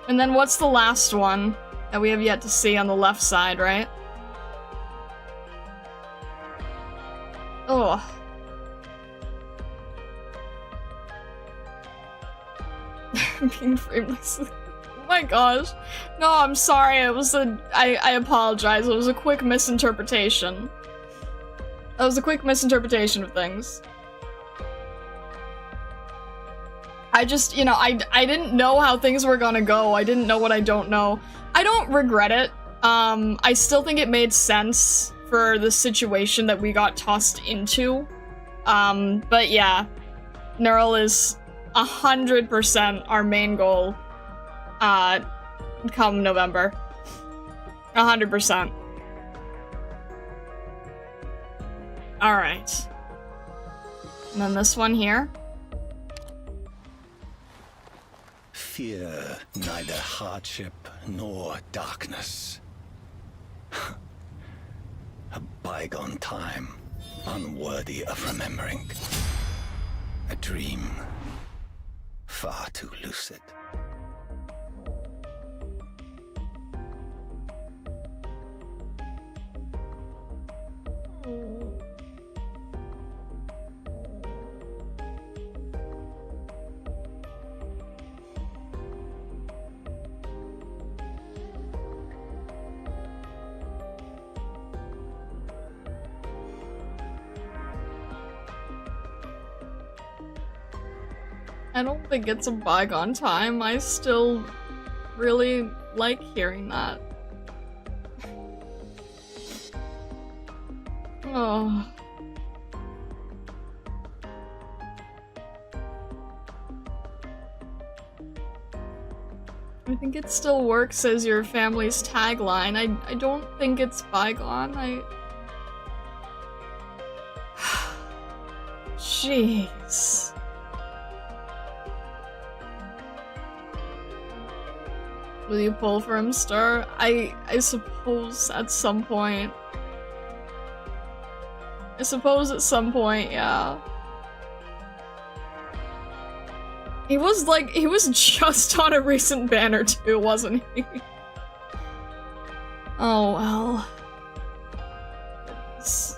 And then what's the last one that we have yet to see on the left side, right? Oh. Being frameless. Oh my gosh. No, I'm sorry. It was I apologize. It was a quick misinterpretation. That was a quick misinterpretation of things. I just, you know, I didn't know how things were gonna go. I didn't know what I don't know. I don't regret it. I still think it made sense for the situation that we got tossed into. But yeah. Neural is 100% our main goal. Come November. 100%. Alright. And then this one here. Fear neither hardship nor darkness. A bygone time, unworthy of remembering. A dream, far too lucid. I don't think it's a bygone time. I still really like hearing that. Oh. I think it still works as your family's tagline. I don't think it's bygone. Jeez. Will you pull for him, Star? I suppose at some point. I suppose at some point, yeah. He was just on a recent banner too, wasn't he? Oh well. Goodness.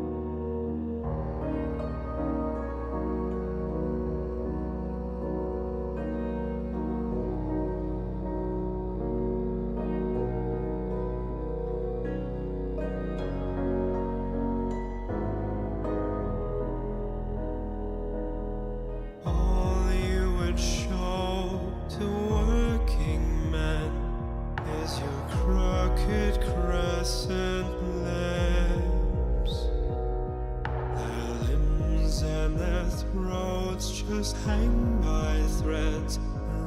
crooked crescent lips. Their limbs and their throats just hang by threads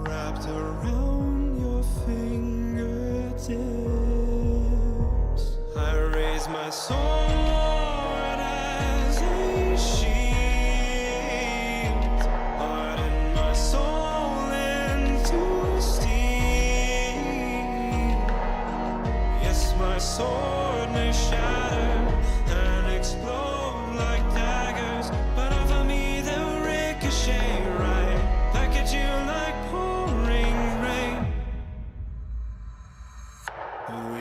wrapped around your fingertips. I raise my sword as a shield, harden my soul into steel. Yes, my sword may shatter and explode like daggers, but over me they'll ricochet right back at you like pouring rain. Oh,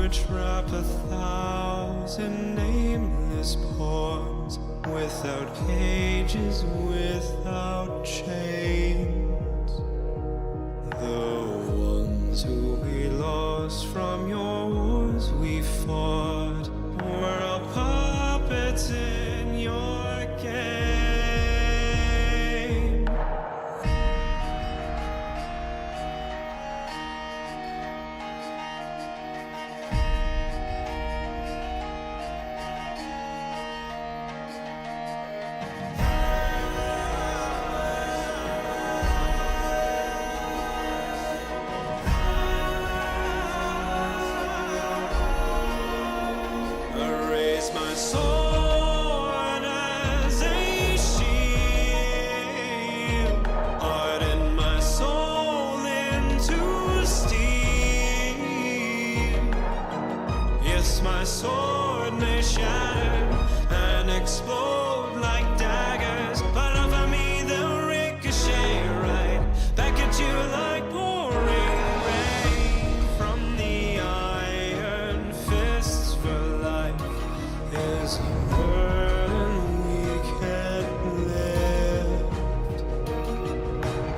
you trap 1,000 nameless pawns without cages, without chains. The ones who we lost from your wars we fought were all puppets in your game. I raise my sword as a shield, harden my soul into steel. Yes, my sword may shatter and explode like daggers, but over me they'll ricochet right back at you like pouring rain from the iron fists. For life is a burden we can't lift.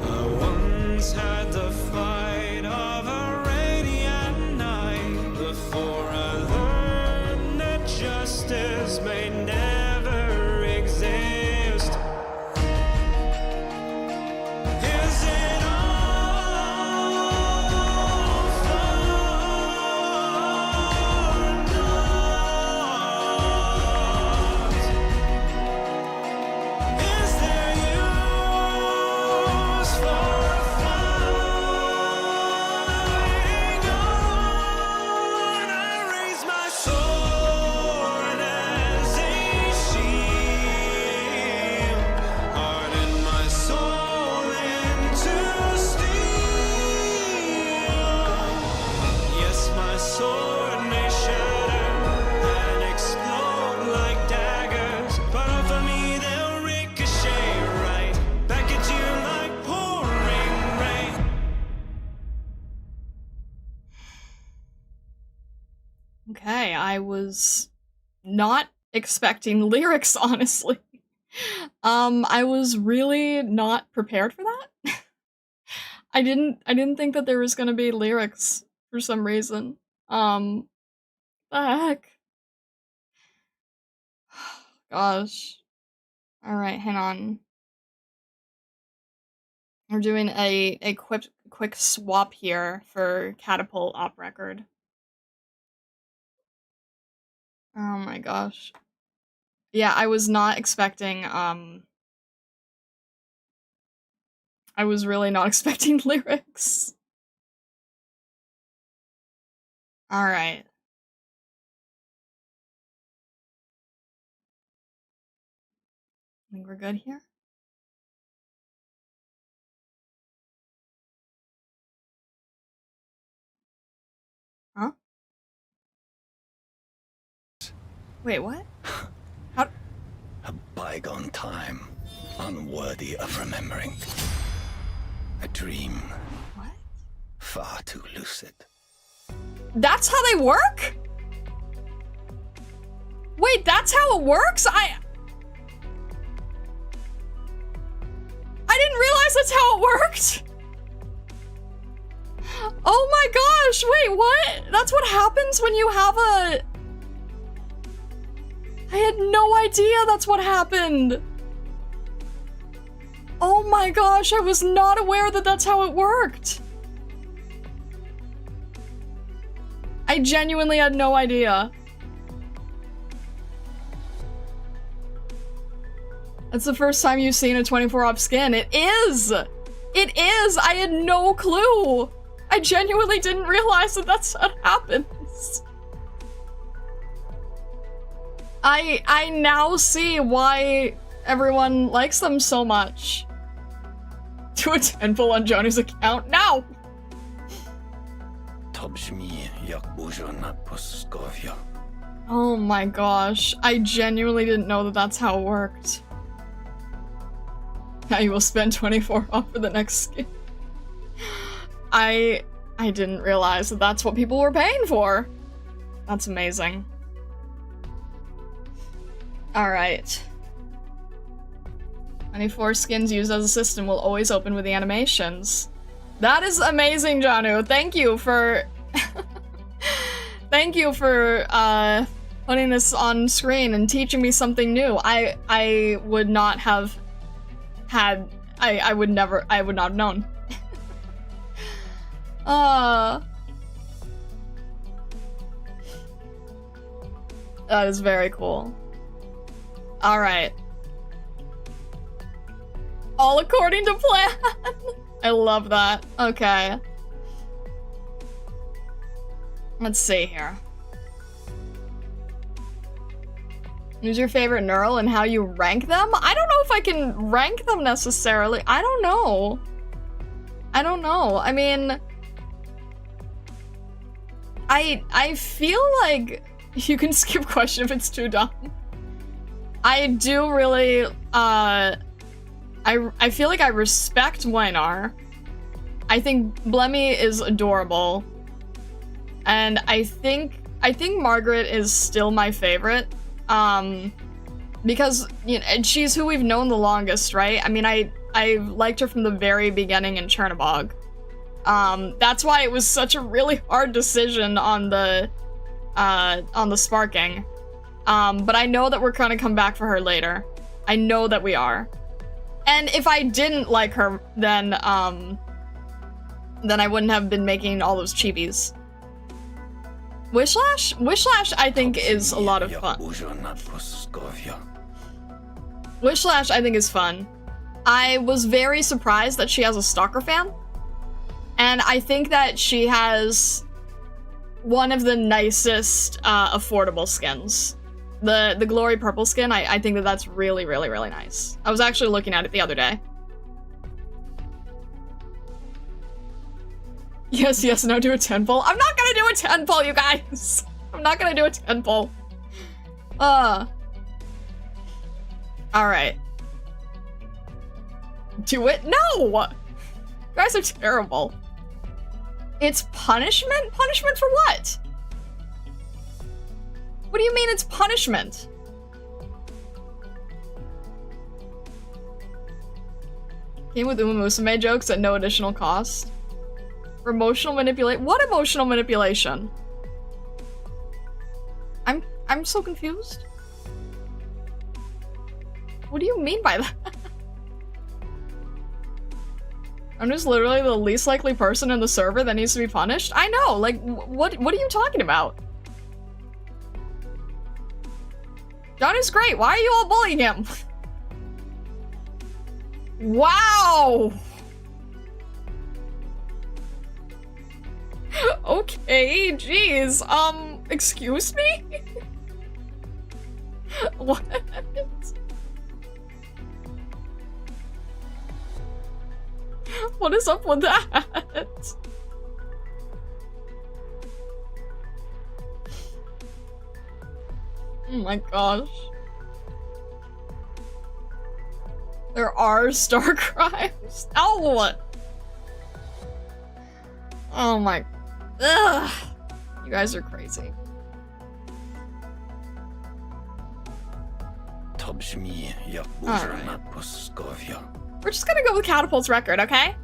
I once had the fight of a radiant night before I learned that justice may never exist. Is it all for naught? Is there use for fighting on? I raise my sword as a shield, harden my soul into steel. Yes, my sword may shatter and explode like daggers, but over me they'll ricochet right back at you like pouring rain. Okay, I was not expecting lyrics, honestly. I was really not prepared for that. I didn't think that there was gonna be lyrics for some reason. The heck? Gosh. Alright, hang on. We're doing a quick swap here for Catapult Op Record. Oh my gosh. Yeah, I was not expecting, I was really not expecting lyrics. Alright. I think we're good here? Huh? Wait, what? How? A bygone time, unworthy of remembering. A dream, What? far too lucid. That's how they work? Wait, that's how it works? I didn't realize that's how it worked! Oh my gosh, wait, what? That's what happens when you have a... I had no idea that's what happened! Oh my gosh, I was not aware that that's how it worked! I genuinely had no idea. That's the first time you've seen a 24-op skin. It is! It is! I had no clue! I genuinely didn't realize that that's what happens. I now see why everyone likes them so much. Do a temple on Johnny's account now! Oh my gosh, I genuinely didn't know that that's how it worked. Now you will spend 24 off for the next skin. I didn't realize that that's what people were paying for. That's amazing. Alright. 24 skins used as a system will always open with the animations. That is amazing, Janu. Thank you for... Thank you for, putting this on screen and teaching me something new. I would not have had... I would not have known. That is very cool. Alright. All according to plan! I love that. Okay. Let's see here. Who's your favorite neural and how you rank them? I don't know if I can rank them necessarily. I don't know. I mean... I feel like you can skip question if it's too dumb. I do really, I feel like I respect Wynar. I think Blemmy is adorable. And I think Margaret is still my favorite. Because, you know, she's who we've known the longest, right? I mean, I liked her from the very beginning in Chernobog. That's why it was such a really hard decision on the sparking. But I know that we're gonna come back for her later. I know that we are. And if I didn't like her, then I wouldn't have been making all those chibis. Wishlash? Wishlash, I think, is a lot of fun. Wishlash, I think, is fun. I was very surprised that she has a Stalker fan. And I think that she has one of the nicest affordable skins. The Glory Purple skin, I think that that's really, really, really nice. I was actually looking at it the other day. Yes, yes, no, do a 10 pull. I'm not gonna do a 10 pull, you guys! I'm not gonna do a 10 pull. Alright. Do it? No! You guys are terrible. It's punishment? Punishment for what? What do you mean it's punishment? Came with Uma Musume jokes at no additional cost. For emotional manipulate. What emotional manipulation? I'm so confused. What do you mean by that? I'm just literally the least likely person in the server that needs to be punished? I know, like, what are you talking about? Johnny's great, why are you all bullying him? Wow! Okay, jeez, excuse me? What? What is up with that? Oh my gosh. There are star crimes? Ow! Oh my... Ugh! You guys are crazy. Alright. We're just gonna go with Catapult's record, okay?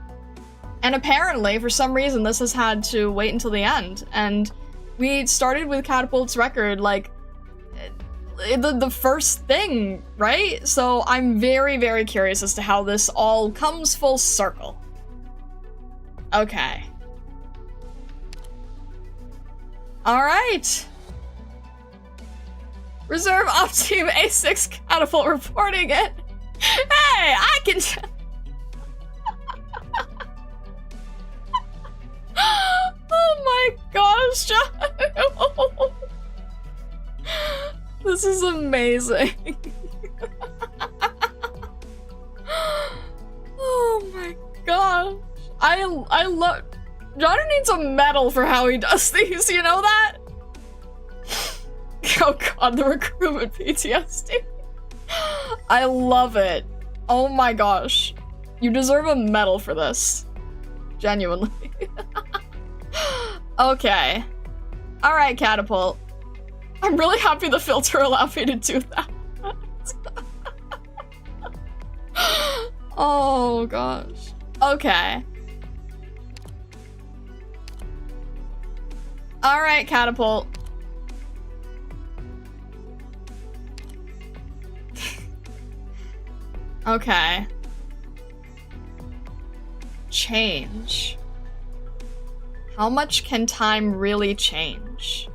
And apparently, for some reason, this has had to wait until the end. And we started with Catapult's record, like, the first thing, right? So I'm very, very curious as to how this all comes full circle. Okay. Alright. Reserve op team A6 catapult reporting it. Hey, I can. Oh my gosh, John. This is amazing. Oh my gosh. I love. Johnny needs a medal for how he does these, you know that? Oh god, the recruitment PTSD. I love it. Oh my gosh. You deserve a medal for this. Genuinely. Okay. Alright, Catapult. I'm really happy the filter allowed me to do that. Oh gosh. Okay. Alright, Catapult. Okay. Change. How much can time really change?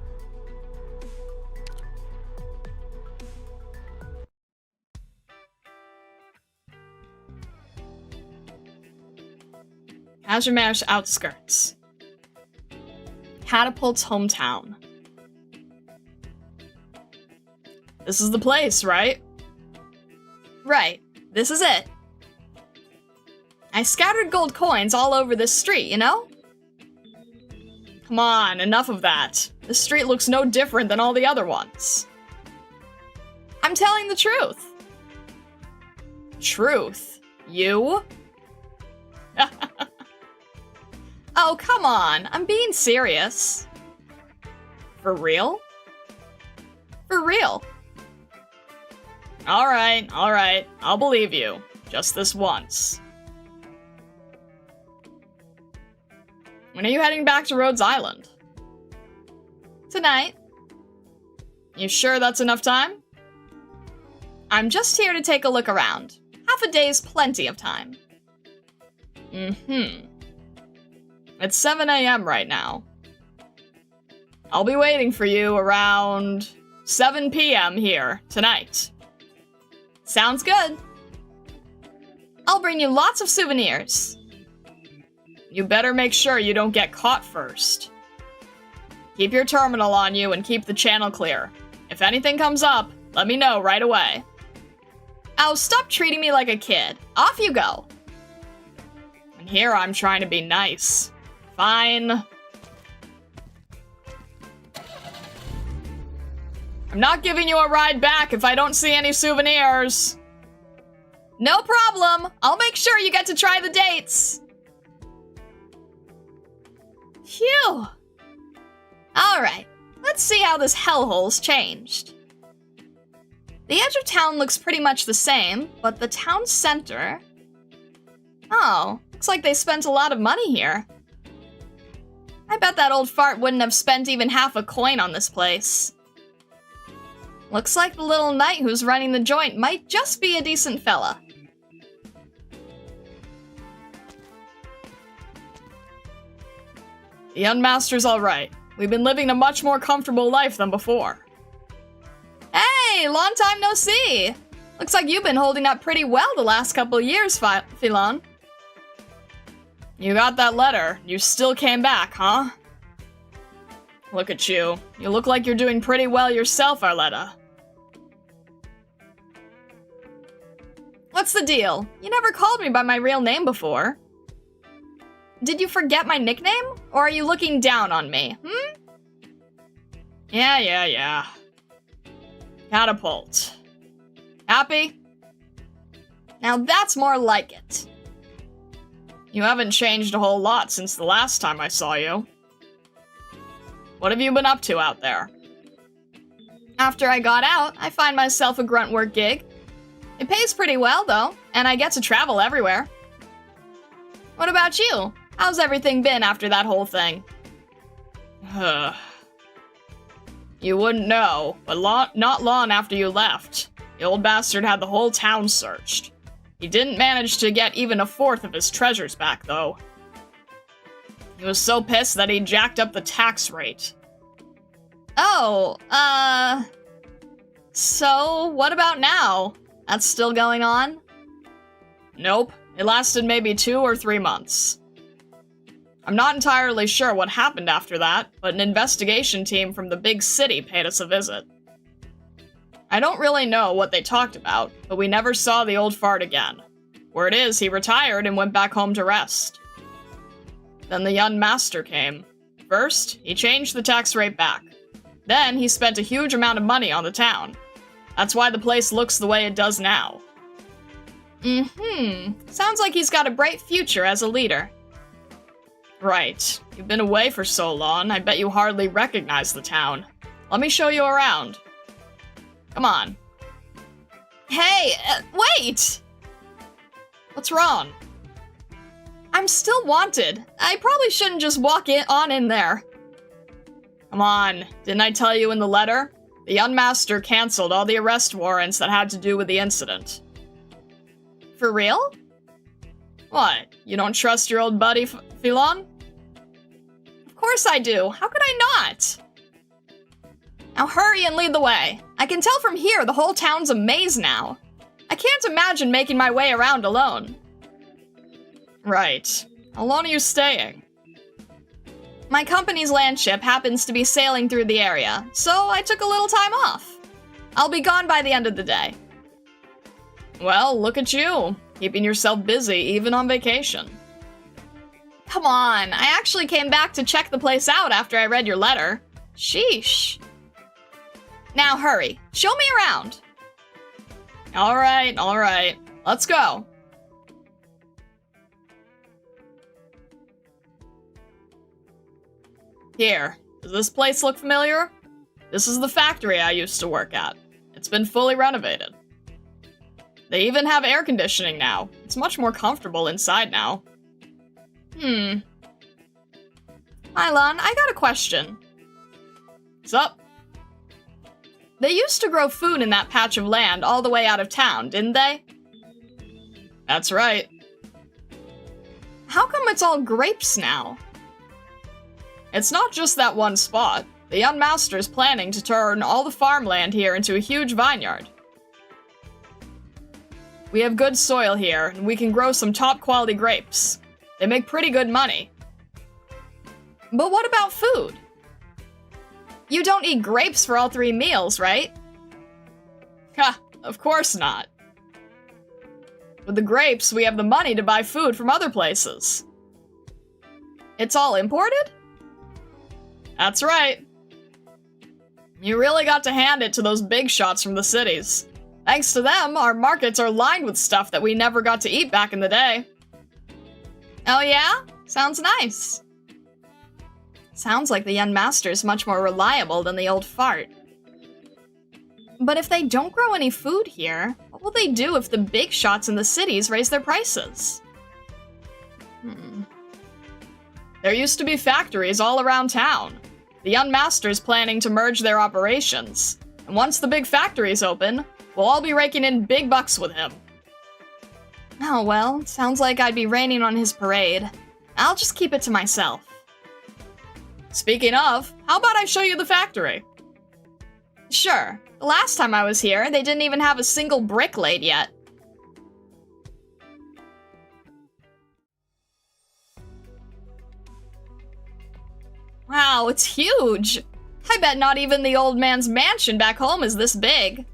Kazimir's outskirts. Catapult's hometown. This is the place, right? Right. This is it. I scattered gold coins all over this street, you know? Come on, enough of that. This street looks no different than all the other ones. I'm telling the truth. Truth? You? Oh, come on. I'm being serious. For real? For real. Alright, alright. I'll believe you. Just this once. When are you heading back to Rhodes Island? Tonight. You sure that's enough time? I'm just here to take a look around. Half a day's plenty of time. It's 7 a.m. right now. I'll be waiting for you around 7 p.m. here tonight. Sounds good. I'll bring you lots of souvenirs. You better make sure you don't get caught first. Keep your terminal on you and keep the channel clear. If anything comes up, let me know right away. Oh, stop treating me like a kid. Off you go. And here I'm trying to be nice. Fine. I'm not giving you a ride back if I don't see any souvenirs. No problem. I'll make sure you get to try the dates. Phew. Alright, let's see how this hellhole's changed. The edge of town looks pretty much the same, but the town center... Oh, looks like they spent a lot of money here. I bet that old fart wouldn't have spent even half a coin on this place. Looks like the little knight who's running the joint might just be a decent fella. The Unmaster's alright. We've been living a much more comfortable life than before. Hey, long time no see! Looks like you've been holding up pretty well the last couple of years, Philon. You got that letter. You still came back, huh? Look at you. You look like you're doing pretty well yourself, Arletta. What's the deal? You never called me by my real name before. Did you forget my nickname? Or are you looking down on me, Yeah. Catapult. Happy? Now that's more like it. You haven't changed a whole lot since the last time I saw you. What have you been up to out there? After I got out, I find myself a grunt work gig. It pays pretty well, though, and I get to travel everywhere. What about you? How's everything been after that whole thing? You wouldn't know, but not long after you left, the old bastard had the whole town searched. He didn't manage to get even a fourth of his treasures back, though. He was so pissed that he jacked up the tax rate. Oh, so what about now? That's still going on? Nope. It lasted maybe 2 or 3 months. I'm not entirely sure what happened after that, but an investigation team from the big city paid us a visit. I don't really know what they talked about, but we never saw the old fart again. Word is, he retired and went back home to rest. Then the young master came. First, he changed the tax rate back. Then, he spent a huge amount of money on the town. That's why the place looks the way it does now. Sounds like he's got a bright future as a leader. Right. You've been away for so long, I bet you hardly recognize the town. Let me show you around. Come on. Hey, wait! What's wrong? I'm still wanted. I probably shouldn't just walk on in there. Come on, didn't I tell you in the letter? The young master canceled all the arrest warrants that had to do with the incident. For real? What, you don't trust your old buddy, Philon? Of course I do. How could I not? Now hurry and lead the way. I can tell from here the whole town's a maze now. I can't imagine making my way around alone. Right. How long are you staying? My company's landship happens to be sailing through the area, so I took a little time off. I'll be gone by the end of the day. Well, look at you, keeping yourself busy even on vacation. Come on, I actually came back to check the place out after I read your letter. Sheesh. Now hurry, show me around. All right, let's go. Here, does this place look familiar? This is the factory I used to work at. It's been fully renovated. They even have air conditioning now. It's much more comfortable inside now. Mylon, I got a question. What's up? They used to grow food in that patch of land all the way out of town, didn't they? That's right. How come it's all grapes now? It's not just that one spot. The young master's planning to turn all the farmland here into a huge vineyard. We have good soil here, and we can grow some top-quality grapes. They make pretty good money. But what about food? You don't eat grapes for all 3 meals, right? Ha, of course not. With the grapes, we have the money to buy food from other places. It's all imported? That's right. You really got to hand it to those big shots from the cities. Thanks to them, our markets are lined with stuff that we never got to eat back in the day. Oh yeah? Sounds nice. Sounds like the young master is much more reliable than the old fart. But if they don't grow any food here, what will they do if the big shots in the cities raise their prices? There used to be factories all around town. The young master's planning to merge their operations. And once the big factories open, we'll all be raking in big bucks with him. Oh well, sounds like I'd be raining on his parade. I'll just keep it to myself. Speaking of, how about I show you the factory? Sure. The last time I was here, they didn't even have a single brick laid yet. Wow, it's huge! I bet not even the old man's mansion back home is this big.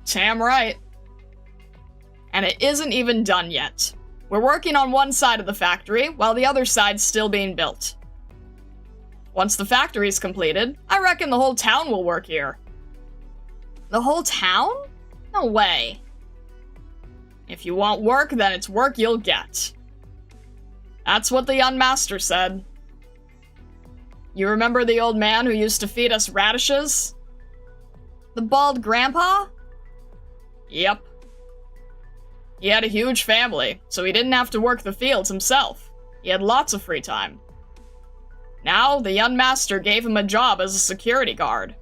Damn right. And it isn't even done yet. We're working on one side of the factory, while the other side's still being built. Once the factory's completed, I reckon the whole town will work here. The whole town? No way. If you want work, then it's work you'll get. That's what the young master said. You remember the old man who used to feed us radishes? The bald grandpa? Yep. He had a huge family, so he didn't have to work the fields himself. He had lots of free time. Now, the young master gave him a job as a security guard.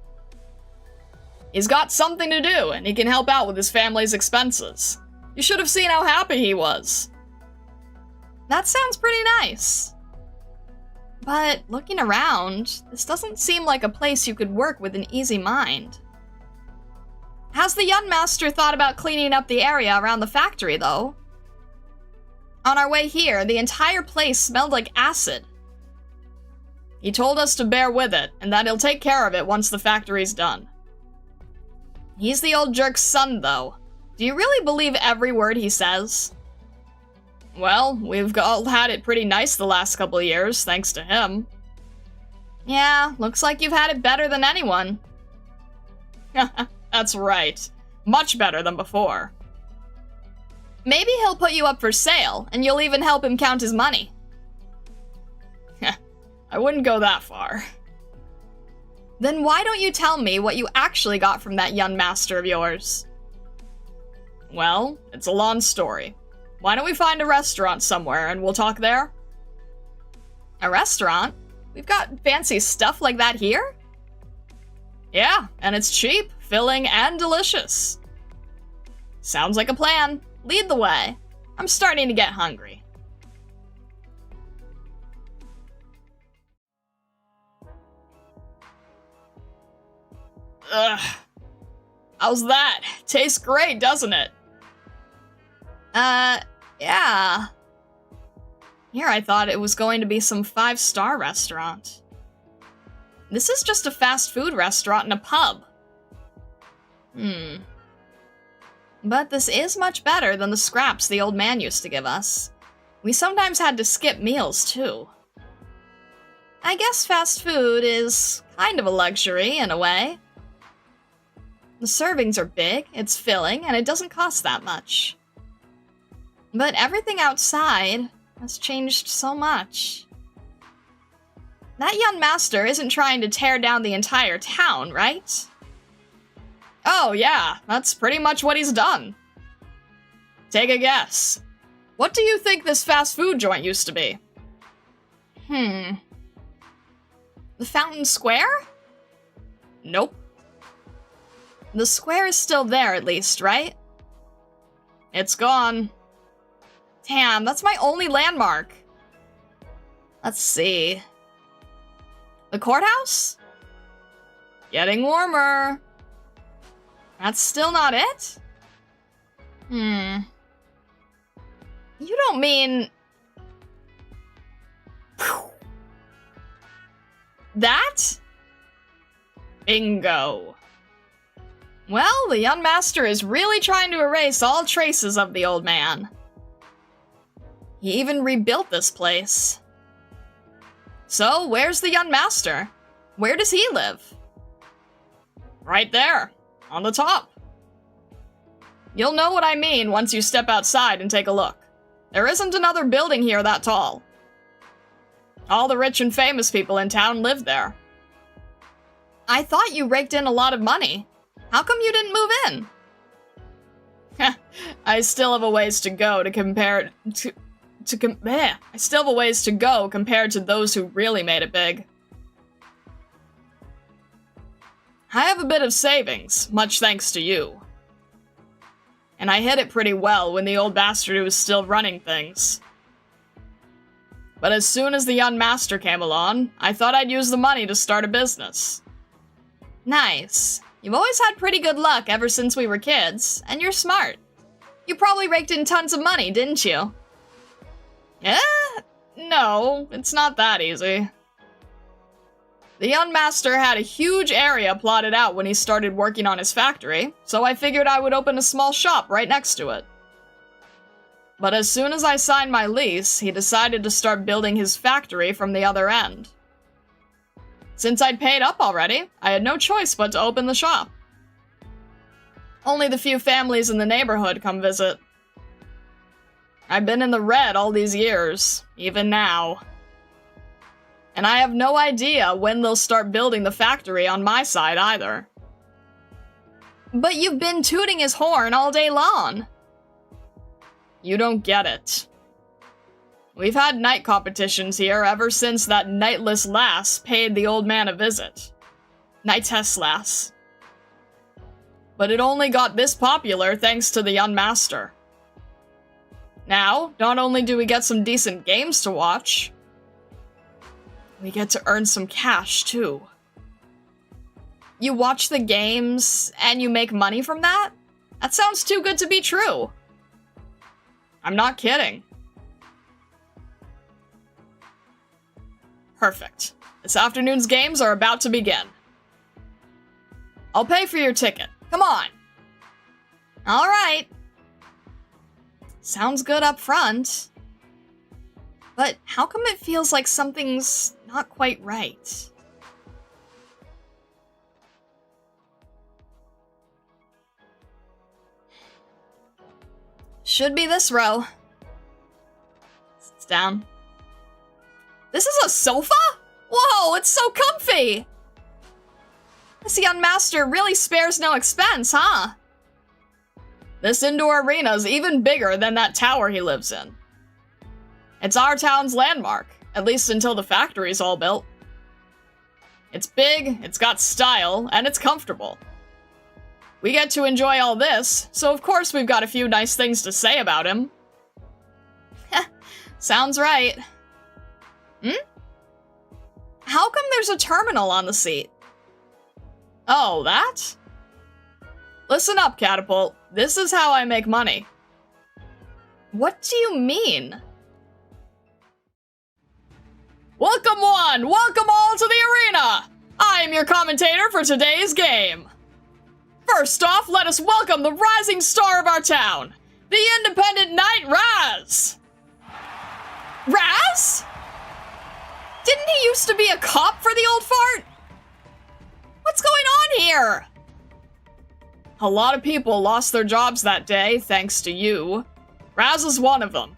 He's got something to do, and he can help out with his family's expenses. You should have seen how happy he was. That sounds pretty nice. But looking around, this doesn't seem like a place you could work with an easy mind. Has the young master thought about cleaning up the area around the factory, though? On our way here, the entire place smelled like acid. He told us to bear with it, and that he'll take care of it once the factory's done. He's the old jerk's son, though. Do you really believe every word he says? Well, we've all had it pretty nice the last couple of years, thanks to him. Yeah, looks like you've had it better than anyone. That's right. Much better than before. Maybe he'll put you up for sale, and you'll even help him count his money. I wouldn't go that far. Then why don't you tell me what you actually got from that young master of yours? Well, it's a long story. Why don't we find a restaurant somewhere and we'll talk there? A restaurant? We've got fancy stuff like that here? Yeah, and it's cheap, filling, and delicious. Sounds like a plan. Lead the way. I'm starting to get hungry. Ugh. How's that? Tastes great, doesn't it? Yeah. Here I thought it was going to be some 5-star restaurant. This is just a fast food restaurant and a pub. But this is much better than the scraps the old man used to give us. We sometimes had to skip meals, too. I guess fast food is kind of a luxury, in a way. The servings are big, it's filling, and it doesn't cost that much. But everything outside has changed so much. That young master isn't trying to tear down the entire town, right? Oh yeah, that's pretty much what he's done. Take a guess. What do you think this fast food joint used to be? The Fountain Square? Nope. The square is still there, at least, right? It's gone. Damn, that's my only landmark. Let's see. The courthouse? Getting warmer. That's still not it? You don't mean... that? Bingo. Well, the young master is really trying to erase all traces of the old man. He even rebuilt this place. So, where's the young master? Where does he live? Right there, on the top. You'll know what I mean once you step outside and take a look. There isn't another building here that tall. All the rich and famous people in town live there. I thought you raked in a lot of money. How come you didn't move in? I still have a ways to go compared to those who really made it big. I have a bit of savings, much thanks to you. And I hid it pretty well when the old bastard was still running things. But as soon as the young master came along, I thought I'd use the money to start a business. Nice. You've always had pretty good luck ever since we were kids, and you're smart. You probably raked in tons of money, didn't you? No, it's not that easy. The young master had a huge area plotted out when he started working on his factory, so I figured I would open a small shop right next to it. But as soon as I signed my lease, he decided to start building his factory from the other end. Since I'd paid up already, I had no choice but to open the shop. Only the few families in the neighborhood come visit. I've been in the red all these years, even now. And I have no idea when they'll start building the factory on my side either. But you've been tooting his horn all day long. You don't get it. We've had night competitions here ever since that nightless lass paid the old man a visit. Knightess lass. But it only got this popular thanks to the young master. Now, not only do we get some decent games to watch, We get to earn some cash, too. You watch the games, and you make money from that? That sounds too good to be true. I'm not kidding. Perfect. This afternoon's games are about to begin. I'll pay for your ticket. Come on. All right. Sounds good up front. But how come it feels like something's not quite right? Should be this row. Sits down. This is a sofa? Whoa, it's so comfy! This young master really spares no expense, huh? This indoor arena is even bigger than that tower he lives in. It's our town's landmark, at least until the factory's all built. It's big, it's got style, and it's comfortable. We get to enjoy all this, so of course we've got a few nice things to say about him. Sounds right. How come there's a terminal on the seat? Oh, that? Listen up, Catapult. This is how I make money. What do you mean? Welcome one! Welcome all to the arena! I am your commentator for today's game. First off, let us welcome the rising star of our town, the independent knight Raz! Raz? Didn't he used to be a cop for the old fart? What's going on here? A lot of people lost their jobs that day, thanks to you. Raz is one of them.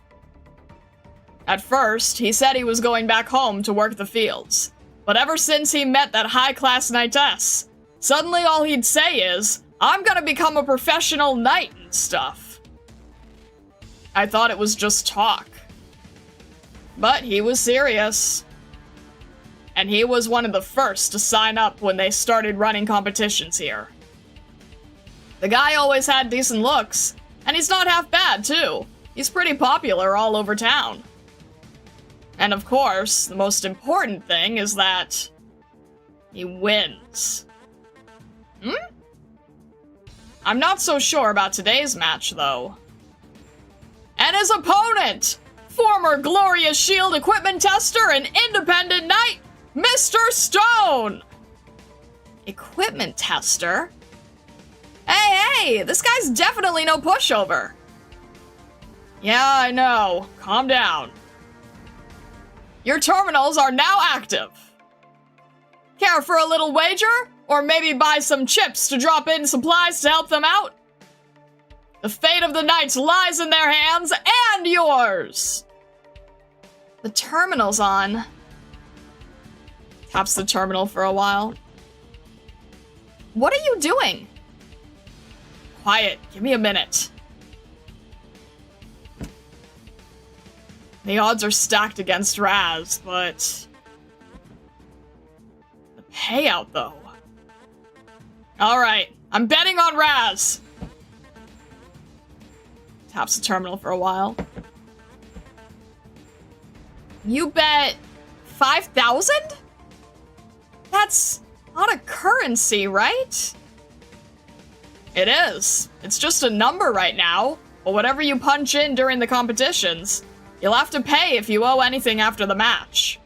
At first, he said he was going back home to work the fields. But ever since he met that high-class knightess, suddenly all he'd say is, I'm gonna become a professional knight and stuff. I thought it was just talk. But he was serious. And he was one of the first to sign up when they started running competitions here. The guy always had decent looks, and he's not half bad, too. He's pretty popular all over town. And of course, the most important thing is that he wins. I'm not so sure about today's match, though. And his opponent, former Glorious Shield equipment tester and independent knight, Mr. Stone! Equipment tester? Hey, this guy's definitely no pushover. Yeah, I know. Calm down. Your terminals are now active. Care for a little wager? Or maybe buy some chips to drop in supplies to help them out? The fate of the knights lies in their hands and yours! The terminal's on. Taps the terminal for a while. What are you doing? Quiet, give me a minute. The odds are stacked against Raz, but... the payout, though. Alright, I'm betting on Raz! Taps the terminal for a while. You bet 5,000? That's not a currency, right? It is. It's just a number right now, but whatever you punch in during the competitions, you'll have to pay if you owe anything after the match.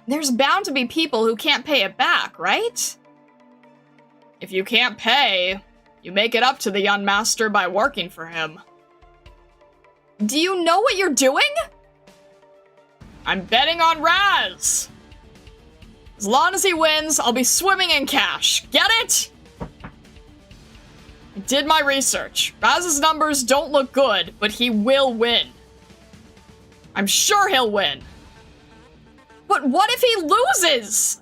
There's bound to be people who can't pay it back, right? If you can't pay, you make it up to the young master by working for him. Do you know what you're doing? I'm betting on Raz! As long as he wins, I'll be swimming in cash. Get it? I did my research. Raz's numbers don't look good, but he will win. I'm sure he'll win. But what if he loses?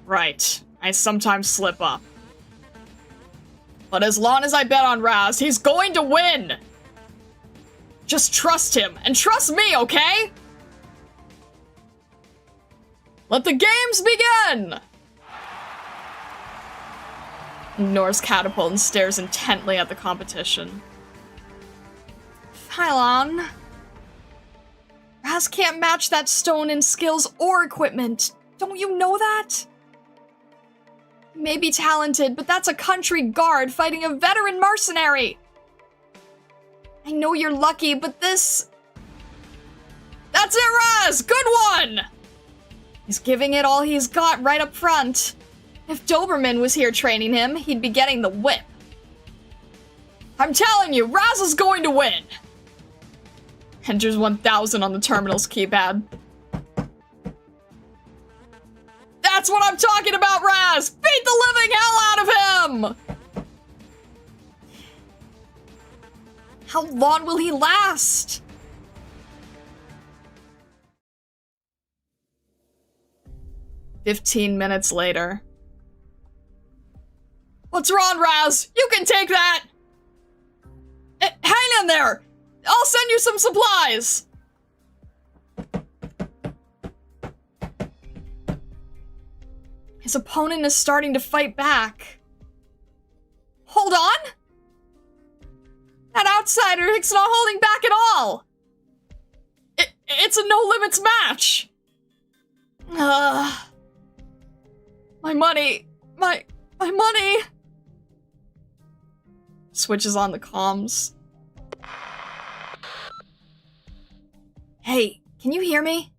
Right, I sometimes slip up. But as long as I bet on Raz, he's going to win! Just trust him, and trust me, okay? Let the games begin! Ignores Catapult and stares intently at the competition. Phylon. Raz can't match that stone in skills or equipment. Don't you know that? He may be talented, but that's a country guard fighting a veteran mercenary. I know you're lucky, but this... That's it, Raz! Good one! He's giving it all he's got right up front. If Doberman was here training him, he'd be getting the whip. I'm telling you, Raz is going to win! Enters 1000 on the terminal's keypad. That's what I'm talking about, Raz! Beat the living hell out of him! How long will he last? "15 minutes later. What's wrong, Raz? You can take that! Hang in there! I'll send you some supplies! His opponent is starting to fight back. Hold on? That outsider is not holding back at all! It's a no-limits match! My money! My money! Switches on the comms. Hey, can you hear me?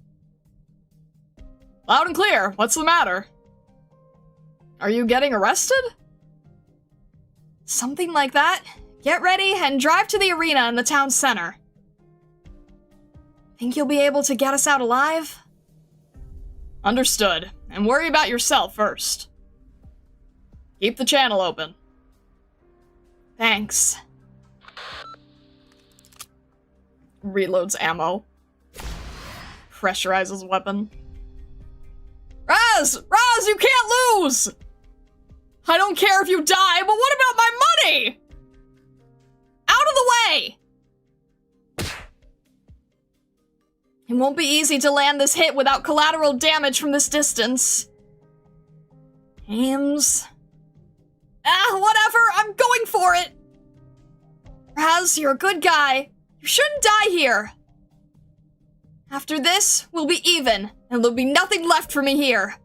Loud and clear. What's the matter? Are you getting arrested? Something like that. Get ready and drive to the arena in the town center. Think you'll be able to get us out alive? Understood. And worry about yourself first. Keep the channel open. Thanks. Reloads ammo. Pressurizes weapon. Raz! Raz, you can't lose! I don't care if you die, but what about my money? Out of the way! It won't be easy to land this hit without collateral damage from this distance. Aims. Whatever, I'm going for it! Raz, you're a good guy. You shouldn't die here. After this, we'll be even, and there'll be nothing left for me here.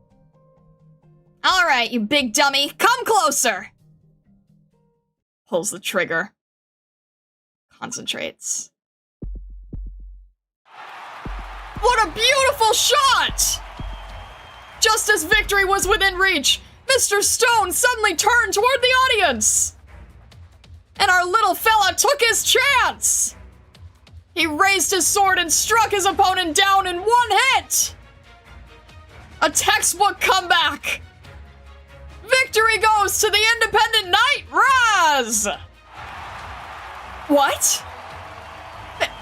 Alright, you big dummy, come closer! Pulls the trigger. Concentrates. What a beautiful shot! Just as victory was within reach, Mr. Stone suddenly turned toward the audience! And our little fella took his chance! He raised his sword and struck his opponent down in one hit! A textbook comeback! Victory goes to the independent knight, Raz! What?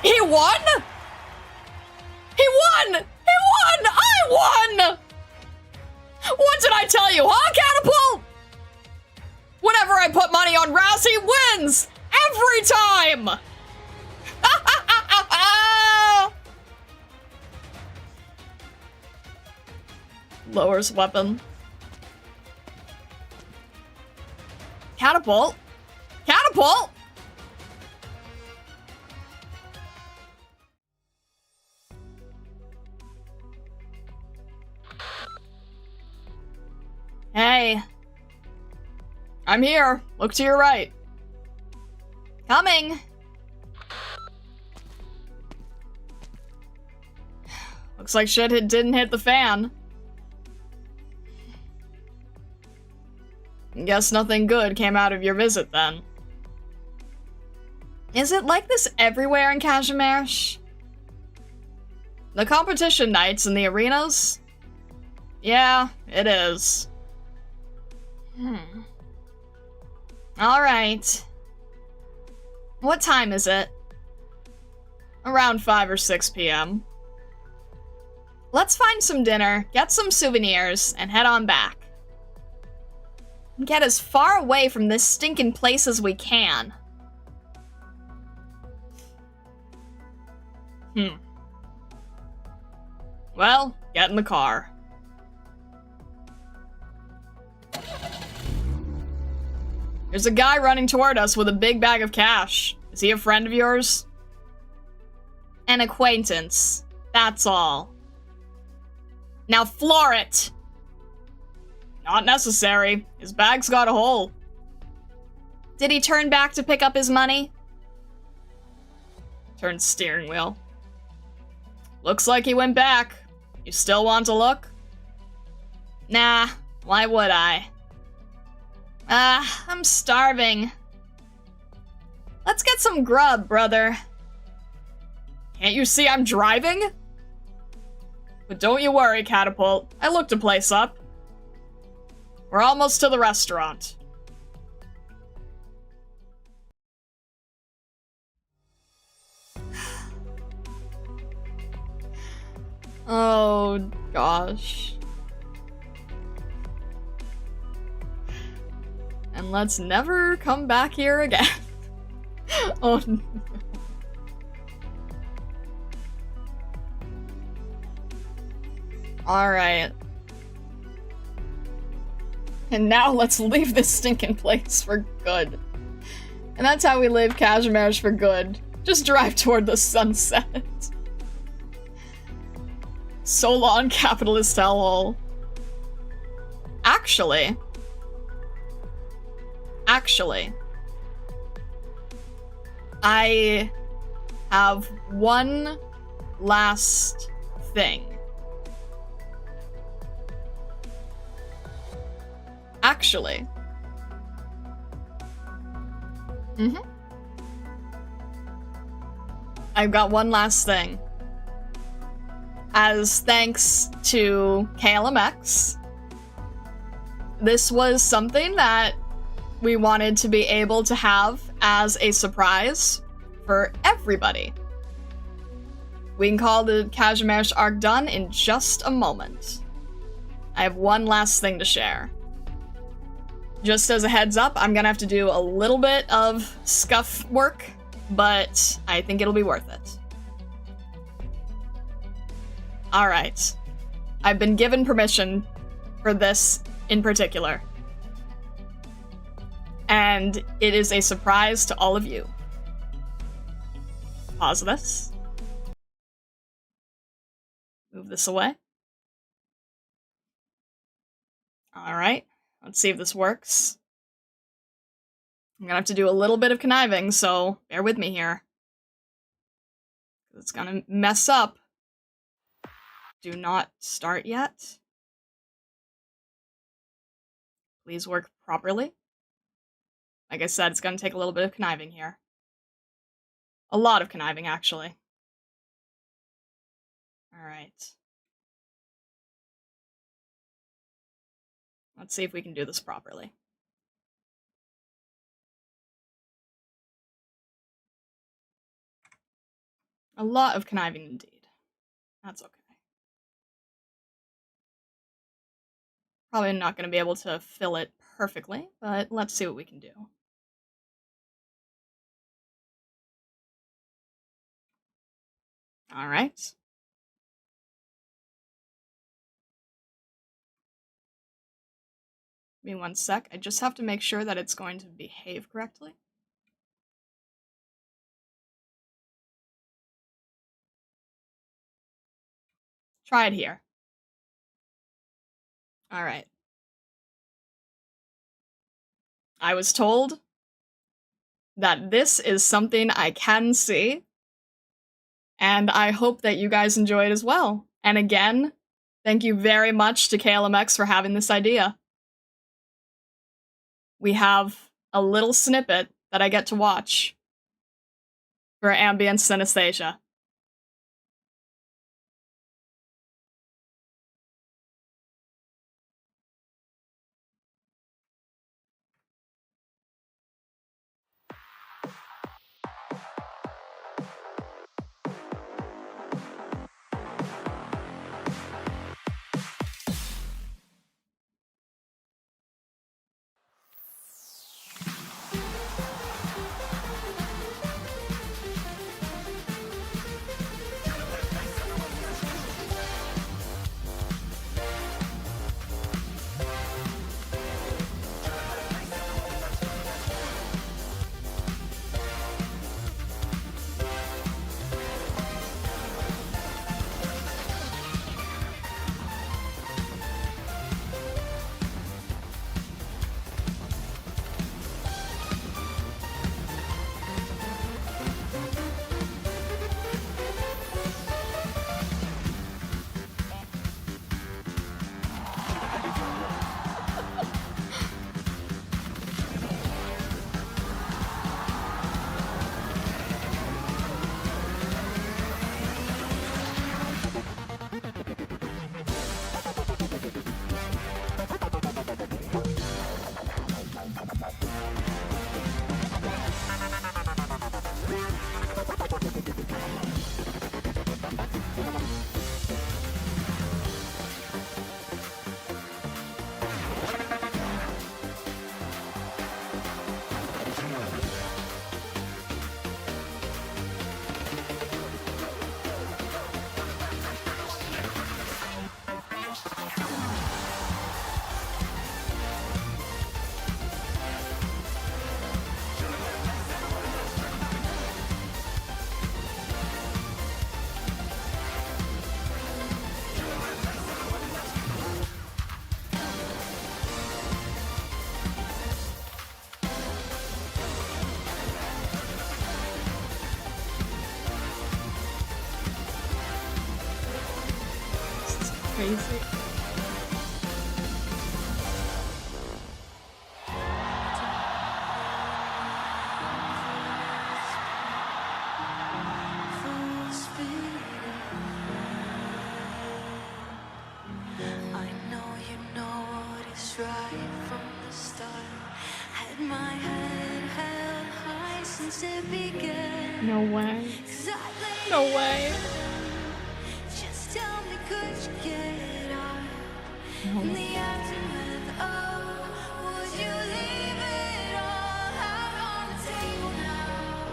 He won? He won! He won! I won! What did I tell you, huh, Catapult? Whenever I put money on Raz, he wins! Every time! Lowers weapon. Catapult? Catapult? Hey. I'm here. Look to your right. Coming. Looks like shit didn't hit the fan. Guess nothing good came out of your visit then. Is it like this everywhere in Kazimierz? The competition nights in the arenas? Yeah, it is. Alright. What time is it? Around 5 or 6 p.m. Let's find some dinner, get some souvenirs, and head on back. Get as far away from this stinking place as we can. Well, get in the car. There's a guy running toward us with a big bag of cash. Is he a friend of yours? An acquaintance. That's all. Now floor it! Not necessary. His bag's got a hole. Did he turn back to pick up his money? Turn steering wheel. Looks like he went back. You still want to look? Nah, why would I? I'm starving. Let's get some grub, brother. Can't you see I'm driving? But don't you worry, Catapult. I looked a place up. We're almost to the restaurant. Oh, gosh. And let's never come back here again. Oh, no. Alright. And now let's leave this stinking place for good. And that's how we leave Kazimierz for good. Just drive toward the sunset. So long, capitalist hellhole. Actually, I have one last thing. Actually. I've got one last thing. As thanks to KLMX, this was something that we wanted to be able to have as a surprise for everybody. We can call the Kazimierz arc done in just a moment. I have one last thing to share. Just as a heads up, I'm gonna have to do a little bit of scuff work, but I think it'll be worth it. Alright. I've been given permission for this in particular. And it is a surprise to all of you. Pause this. Move this away. Alright. Let's see if this works. I'm gonna have to do a little bit of conniving, so bear with me here. It's gonna mess up. Do not start yet. Please work properly. Like I said, it's gonna take a little bit of conniving here. A lot of conniving, actually. Alright. Let's see if we can do this properly. A lot of conniving indeed. That's okay. Probably not going to be able to fill it perfectly, but let's see what we can do. Alright. Give me one sec. I just have to make sure that it's going to behave correctly. Try it here. Alright. I was told that this is something I can see, and I hope that you guys enjoy it as well. And again, thank you very much to KLMX for having this idea. We have a little snippet that I get to watch for ambient synesthesia. crazy. I know you know what is right from the start. Had my head held high since it began. No way. 'Cause I laid No way. Just tell me, could you get out? No In way. the aftermath, oh, would you leave it all out on the table now?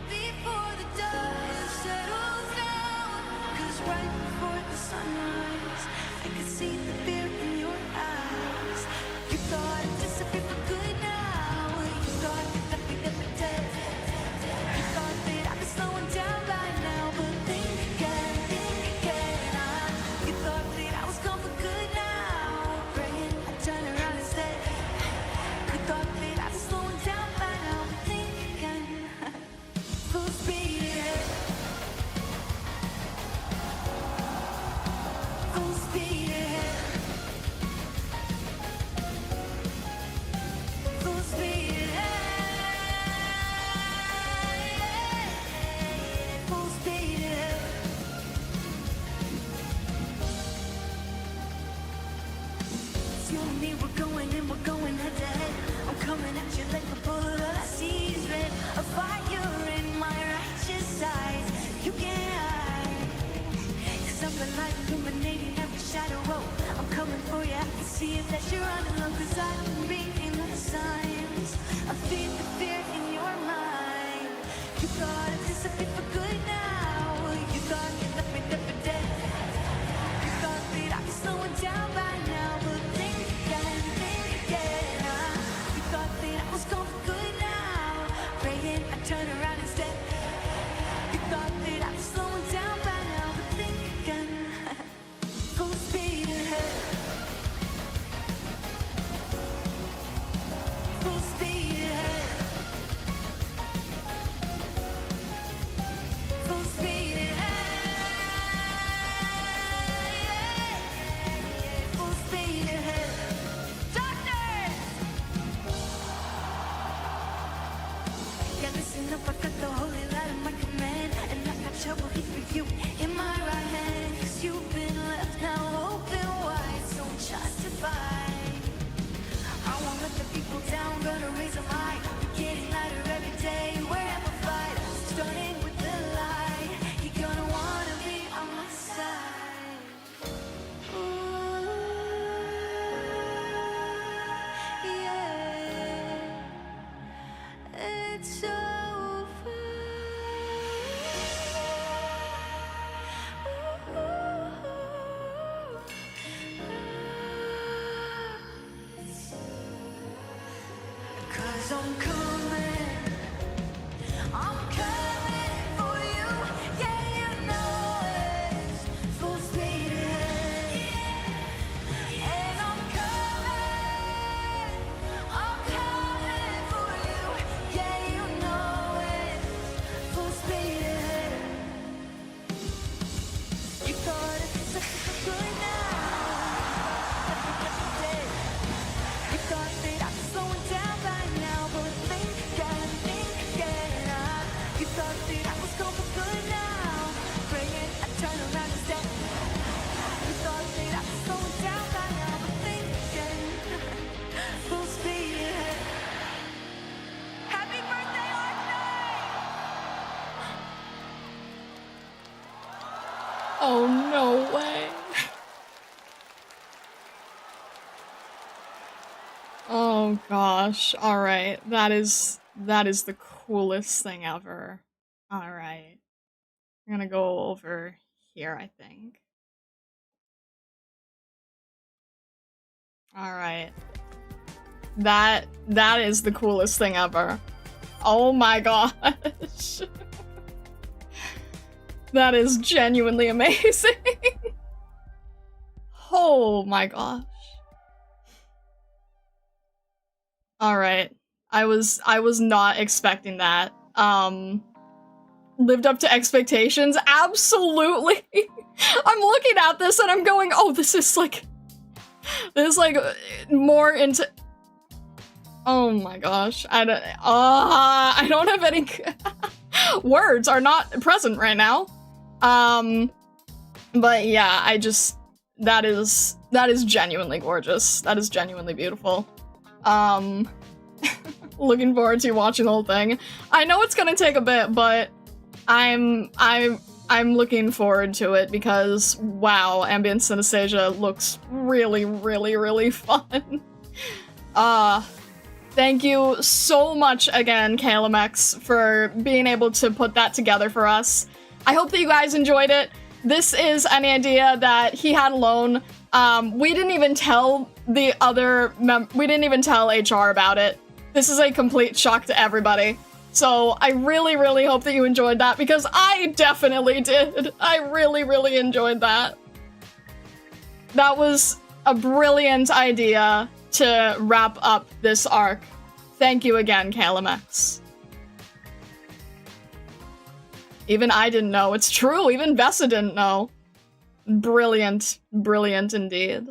Before the dust settles down. 'Cause right before the sunrise, I could see the fear in your eyes. You thought it disappeared for good now. You thought that we'd never dead. You thought that I'd be slowing down by now. But think again, you thought that I was gone for good now. Praying I'd turn around instead. You thought that I'd be slowing down by now. But think again. Full speed ahead. Full speed ahead. Full speed ahead. Full speed ahead. It's you and me, we're going and we're going head to head. I'm coming at you like a bullet, all I see is red. A fire in my righteous eyes. You can't hide. 'Cause I'm the light illuminating every shadow. Oh, I'm coming for you. I can see it that you're running low. 'Cause I've been reading the signs. I feel the fear in your mind. You thought it disappeared for good now. You thought you left me there for dead. You thought that I'd be slowing down by now. But think again, you thought that I was gone for good now. Praying I'd turn around instead. You thought that I'd be slowing down by now. But think again. Full speed ahead. Full speed ahead. Full speed ahead. Full speed ahead. Darkness! Yeah, listen up, I got the holy light in my command. And I got trouble here for you in my right hand. 'Cause you've been left now open wide, so justified. I won't let the people down, gonna raise them high. We're getting lighter every day, we're amplified. Starting with the light, you're gonna wanna be on my side. Ooh, yeah, it's over. Cause I'm coming for you, yeah, you know it. Full speed ahead, and I'm coming for you, yeah, you know it. Full speed ahead. You thought it was such a good now. You thought that I was slowing down by now, but think again. You thought that I was gone for good now. Praying I'd turn around instead. You thought that I was slowing down by now, but think again. Full speed ahead. Happy birthday, Arknights! Oh, no way. Oh gosh. Alright. That is the coolest thing ever. Alright. I'm gonna go over here, I think. Alright. That is the coolest thing ever. Oh my gosh. That is genuinely amazing. Oh my gosh. Alright. I was not expecting that. Lived up to expectations? Absolutely! I'm looking at this and I'm going, oh, this is like more into. Oh my gosh, I don't have any words are not present right now. But yeah, that is genuinely gorgeous. That is genuinely beautiful. Looking forward to watching the whole thing. I know it's gonna take a bit, but I'm looking forward to it because wow, ambient synesthesia looks really, really, really fun. Thank you so much again, KLMX, for being able to put that together for us. I hope that you guys enjoyed it. This is an idea that he had alone. We didn't even tell the other we didn't even tell HR about it. This is a complete shock to everybody. So I really, really hope that you enjoyed that because I definitely did. I really, really enjoyed that. That was a brilliant idea to wrap up this arc. Thank you again, KLMX. Even I didn't know. It's true. Even Vessa didn't know. Brilliant. Brilliant indeed.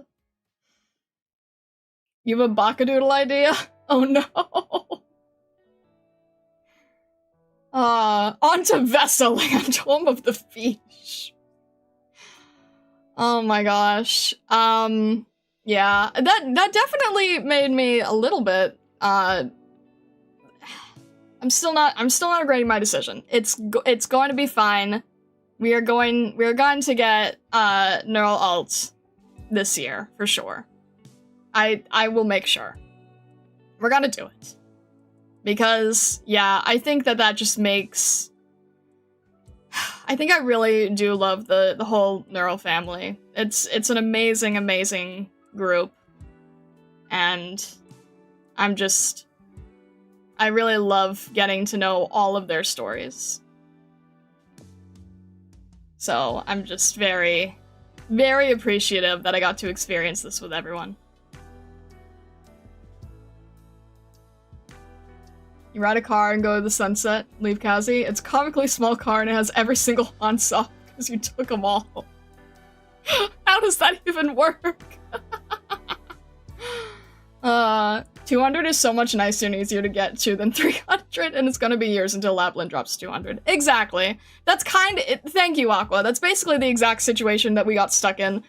You have a Bakadoodle idea? Oh no. Onto Vessaland, home of the fish. Oh my gosh. Yeah, that definitely made me a little bit, I'm still not regretting my decision. It's going to be fine. We are going to get, neural alt this year, for sure. I will make sure. We're gonna do it. Because, yeah, I think that just makes... I think I really do love the whole neural family. It's an amazing, amazing group. And I really love getting to know all of their stories. So I'm just very, very appreciative that I got to experience this with everyone. You ride a car and go to the sunset, leave KAZI. It's a comically small car and it has every single on-off because you took them all. How does that even work? 200 is so much nicer and easier to get to than 300, and it's gonna be years until Lapland drops 200. Exactly. That's thank you, Aqua. That's basically the exact situation that we got stuck in.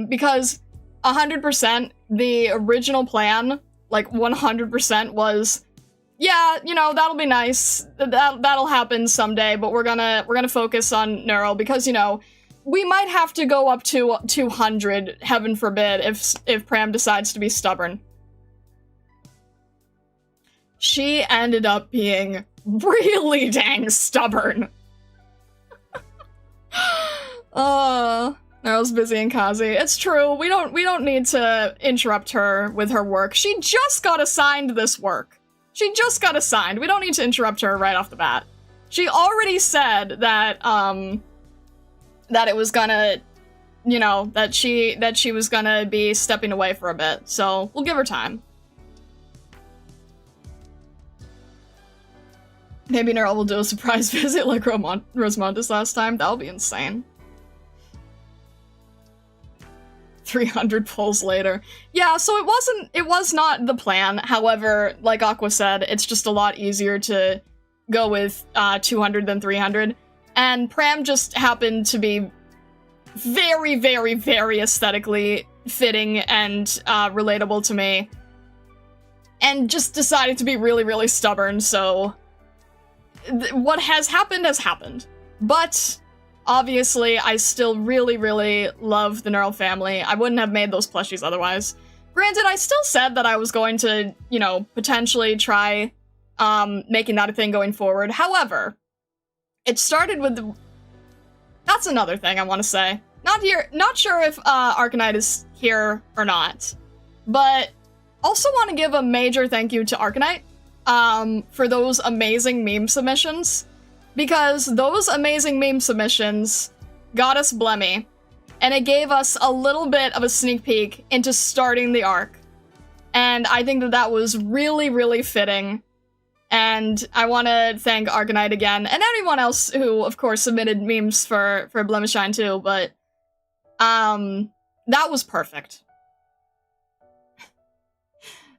Because 100%, the original plan, like 100% was, yeah, you know, that'll be nice. That'll happen someday, but we're gonna focus on neural because, you know, we might have to go up to 200, heaven forbid, if Pram decides to be stubborn. She ended up being really dang stubborn. Neural's busy in KAZI. It's true. We don't need to interrupt her with her work. She just got assigned this work. She just got assigned. We don't need to interrupt her right off the bat. She already said that that it was gonna, you know, that she was gonna be stepping away for a bit. So we'll give her time. Maybe Neural will do a surprise visit like Rosemontis last time. That'll be insane. 300 pulls later. Yeah, so it was not the plan. However, like Aqua said, it's just a lot easier to go with 200 than 300. And Pram just happened to be very, very, very aesthetically fitting and relatable to me. And just decided to be really, really stubborn, so... what has happened. But, obviously, I still really, really love the Neural family. I wouldn't have made those plushies otherwise. Granted, I still said that I was going to, you know, potentially try making that a thing going forward. However, it started with the... That's another thing I want to say. Not sure if Arknight is here or not. But, also want to give a major thank you to Arknight. For those amazing meme submissions, because those amazing meme submissions got us Blemmy, and it gave us a little bit of a sneak peek into starting the arc, and I think that was really, really fitting, And I want to thank Arknight again, and anyone else who, of course, submitted memes for Blemishine too, but, that was perfect.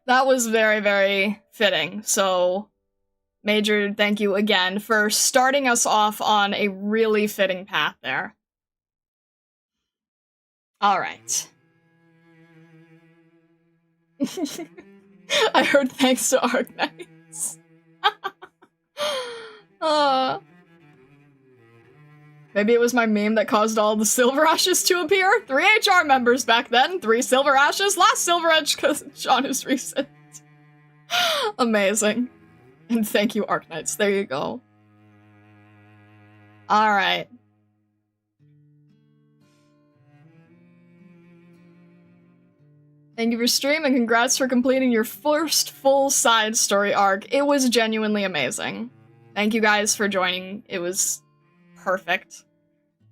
That was very, very fitting, so major thank you again for starting us off on a really fitting path there. Alright. I heard thanks to Arknights. Maybe it was my meme that caused all the Silver Ashes to appear? 3 HR members back then, 3 Silver Ashes, last Silver Edge because Sean is recent. Amazing. And thank you, Arknights. There you go. Alright. Thank you for stream, and congrats for completing your first full side story arc. It was genuinely amazing. Thank you guys for joining. It was perfect.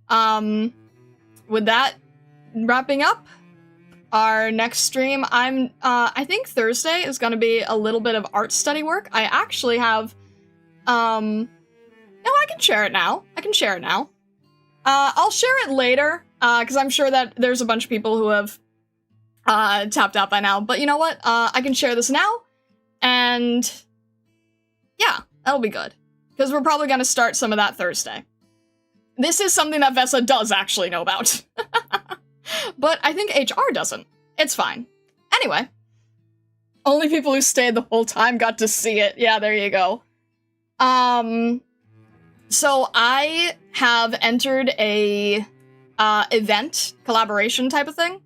With that wrapping up, our next stream, I think Thursday is gonna be a little bit of art study work. I actually have, no, I can share it now. I'll share it later, because I'm sure that there's a bunch of people who have tapped out by now, but you know what? I can share this now, and yeah, that'll be good. Because we're probably gonna start some of that Thursday. This is something that Vesa does actually know about. But I think HR doesn't. It's fine. Anyway. Only people who stayed the whole time got to see it. Yeah, there you go. So I have entered a event collaboration type of thing.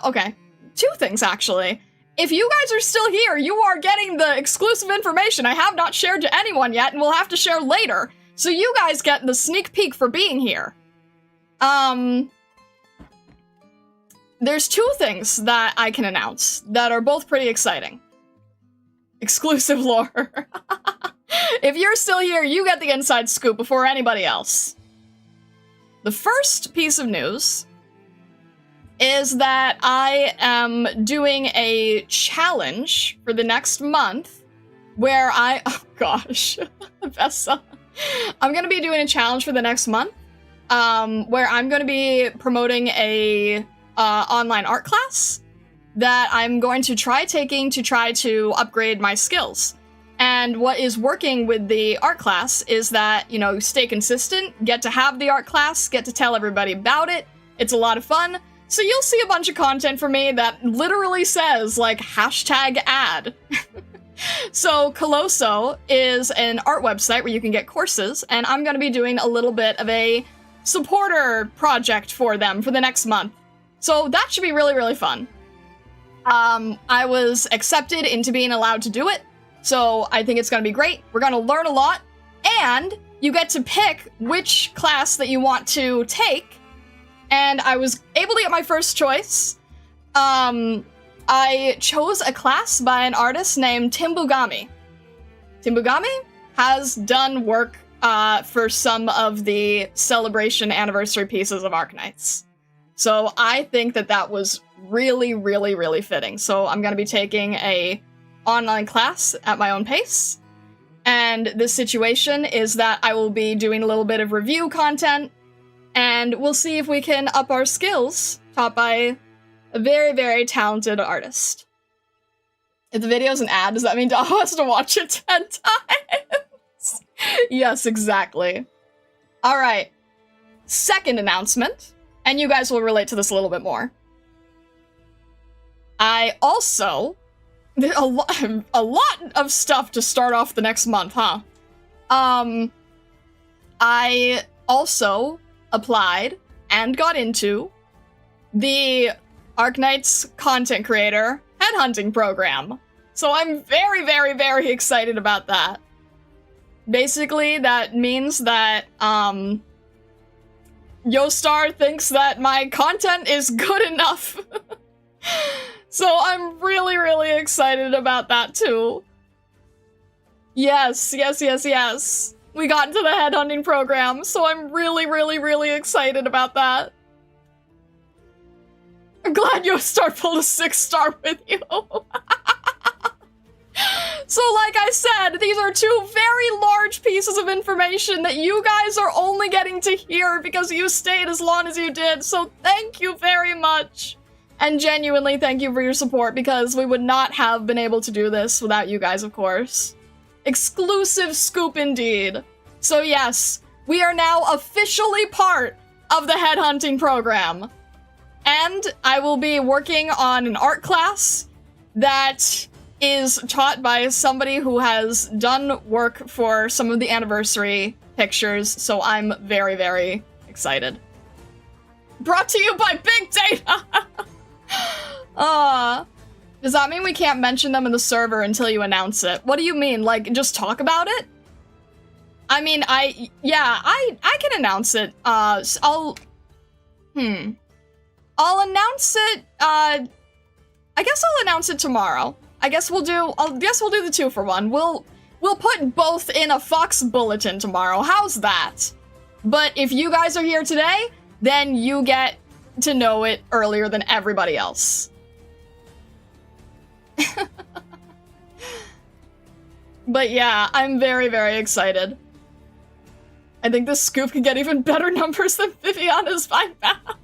Okay. 2 things, actually. If you guys are still here, you are getting the exclusive information I have not shared to anyone yet and will have to share later. So you guys get the sneak peek for being here. There's 2 things that I can announce that are both pretty exciting. Exclusive lore. If you're still here, you get the inside scoop before anybody else. The first piece of news is that I am doing a challenge for the next month where oh gosh, Vesa. I'm gonna be doing a challenge for the next month, where I'm gonna be promoting a online art class that I'm going to try taking to try to upgrade my skills. And what is working with the art class is that, you know, stay consistent, get to have the art class, get to tell everybody about it. It's a lot of fun. So you'll see a bunch of content from me that literally says, like, #ad. So Colosso is an art website where you can get courses, and I'm going to be doing a little bit of a supporter project for them for the next month. So that should be really, really fun. I was accepted into being allowed to do it, so I think it's going to be great. We're going to learn a lot, and you get to pick which class that you want to take, and I was able to get my first choice. I chose a class by an artist named Timbugami. Timbugami has done work for some of the celebration anniversary pieces of Arknights. So I think that that was really, really, really fitting. So I'm going to be taking a online class at my own pace. And the situation is that I will be doing a little bit of review content, and we'll see if we can up our skills, taught by a very, very talented artist. If the video's an ad, does that mean Daho has to watch it 10 times? Yes, exactly. Alright. Second announcement, and you guys will relate to this a little bit more. I also... a lot of stuff to start off the next month, huh? I also applied and got into the Arknights content creator headhunting program. So I'm very, very, very excited about that. Basically, that means that, Yostar thinks that my content is good enough. So I'm really, really excited about that too. Yes, yes, yes, yes. We got into the headhunting program, so I'm really, really, really excited about that. I'm glad Yostar pulled a 6-star with you. So like I said, these are two very large pieces of information that you guys are only getting to hear because you stayed as long as you did, so thank you very much. And genuinely thank you for your support, because we would not have been able to do this without you guys, of course. Exclusive scoop indeed. So yes, we are now officially part of the headhunting program. And I will be working on an art class that is taught by somebody who has done work for some of the anniversary pictures, so I'm very, very excited. Brought to you by Big Data! Does that mean we can't mention them in the server until you announce it? What do you mean? Like, just talk about it? I mean, I can announce it. I'll announce it, I guess I'll announce it tomorrow. I guess we'll do the 2-for-1. We'll put both in a Fox bulletin tomorrow. How's that? But if you guys are here today, then you get to know it earlier than everybody else. But yeah, I'm very, very excited. I think this scoop can get even better numbers than Viviana's Fine Math.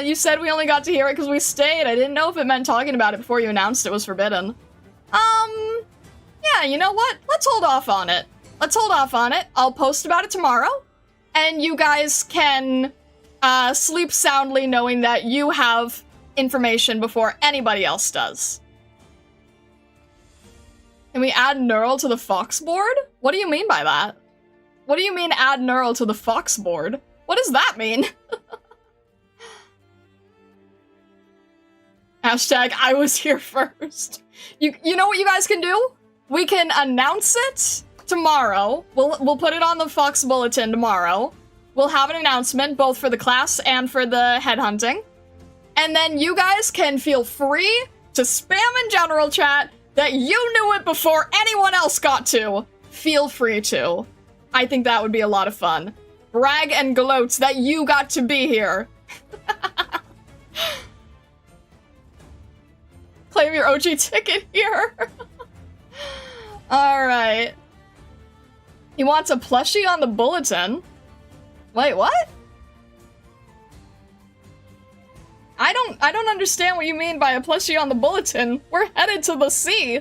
You said we only got to hear it because we stayed. I didn't know if it meant talking about it before you announced it was forbidden. Yeah, you know what? Let's hold off on it. Let's hold off on it. I'll post about it tomorrow, and you guys can sleep soundly knowing that you have information before anybody else does. Can we add Neural to the Fox board? What do you mean by that? What do you mean add Neural to the Fox board? What does that mean? Hashtag I was here first. You know what you guys can do? We can announce it tomorrow. We'll put it on the Fox bulletin tomorrow. We'll have an announcement both for the class and for the headhunting. And then you guys can feel free to spam in general chat that you knew it before anyone else got to. Feel free to. I think that would be a lot of fun. Brag and gloat that you got to be here. Claim your OG ticket here. Alright. He wants a plushie on the bulletin. Wait, what? I don't understand what you mean by a plushie on the bulletin. We're headed to the sea.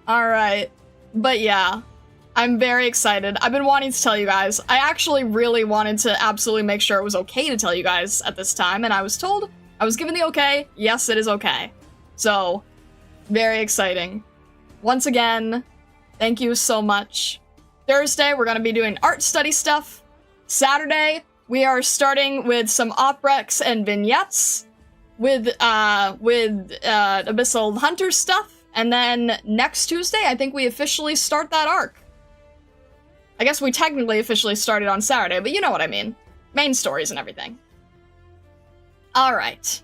Alright. But yeah. I'm very excited. I've been wanting to tell you guys. I actually really wanted to absolutely make sure it was okay to tell you guys at this time, and I was told, I was given the okay. Yes, it is okay. So, very exciting. Once again, thank you so much. Thursday, we're gonna be doing art study stuff. Saturday, we are starting with some oprecs and vignettes with Abyssal Hunter stuff, and then next Tuesday, I think we officially start that arc. I guess we technically officially started on Saturday, but you know what I mean. Main stories and everything. Alright.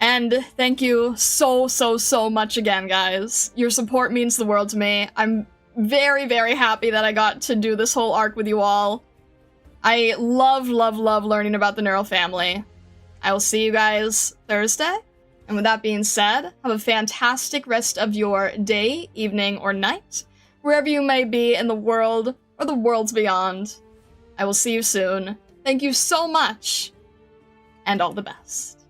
And thank you so much again, guys. Your support means the world to me. I'm very, very happy that I got to do this whole arc with you all. I love learning about the Neural family. I will see you guys Thursday. And with that being said, have a fantastic rest of your day, evening, or night, wherever you may be in the world or the worlds beyond. I will see you soon. Thank you so much, and all the best.